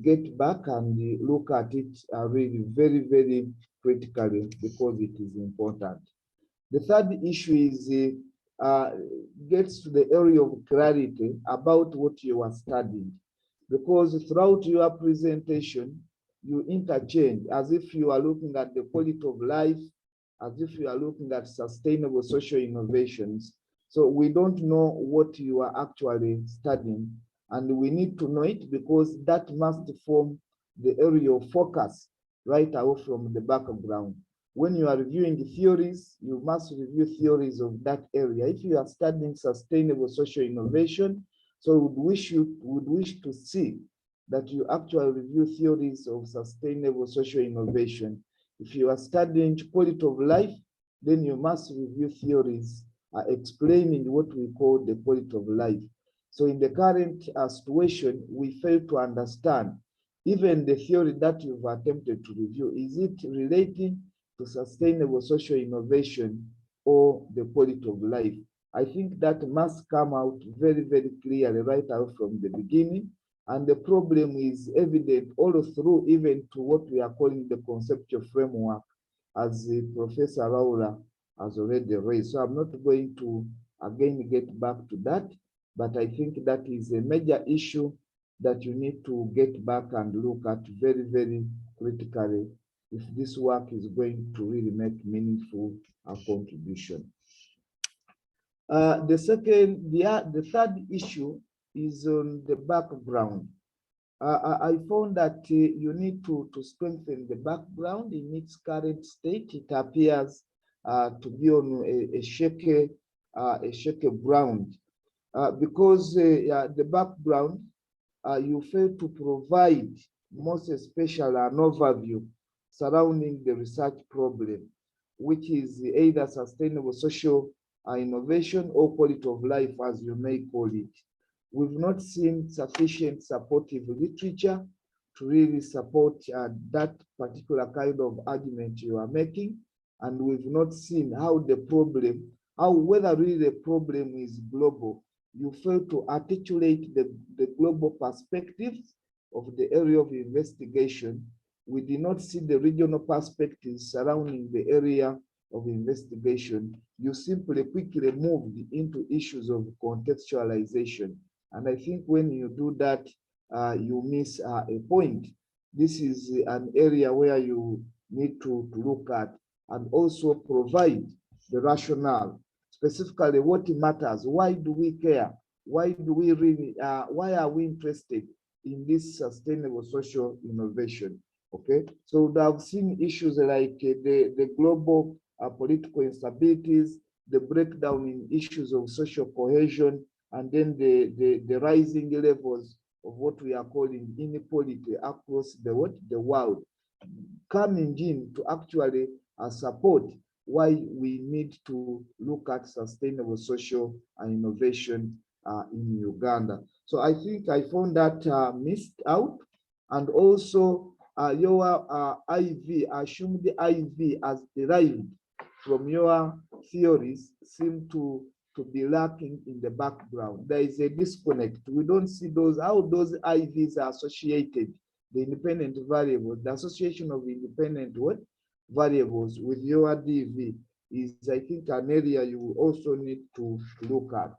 Speaker 16: get back and look at it really very, very critically, because it is important. The third issue is gets to the area of clarity about what you are studying, because throughout your presentation, you interchange as if you are looking at the quality of life, as if you are looking at sustainable social innovations. So we don't know what you are actually studying, and we need to know it, because that must form the area of focus right away from the background. When you are reviewing the theories, you must review theories of that area. If you are studying sustainable social innovation, so would wish to see that you actually review theories of sustainable social innovation. If you are studying quality of life, then you must review theories explaining what we call the quality of life. So in the current situation, we fail to understand even the theory that you've attempted to review. Is it relating to sustainable social innovation or the quality of life? I think that must come out very, very clearly right out from the beginning. And the problem is evident all through, even to what we are calling the conceptual framework, as Professor Raula has already raised. So I'm not going to again get back to that, but I think that is a major issue that you need to get back and look at very, very critically if this work is going to really make meaningful contribution. The third issue is on the background. I found that you need to strengthen the background in its current state. It appears to be on a shaky ground, because the background you fail to provide, most especially, an overview surrounding the research problem, which is either sustainable social innovation or quality of life, as you may call it. We've not seen sufficient supportive literature to really support that particular kind of argument you are making. And we've not seen how the problem, whether really the problem is global. You fail to articulate the global perspectives of the area of investigation. We did not see the regional perspectives surrounding the area of investigation. You simply quickly moved into issues of contextualization. And I think when you do that, you miss a point. This is an area where you need to look at and also provide the rationale, specifically what matters. Why do we care? Why do we really, why are we interested in this sustainable social innovation? Okay, so I've seen issues like the global political instabilities, the breakdown in issues of social cohesion, and then the rising levels of what we are calling inequality across the world, coming in to actually support why we need to look at sustainable social innovation in Uganda. So I think I found that missed out, and also your IV, assumed IV as derived from your theories seem to be lacking in the background. There is a disconnect. We don't see how those IVs are associated, the independent variables. The association of independent variables with your DV is, I think, an area you also need to look at.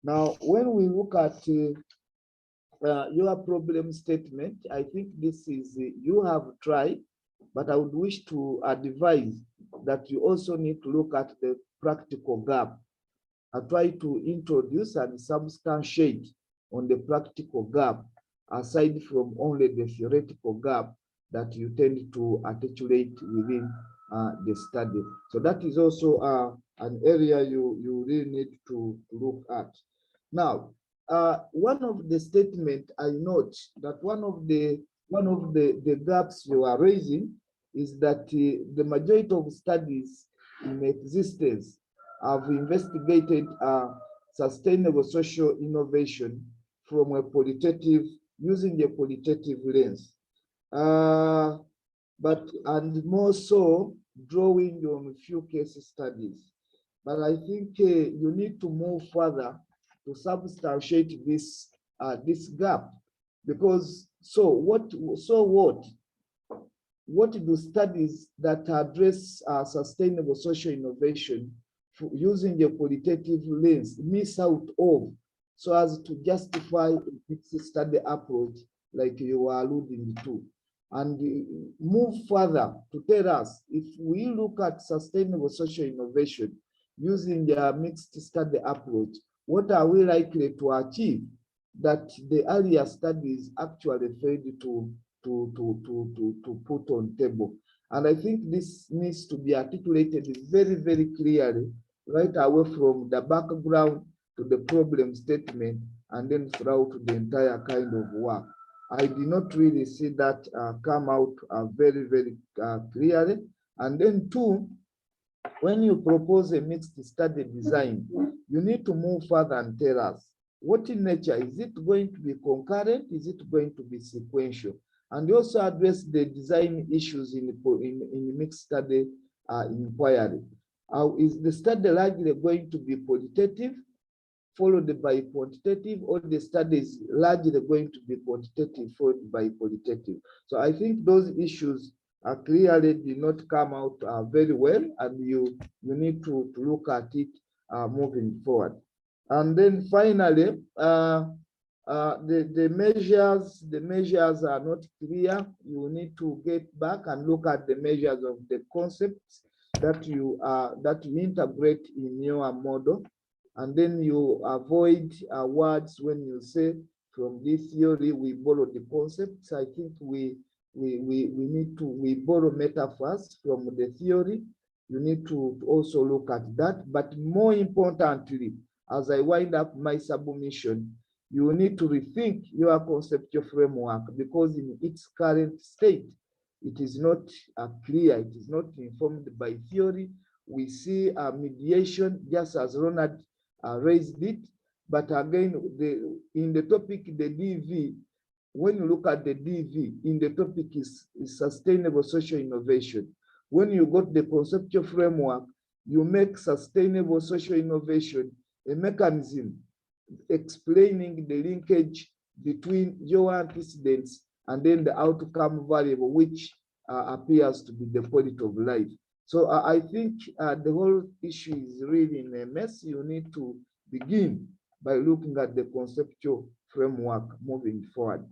Speaker 16: Now, when we look at your problem statement, I think this is, you have tried, but I would wish to advise that you also need to look at the practical gap. I try to introduce and substantiate on the practical gap, aside from only the theoretical gap that you tend to articulate within the study. So that is also an area you really need to look at. Now, one of the statements I note that one of the gaps you are raising is that the majority of studies in existence have investigated sustainable social innovation from a qualitative, using a qualitative lens, and more so drawing on a few case studies. But I think you need to move further to substantiate this gap, because what do studies that address sustainable social innovation using a qualitative lens miss out of, so as to justify its study approach like you were alluding to? And move further to tell us, if we look at sustainable social innovation using a mixed study approach, what are we likely to achieve that the earlier studies actually failed to put on table? And I think this needs to be articulated very, very clearly, right away from the background to the problem statement, and then throughout the entire kind of work. I did not really see that come out very, very clearly. And then two, when you propose a mixed study design, you need to move further and tell us what in nature, is it going to be concurrent? Is it going to be sequential? And you also address the design issues in mixed study inquiry. Is the study largely going to be qualitative, followed by quantitative, or the study is largely going to be quantitative, followed by qualitative? So I think those issues clearly did not come out very well, and you need to look at it moving forward. And then finally, the measures are not clear. You need to get back and look at the measures of the concepts that you integrate in your model, and then you avoid words when you say from this theory we borrow the concepts. I think we borrow metaphors from the theory. You need to also look at that. But more importantly, as I wind up my submission, you need to rethink your conceptual framework because in its current state, it is not clear, it is not informed by theory. We see mediation, just as Ronald raised it, but again, in the topic, the DV, when you look at the DV, in the topic is sustainable social innovation. When you got the conceptual framework, you make sustainable social innovation a mechanism explaining the linkage between your antecedents and then the outcome variable, which appears to be the quality of life. So I think the whole issue is really in a mess. You need to begin by looking at the conceptual framework moving forward.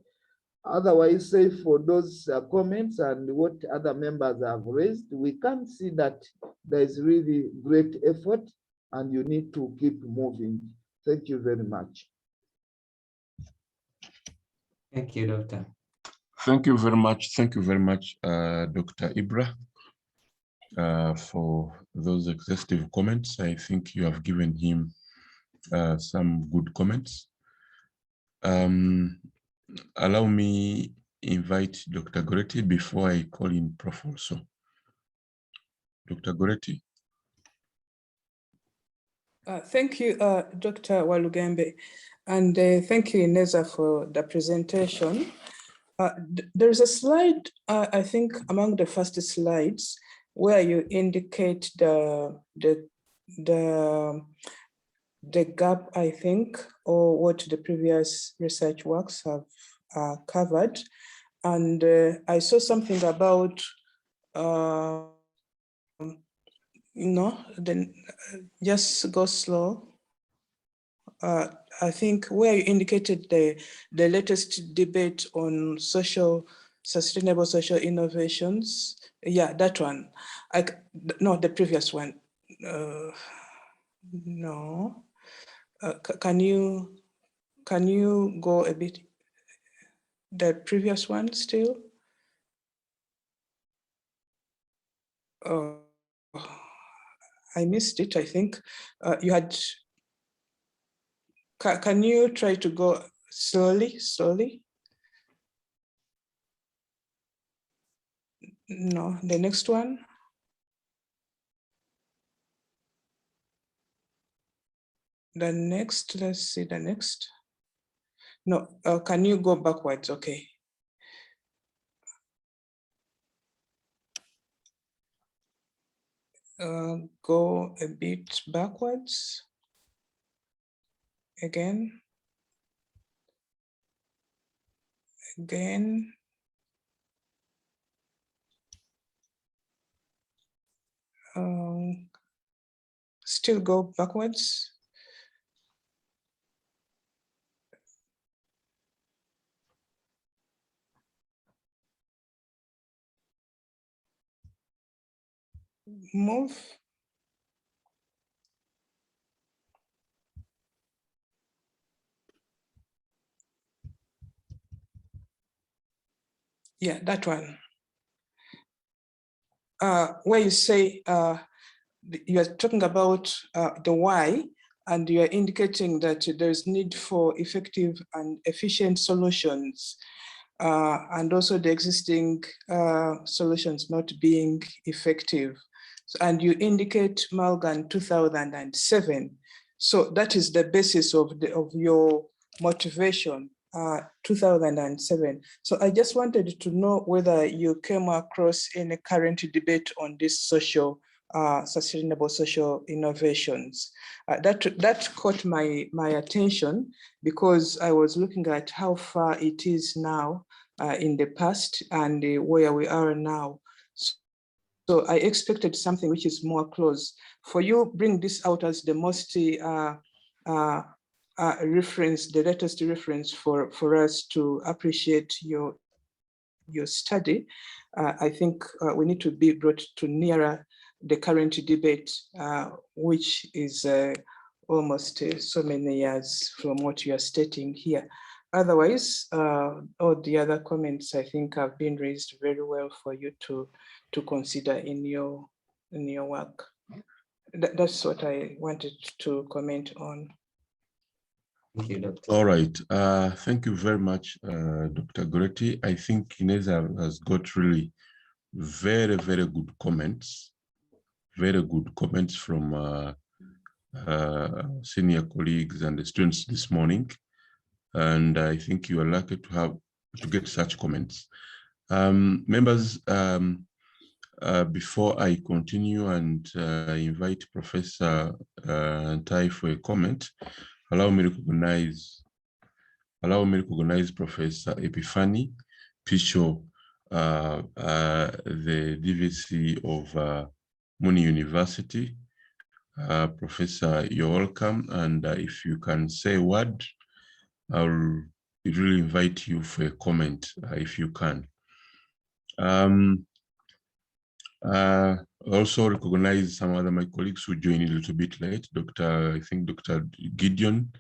Speaker 16: Otherwise, say for those comments and what other members have raised, we can see that there is really great effort and you need to keep moving. Thank you very much.
Speaker 10: Thank you, Doctor.
Speaker 9: Thank you very much. Thank you very much, Dr. Ibra, for those exhaustive comments. I think you have given him some good comments. Allow me invite Dr. Goretti before I call in Prof. also. Dr. Goretti.
Speaker 17: Thank you, Dr. Walugembe, and thank you, Ineza, for the presentation. There's a slide, I think, among the first slides, where you indicate the gap, I think, or what the previous research works have covered. And I saw something about, then just go slow. I think where you indicated the latest debate on sustainable social innovations. Yeah, that one. No, the previous one. No. Can you go a bit, the previous one still? I missed it, I think. You had, can you try to go slowly? No, the next one. The next, let's see the next. No, can you go backwards? Okay. Go a bit backwards. Again. Still go backwards. Move. Yeah, that one. Where you say you are talking about the why, and you are indicating that there's need for effective and efficient solutions, and also the existing solutions not being effective. So, and you indicate Malgan 2007. So that is the basis of your motivation, 2007. So I just wanted to know whether you came across any current debate on this sustainable social innovations. That caught my attention because I was looking at how far it is now in the past and where we are now. So I expected something which is more close. For you, bring this out as the most reference, the latest reference for us to appreciate your study. I think we need to be brought to nearer the current debate, which is almost so many years from what you are stating here. Otherwise, all the other comments I think have been raised very well for you to consider in your work. That's what I wanted to comment on.
Speaker 10: Thank you, Dr.
Speaker 9: All right. Thank you very much, Dr. Goretti. I think Ineza has got really very, very good comments. Very good comments from senior colleagues and the students this morning. And I think you are lucky to get such comments. Members, before I continue and invite Professor Ntai for a comment, allow me to recognize Professor Epifani Picho, the DVC of Muni University. Professor, you're welcome. And if you can say a word, I'll really invite you for a comment if you can. Also recognize some other my colleagues who joined a little bit late. I think Dr. Gideon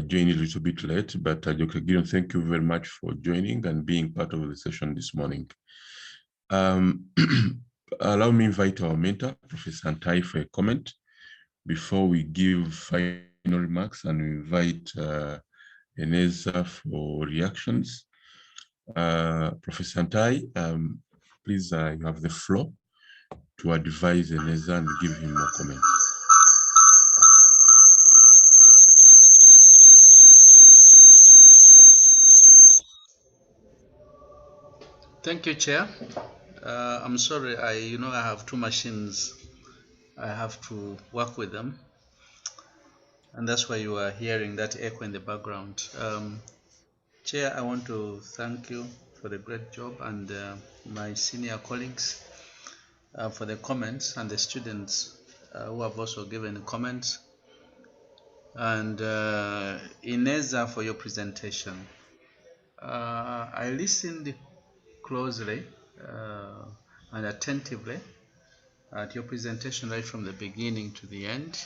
Speaker 9: joined a little bit late, but Dr. Gideon, thank you very much for joining and being part of the session this morning. Allow me invite our mentor, Professor Ntai, for a comment before we give final remarks and we invite Ineza for reactions. Professor Ntai, please, you have the floor to advise Ineza and give him more comments.
Speaker 18: Thank you, Chair. I'm sorry, I have two machines. I have to work with them. And that's why you are hearing that echo in the background. Chair, I want to thank you for the great job and my senior colleagues for the comments and the students who have also given comments. And Ineza for your presentation. I listened closely and attentively at your presentation right from the beginning to the end.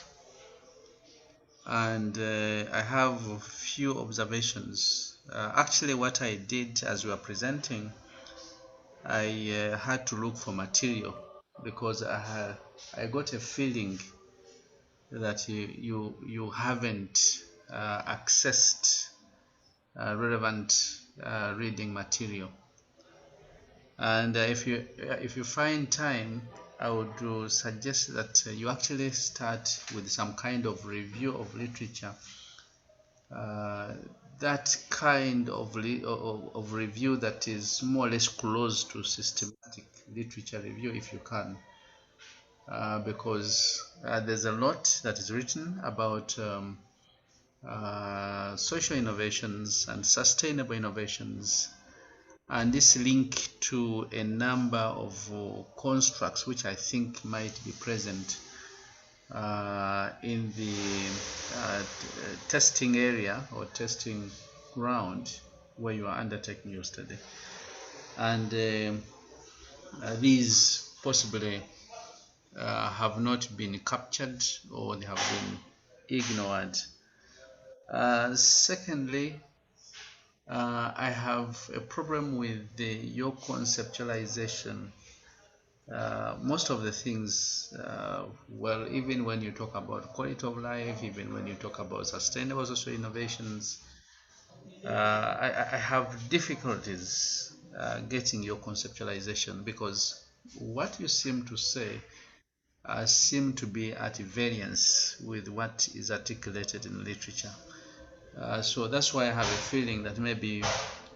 Speaker 18: And I have a few observations. Actually, what I did as you were presenting, I had to look for material because I got a feeling that you haven't accessed relevant reading material. And if you find time, I would suggest that you actually start with some kind of review of literature. That kind of review that is more or less close to systematic literature review, if you can, because there's a lot that is written about social innovations and sustainable innovations, and this link to a number of constructs which I think might be present in the testing area or testing ground where you are undertaking your study. And these possibly have not been captured or they have been ignored. Secondly, I have a problem with your conceptualization. Most of the things, well, even when you talk about quality of life, even when you talk about sustainable social innovations, I have difficulties getting your conceptualization, because what you seem to say seem to be at variance with what is articulated in literature. So that's why I have a feeling that maybe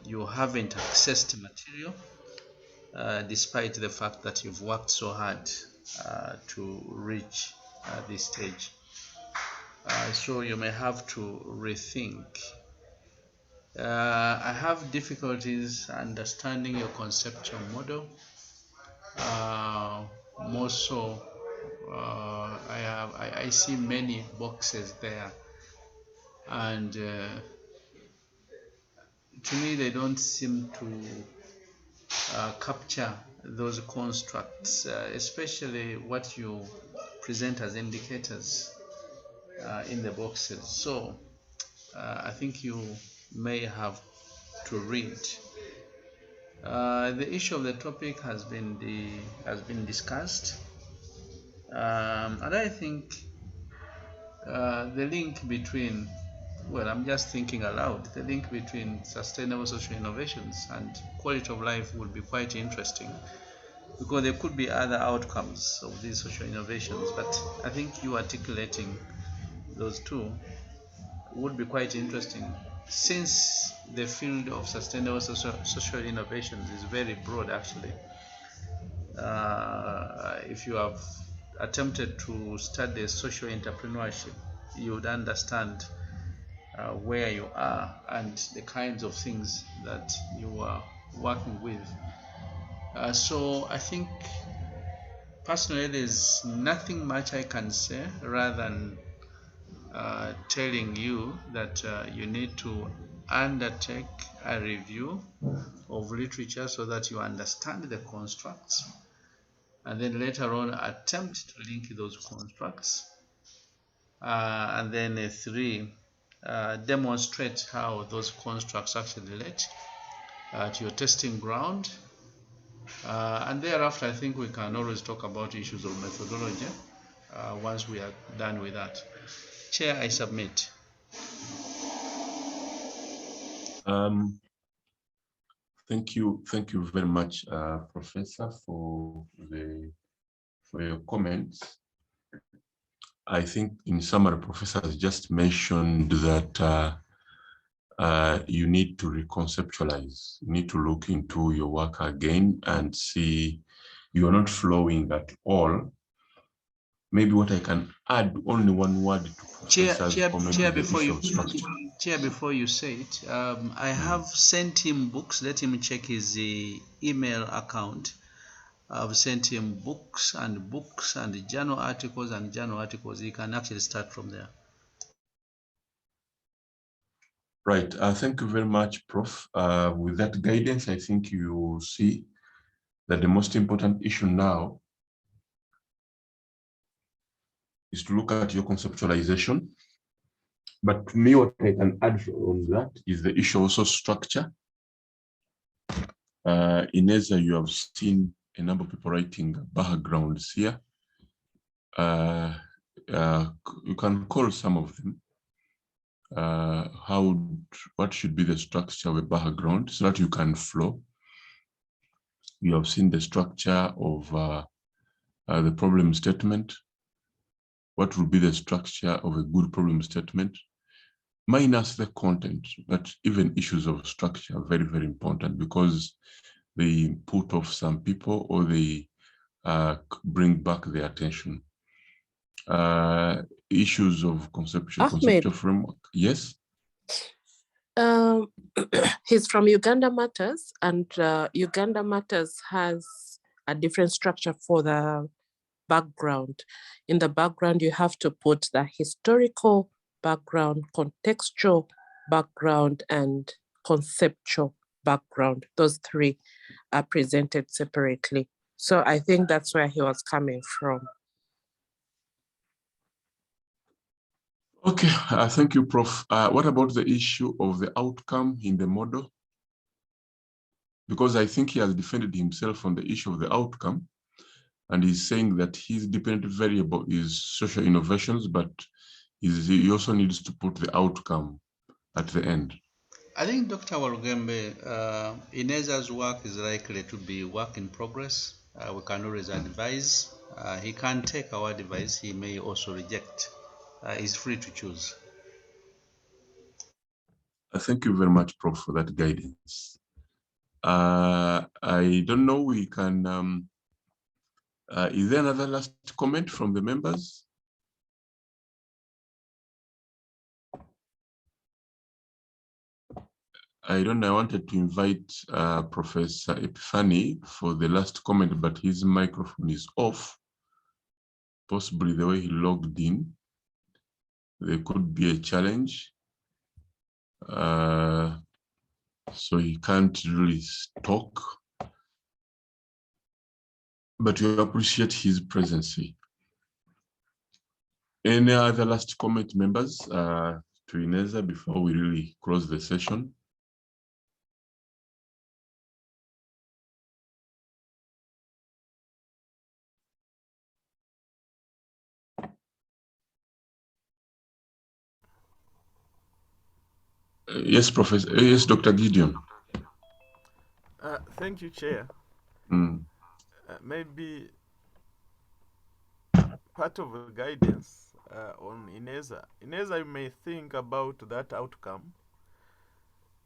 Speaker 18: you haven't accessed material, despite the fact that you've worked so hard to reach this stage. So you may have to rethink. I have difficulties understanding your conceptual model. More so, I see many boxes there, and to me they don't seem to capture those constructs, especially what you present as indicators in the boxes. So I think you may have to read. The issue of the topic has been discussed, and I think the link between well, I'm just thinking aloud. The link between sustainable social innovations and quality of life would be quite interesting, because there could be other outcomes of these social innovations. But I think you articulating those two would be quite interesting, since the field of sustainable social innovations is very broad actually. If you have attempted to study social entrepreneurship, you would understand where you are and the kinds of things that you are working with. So I think personally there's nothing much I can say rather than telling you that you need to undertake a review of literature so that you understand the constructs, and then later on attempt to link those constructs, and then three, demonstrate how those constructs actually relate to your testing ground, and thereafter I think we can always talk about issues of methodology once we are done with that. Chair, I submit.
Speaker 9: Thank you very much, Professor, for your comments. I think in summary, Professor has just mentioned that you need to reconceptualize, you need to look into your work again and see you're not flowing at all. Maybe what I can add, only one word to Professor's comment
Speaker 18: Chair,
Speaker 9: on the
Speaker 18: before
Speaker 9: issue
Speaker 18: you,
Speaker 9: of structure.
Speaker 18: Chair, before you say it, I have sent him books. Let him check his email account. I've sent him books and journal articles and journal articles. He can actually start from there.
Speaker 9: Right. Thank you very much, Prof. With that guidance, I think you see that the most important issue now is to look at your conceptualization. But to me, what I can add on that is the issue also structure. In ESA, you have seen a number of people writing backgrounds here. You can call some of them. What should be the structure of a background so that you can flow. You have seen the structure of the problem statement. What will be the structure of a good problem statement? Minus the content, but even issues of structure are very, very important because they put off some people or they bring back their attention. Issues of conceptual framework. Yes.
Speaker 2: He's from Uganda Matters, and Uganda Matters has a different structure for the background. In the background, you have to put the historical background, contextual background, and conceptual background. Those three are presented separately. So I think that's where he was coming from.
Speaker 9: Okay, thank you, Prof. What about the issue of the outcome in the model? Because I think he has defended himself on the issue of the outcome, and he's saying that his dependent variable is social innovations, but he also needs to put the outcome at the end.
Speaker 18: I think Dr. Walugembe, Ineza's work is likely to be work in progress. We can always advise. He can take our advice. He may also reject. He's free to choose.
Speaker 9: Thank you very much, Prof, for that guidance. I don't know, we can, is there another last comment from the members? I don't know, I wanted to invite Professor Epifani for the last comment, but his microphone is off. Possibly the way he logged in, there could be a challenge. So he can't really talk, but we appreciate his presence. Any other last comment, members, to Ineza before we really close the session? Yes, Professor. Yes, Dr. Gideon.
Speaker 19: Thank you, Chair.
Speaker 9: Mm.
Speaker 19: Maybe part of the guidance on Ineza. Ineza, you may think about that outcome.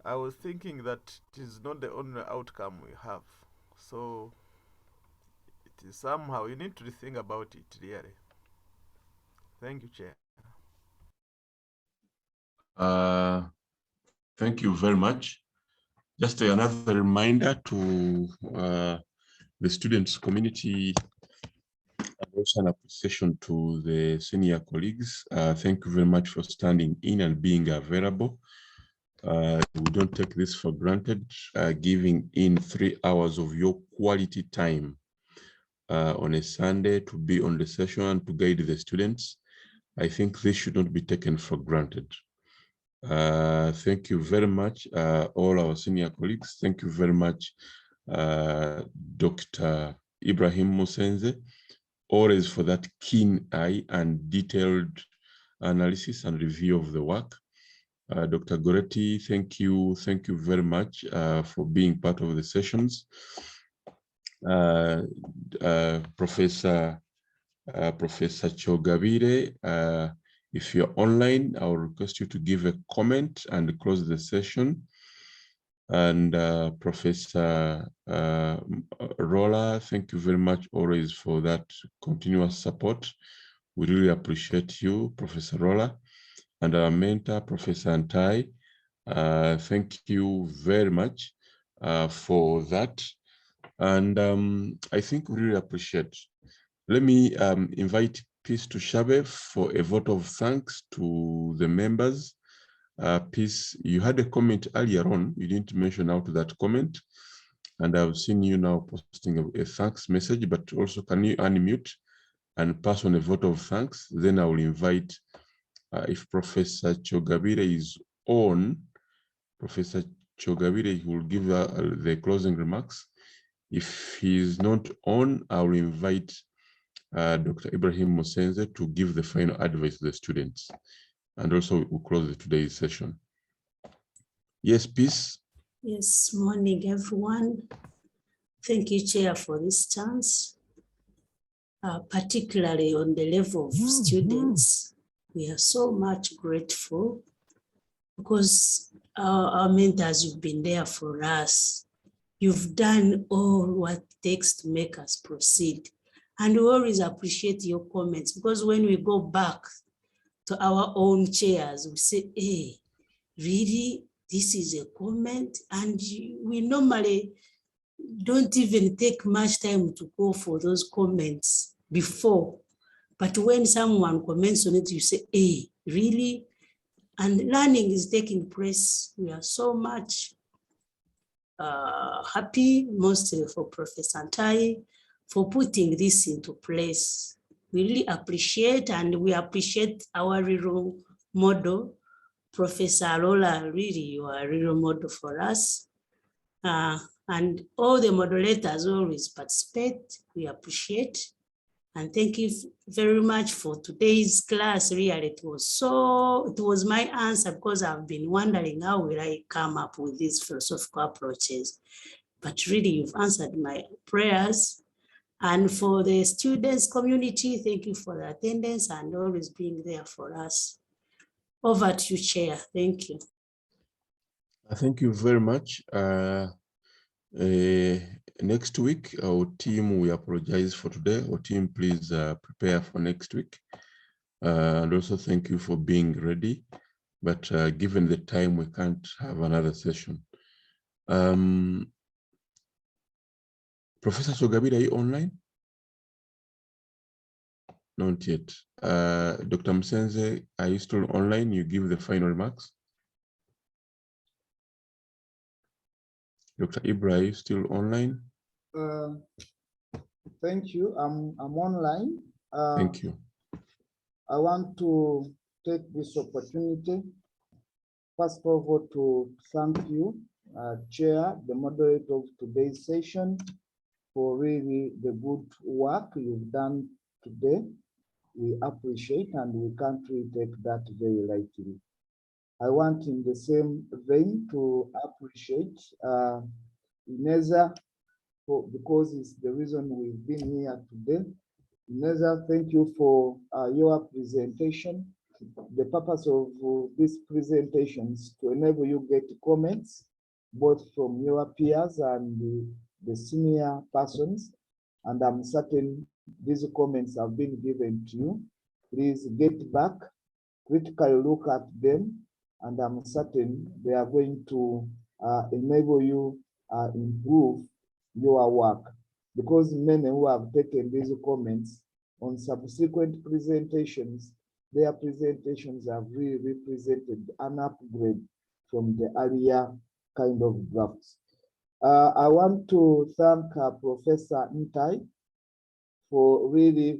Speaker 19: I was thinking that it is not the only outcome we have. So it is somehow, you need to rethink about it, really. Thank you, Chair.
Speaker 9: Thank you very much. Just another reminder to the students community and also an appreciation to the senior colleagues. Thank you very much for standing in and being available. We don't take this for granted, giving in 3 hours of your quality time on a Sunday to be on the session and to guide the students. I think this should not be taken for granted. Thank you very much, all our senior colleagues. Thank you very much, Dr. Ibrahim Musenze, always for that keen eye and detailed analysis and review of the work. Dr. Goretti, thank you very much for being part of the sessions. Professor Chogabire, if you're online, I'll request you to give a comment and close the session. And Professor Rolla, thank you very much always for that continuous support. We really appreciate you, Professor Rolla. And our mentor, Professor Antai, thank you very much for that. And I think we really appreciate. Let me invite Peace to Shabe for a vote of thanks to the members. Peace, you had a comment earlier on. You didn't mention out that comment. And I've seen you now posting a thanks message, but also can you unmute and pass on a vote of thanks? Then I will invite, if Professor Chogabire is on, Professor Chogabire will give the closing remarks. If he is not on, I will invite Dr. Ibrahim Musenze to give the final advice to the students. And also we'll close today's session. Yes, Peace.
Speaker 11: Yes, morning, everyone. Thank you, Chair, for this chance. Particularly on the level of students, we are so much grateful because our mentors, you've been there for us. You've done all what it takes to make us proceed. And we always appreciate your comments because when we go back to our own chairs, we say, hey, really, this is a comment? And we normally don't even take much time to go for those comments before. But when someone comments on it, you say, hey, really? And learning is taking place. We are so much happy, mostly for Professor Antai, for putting this into place. We really appreciate, and we appreciate our real model. Professor Lola, really, you are a real model for us. And all the moderators always participate. We appreciate. And thank you very much for today's class. Really, it was my answer because I've been wondering how will I come up with these philosophical approaches. But really, you've answered my prayers. And for the students community, thank you for the attendance and always being there for us. Over to you, Chair. Thank you.
Speaker 9: Thank you very much. Next week, our team, we apologize for today. Our team, please prepare for next week. And also thank you for being ready. But given the time, we can't have another session. Professor Chogabire, are you online? Not yet. Dr. Musenze, are you still online? You give the final remarks. Dr. Ibrahim, are you still online?
Speaker 16: Thank you. I'm online.
Speaker 9: Thank you.
Speaker 16: I want to take this opportunity, first of all, to thank you, Chair, the moderator of today's session, for really the good work you've done today. We appreciate and we can't really take that very lightly. I want in the same vein to appreciate Ineza because it's the reason we've been here today. Ineza, thank you for your presentation. The purpose of this presentation is to enable you get comments, both from your peers and the senior persons. And I'm certain these comments have been given to you. Please get back, critically look at them, and I'm certain they are going to enable you improve your work. Because many who have taken these comments on subsequent presentations, their presentations have really represented an upgrade from the earlier kind of drafts. I want to thank Professor Ntai for really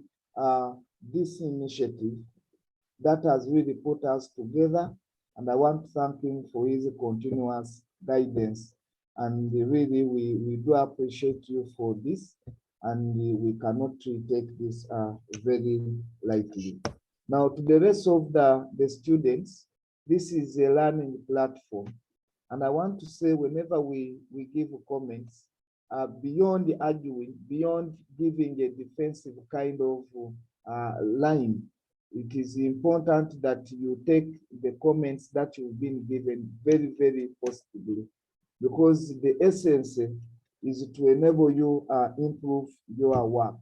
Speaker 16: this initiative that has really put us together. And I want to thank him for his continuous guidance. And really, we do appreciate you for this. And we cannot take this very lightly. Now, to the rest of the students, this is a learning platform. And I want to say, whenever we give comments, beyond arguing, beyond giving a defensive kind of line, it is important that you take the comments that you've been given very, very positively, because the essence is to enable you improve your work.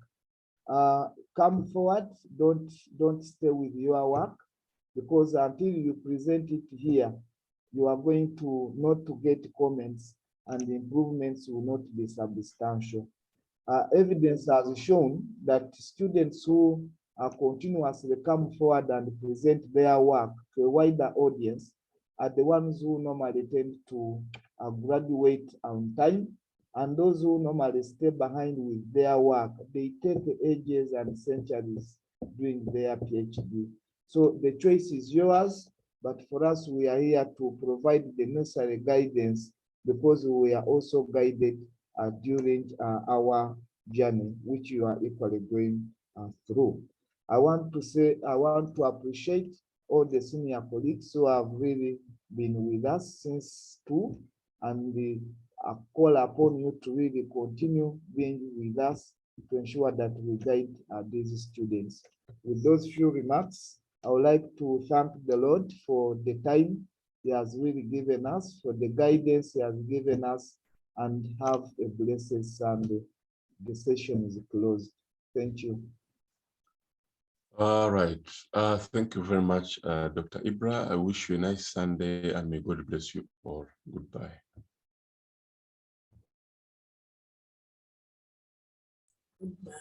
Speaker 16: Come forward, don't stay with your work, because until you present it here, you are going to not to get comments, and the improvements will not be substantial. Evidence has shown that students who continuously come forward and present their work to a wider audience are the ones who normally tend to graduate on time, and those who normally stay behind with their work, they take ages and centuries doing their PhD. So the choice is yours, but for us, we are here to provide the necessary guidance, because we are also guided during our journey, which you are equally going through. I want to appreciate all the senior colleagues who have really been with us since 2, and I call upon you to really continue being with us to ensure that we guide these students. With those few remarks, I would like to thank the Lord for the time He has really given us, for the guidance He has given us, and have a blessed Sunday. The session is closed. Thank you.
Speaker 9: All right. Thank you very much, Dr. Ibra. I wish you a nice Sunday, and may God bless you all. Goodbye.
Speaker 11: Goodbye.